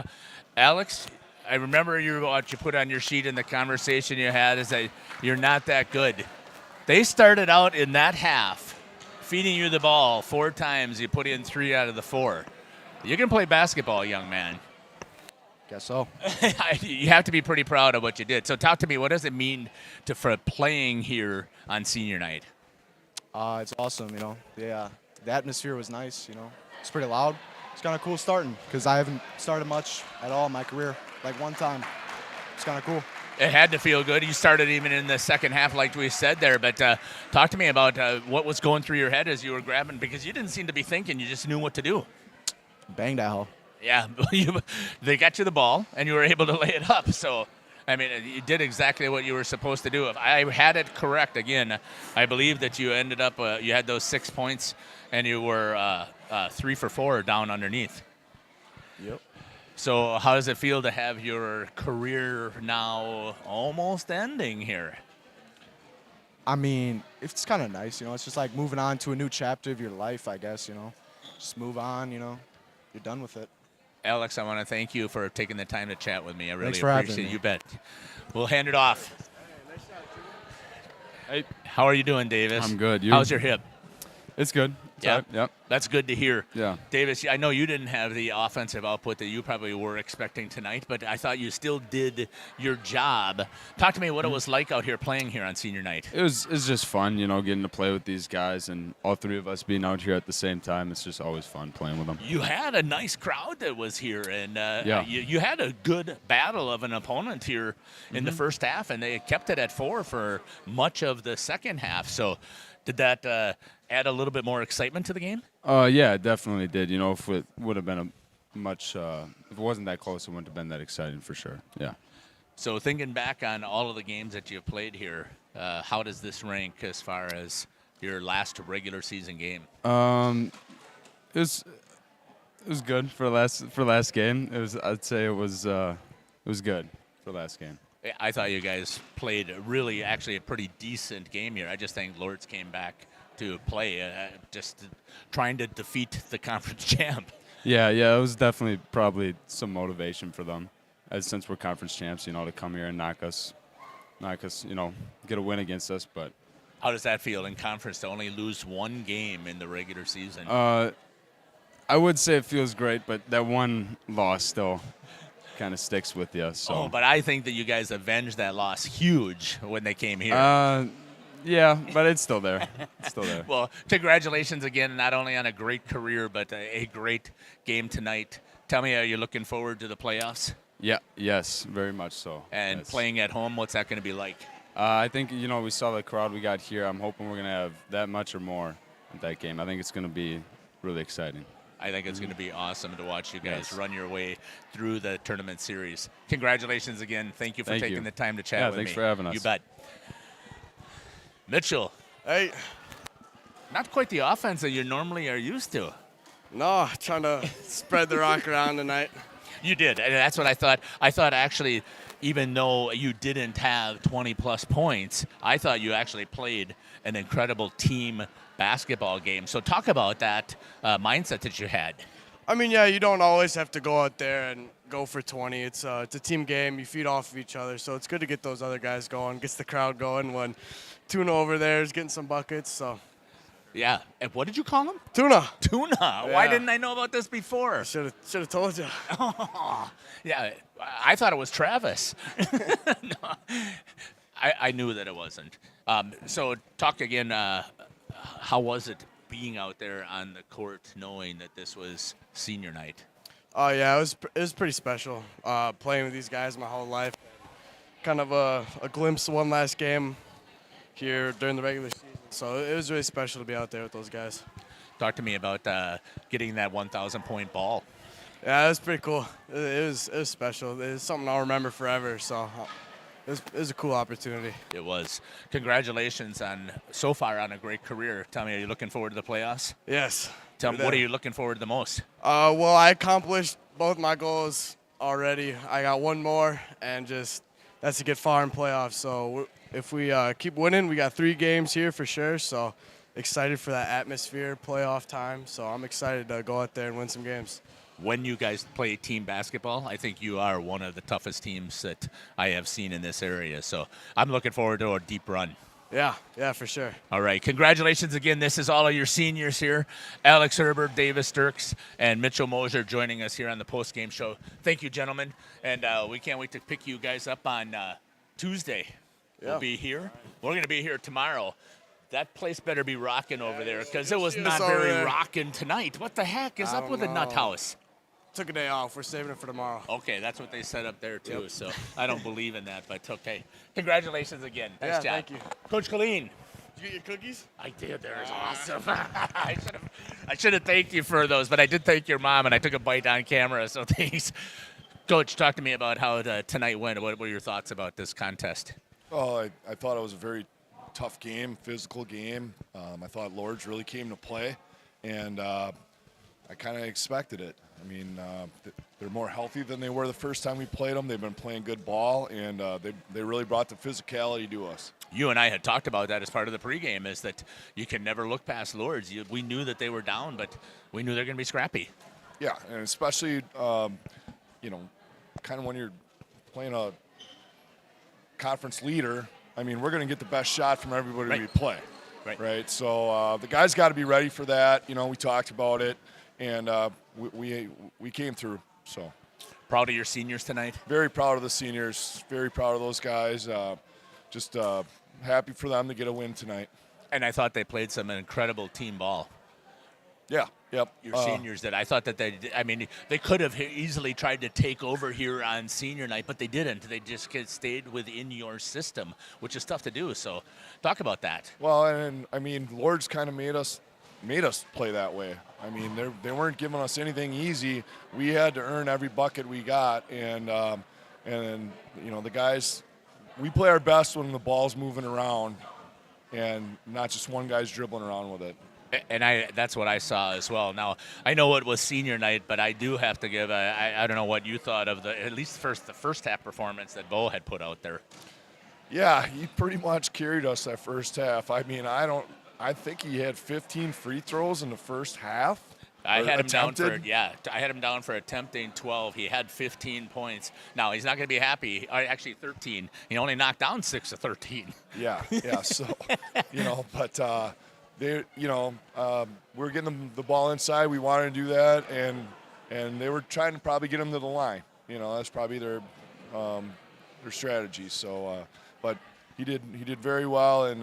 Alex, I remember what you put on your sheet in the conversation you had is that you're not that good. They started out in that half, feeding you the ball 4 times. You put in 3 out of the 4. You can play basketball, young man. Guess so. You have to be pretty proud of what you did. So talk to me. What does it mean for playing here on senior night? It's awesome, you know. The atmosphere was nice, you know. It's pretty loud. It's kind of cool starting because I haven't started much at all in my career, like one time. It's kind of cool. It had to feel good. You started even in the second half, like we said there. But talk to me about what was going through your head as you were grabbing, because you didn't seem to be thinking. You just knew what to do. Bang that hole. Yeah, they got you the ball, and you were able to lay it up. So, I mean, you did exactly what you were supposed to do. If I had it correct, again, I believe that you ended up, you had those 6 points, and you were 3 for 4 down underneath. Yep. So how does it feel to have your career now almost ending here? I mean, it's kind of nice, you know. It's just like moving on to a new chapter of your life, I guess, you know. Just move on, you know. You're done with it. Alex, I want to thank you for taking the time to chat with me. I really Thanks for appreciate it. having me. You bet. We'll hand it off. Hey. How are you doing, Davis? I'm good. You? How's your hip? It's good. It's all right. Yep. That's good to hear. Yeah. Davis, I know you didn't have the offensive output that you probably were expecting tonight, but I thought you still did your job. Talk to me what it was like out here playing here on senior night. It was just fun, you know, getting to play with these guys, and all 3 of us being out here at the same time. It's just always fun playing with them. You had a nice crowd that was here, and Yeah. you had a good battle of an opponent here in the first half, and they kept it at 4 for much of the second half. So did that add a little bit more excitement to the game? Yeah, it definitely did. You know, if it would have been a much, if it wasn't that close, it wouldn't have been that exciting for sure. Yeah. So thinking back on all of the games that you've played here, how does this rank as far as your last regular season game? It was good for last game. I'd say it was good for last game. I thought you guys played really actually a pretty decent game here. I just think Lourdes came back to play, just trying to defeat the conference champ. Yeah, it was definitely probably some motivation for them, as since we're conference champs, you know, to come here and knock us, you know, get a win against us. But how does that feel in conference to only lose 1 game in the regular season? I would say it feels great, but that one loss still kind of sticks with you. So. Oh, but I think that you guys avenged that loss huge when they came here. Yeah, but it's still there. It's still there. Well, congratulations again, not only on a great career, but a great game tonight. Tell me, are you looking forward to the playoffs? Yeah, yes, very much so. And yes. Playing at home, what's that going to be like? I think, you know, we saw the crowd we got here. I'm hoping we're going to have that much or more at that game. I think it's going to be really exciting. I think it's going to be awesome to watch you guys run your way through the tournament series. Congratulations again. Thank you for taking the time to chat with me. Thanks for having us. You bet. Mitchell. Hey. Not quite the offense that you normally are used to. No, trying to spread the rock around tonight. You did, and that's what I thought. I thought actually, even though you didn't have 20-plus points, I thought you actually played an incredible team basketball game. So talk about that mindset that you had. I mean, yeah, you don't always have to go out there and go for 20. It's a team game. You feed off of each other, so it's good to get those other guys going, gets the crowd going when Tuna over there is getting some buckets. So. Yeah. And what did you call him? Tuna. Tuna. Yeah. Why didn't I know about this before? Should have told you. Yeah, I thought it was Travis. No, I knew that it wasn't. So talk again. How was it being out there on the court, knowing that this was senior night? Oh yeah, it was pretty special. Playing with these guys my whole life. Kind of a glimpse of one last game here during the regular season. So it was really special to be out there with those guys. Talk to me about getting that 1,000-point ball. Yeah, it was pretty cool. It was special. It's something I'll remember forever. So it was a cool opportunity. It was. Congratulations so far on a great career. Tell me, are you looking forward to the playoffs? Yes. Tell me, what are you looking forward to the most? Well, I accomplished both my goals already. I got one more, and that's to get far in playoffs. So if we keep winning, we got 3 games here for sure. So excited for that atmosphere, playoff time. So I'm excited to go out there and win some games. When you guys play team basketball, I think you are one of the toughest teams that I have seen in this area. So I'm looking forward to a deep run. Yeah, for sure. All right, congratulations again. This is all of your seniors here. Alex Herbert, Davis Dirks, and Mitchell Moser joining us here on the post-game show. Thank you, gentlemen, and we can't wait to pick you guys up on Tuesday. Yeah. We'll be here. We're going to be here tomorrow. That place better be rocking over there because it was not very rocking tonight. What the heck is up with the nut house? Took a day off. We're saving it for tomorrow. Okay, that's what they set up there, too. Yep. So I don't believe in that, but okay. Congratulations again. Nice job. Thank you. Coach Collien. Did you get your cookies? I did. They're awesome. I should have thanked you for those, but I did thank your mom, and I took a bite on camera, so thanks. Coach, talk to me about how tonight went. What were your thoughts about this contest? Oh, I thought it was a very tough game, physical game. I thought Lourdes really came to play, and I kind of expected it. I mean, they're more healthy than they were the first time we played them. They've been playing good ball, and they really brought the physicality to us. You and I had talked about that as part of the pregame, is that you can never look past Lourdes. We knew that they were down, but we knew they're going to be scrappy. Yeah, and especially, kind of when you're playing a conference leader, I mean, we're going to get the best shot from everybody we play. Right. So the guys got to be ready for that. We talked about it, and we came through. So proud of your seniors tonight. Very proud of the seniors. Very proud of those guys. Just happy for them to get a win tonight. And I thought they played some incredible team ball. Yeah. Yep. Your seniors did. I thought that they could have easily tried to take over here on senior night, but they didn't. They just stayed within your system, which is tough to do. So talk about that. Well, and I mean, Lourdes kind of made us play that way. I mean, they weren't giving us anything easy. We had to earn every bucket we got, and the guys, we play our best when the ball's moving around, and not just one guy's dribbling around with it. And that's what I saw as well. Now, I know it was senior night, but I do have to give I don't know what you thought of at least the first half performance that Bo had put out there. Yeah, he pretty much carried us that first half. I mean, I think he had 15 free throws in the first half. I had him down for attempting 12. He had 15 points. Now, he's not going to be happy. Actually, 13. He only knocked down 6 of 13. Yeah. So, but we're getting them the ball inside. We wanted to do that, and they were trying to probably get him to the line. That's probably their strategy. So, but he did very well, and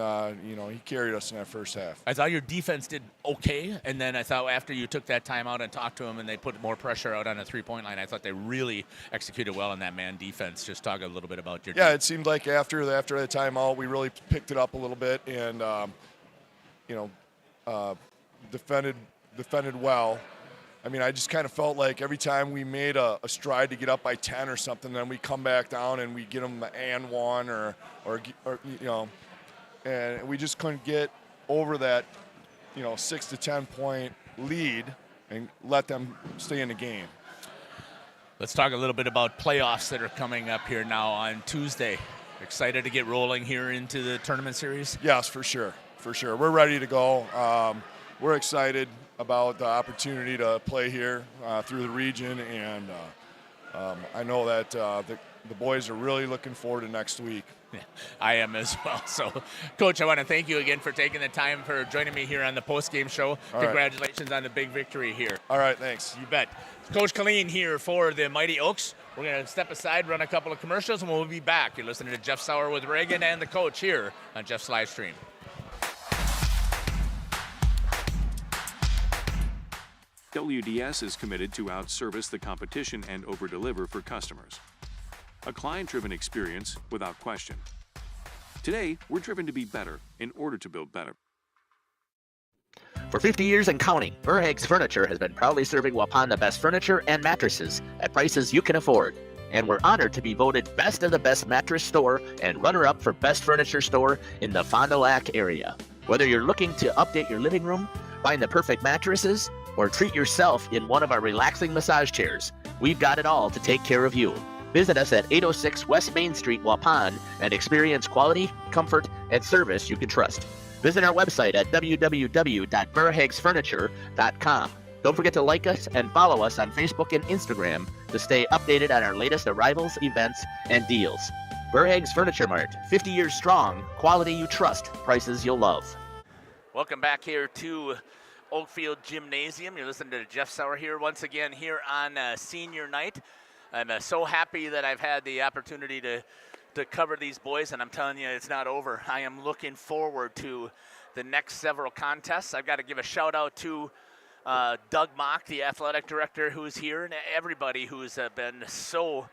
he carried us in that first half. I thought your defense did okay, and then I thought after you took that time out and talked to him, and they put more pressure out on the 3-point line, I thought they really executed well in that man defense. Just talk a little bit about your defense. It seemed like after the timeout, we really picked it up a little bit, and defended well. I mean, I just kind of felt like every time we made a stride to get up by 10 or something, then we come back down and we get them the and one or you know, and we just couldn't get over that, you know, 6 to 10 point lead and let them stay in the game. Let's talk a little bit about playoffs that are coming up here now on Tuesday. Excited to get rolling here into the tournament series? Yes, for sure. For sure. We're ready to go. We're excited about the opportunity to play here through the region, and I know that the boys are really looking forward to next week. Yeah, I am as well. So, Coach, I want to thank you again for taking the time for joining me here on the post-game show. All Congratulations on the big victory here. All right, thanks. You bet. Coach Collien here for the Mighty Oaks. We're going to step aside, run a couple of commercials, and we'll be back. You're listening to Jeff Sauer with Reagan and the coach here on Jeff's live stream. WDS is committed to outservice the competition and overdeliver for customers. A client-driven experience without question. Today, we're driven to be better in order to build better. For 50 years and counting, Verhaeg's Furniture has been proudly serving Waupun the best furniture and mattresses at prices you can afford. And we're honored to be voted Best of the Best Mattress Store and runner-up for Best Furniture Store in the Fond du Lac area. Whether you're looking to update your living room, find the perfect mattresses, or treat yourself in one of our relaxing massage chairs, we've got it all to take care of you. Visit us at 806 West Main Street, Waupun, and experience quality, comfort, and service you can trust. Visit our website at www.verhaegsfurniture.com. Don't forget to like us and follow us on Facebook and Instagram to stay updated on our latest arrivals, events, and deals. Verhaeg's Furniture Mart, 50 years strong, quality you trust, prices you'll love. Welcome back here to Oakfield Gymnasium. You're listening to Jeff Sauer here once again here on senior night. I'm so happy that I've had the opportunity to cover these boys, and I'm telling you, it's not over. I am looking forward to the next several contests. I've got to give a shout out to Doug Mock, the athletic director, who's here, and everybody who's been so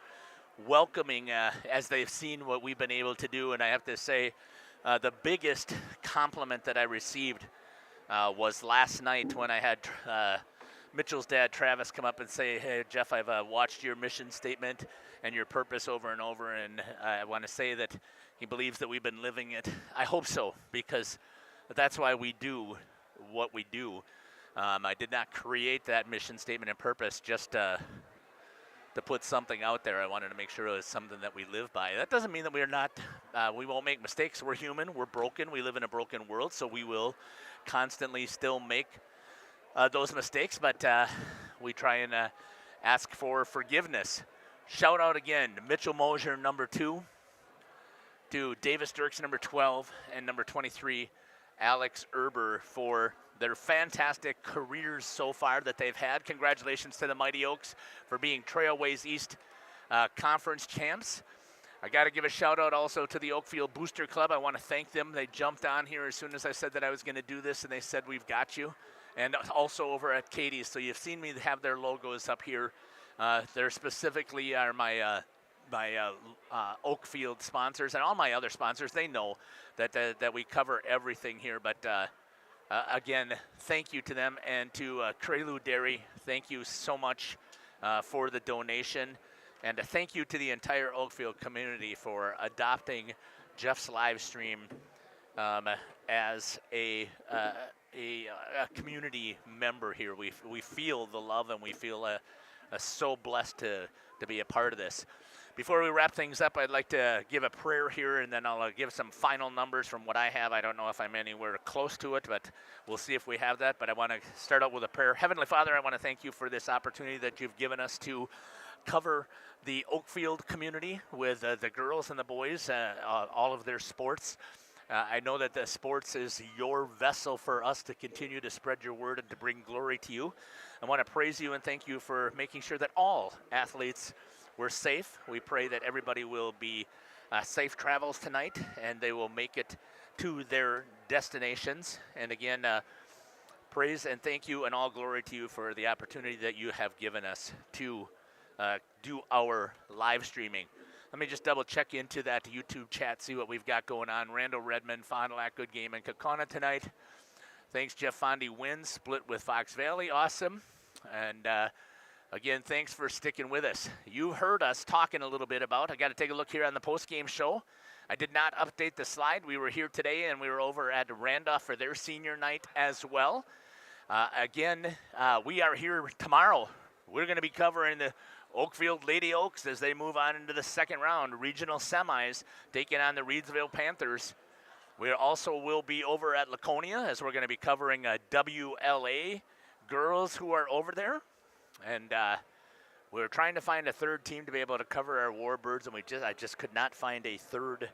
welcoming as they've seen what we've been able to do. And I have to say, the biggest compliment that I received was last night when I had Mitchell's dad, Travis, come up and say, "Hey, Jeff, I've watched your mission statement and your purpose over and over, and I want to say that he believes that we've been living it." I hope so, because that's why we do what we do. I did not create that mission statement and purpose just to put something out there. I wanted to make sure it was something that we live by. That doesn't mean that we're not, we won't make mistakes. We're human, we're broken, we live in a broken world, so we will constantly still make those mistakes, but we try and ask for forgiveness. Shout out again to Mitchell Moser, number 2, to Davis Dirks, number 12, and number 23, Alex Erber, for their fantastic careers so far that they've had. Congratulations to the Mighty Oaks for being Trailways East Conference champs. I got to give a shout out also to the Oakfield Booster Club. I want to thank them. They jumped on here as soon as I said that I was going to do this, and they said, "We've got you." And also over at Katie's. So you've seen me have their logos up here. They're specifically are my Oakfield sponsors, and all my other sponsors. They know that we cover everything here. But again, thank you to them, and to Prelude Dairy. Thank you so much for the donation, and thank you to the entire Oakfield community for adopting Jeff's live stream as a community member here. We feel the love, and we feel so blessed to be a part of this. Before we wrap things up, I'd like to give a prayer here, and then I'll give some final numbers from what I have. I don't know if I'm anywhere close to it, but we'll see if we have that. But I want to start out with a prayer. Heavenly Father, I want to thank you for this opportunity that you've given us to cover the Oakfield community with the girls and the boys, all of their sports. I know that the sports is your vessel for us to continue to spread your word and to bring glory to you. I want to praise you and thank you for making sure that all athletes were safe. We pray that everybody will be safe travels tonight, and they will make it to their destinations. And again, praise and thank you and all glory to you for the opportunity that you have given us to do our live streaming. Let me just double check into that YouTube chat, see what we've got going on. Randall Redmond, Fond du Lac, good game in Kaukauna tonight. Thanks, Jeff Fondy wins, split with Fox Valley, awesome. And again, thanks for sticking with us. You heard us talking a little bit about, I got to take a look here on the post-game show. I did not update the slide. We were here today, and we were over at Randolph for their senior night as well. We are here tomorrow. We're going to be covering the Oakfield Lady Oaks as they move on into the second round, regional semis, taking on the Reedsville Panthers. We also will be over at Laconia as we're going to be covering WLA girls who are over there. And we're trying to find a third team to be able to cover our Warbirds, and I just could not find a third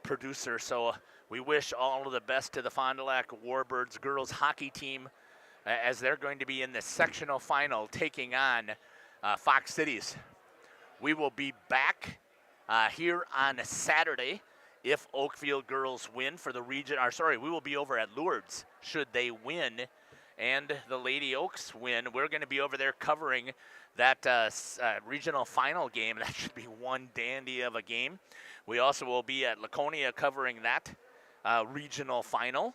producer. So we wish all of the best to the Fond du Lac Warbirds girls hockey team as they're going to be in the sectional final taking on Fox Cities. We will be back here on Saturday if Oakfield girls win for the region. We will be over at Lourdes should they win and the Lady Oaks win. We're going to be over there covering that regional final game. That should be one dandy of a game. We also will be at Laconia covering that regional final.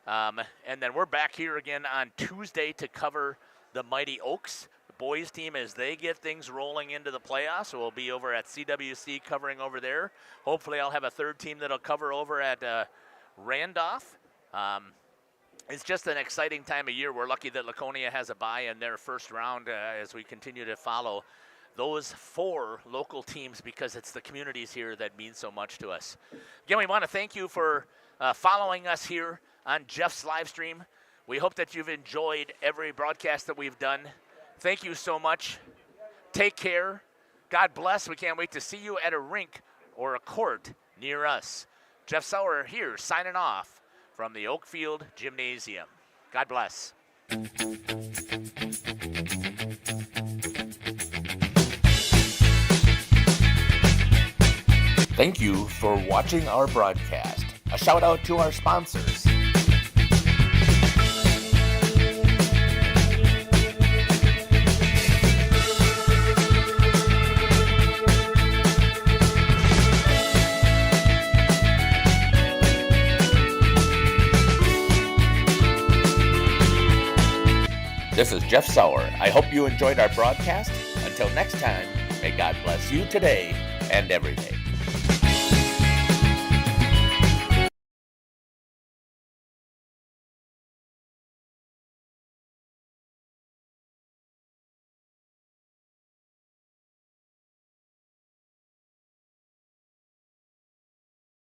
And then we're back here again on Tuesday to cover the Mighty Oaks, the boys team, as they get things rolling into the playoffs. So we'll be over at CWC covering over there. Hopefully I'll have a third team that'll cover over at Randolph. It's just an exciting time of year. We're lucky that Laconia has a bye in their first round as we continue to follow those 4 local teams because it's the communities here that mean so much to us. Again, we want to thank you for following us here on Jeff's live stream. We hope that you've enjoyed every broadcast that we've done. Thank you so much. Take care. God bless. We can't wait to see you at a rink or a court near us. Jeff Sauer here signing off from the Oakfield Gymnasium. God bless. Thank you for watching our broadcast. A shout out to our sponsors. This is Jeff Sauer. I hope you enjoyed our broadcast. Until next time, may God bless you today and every day.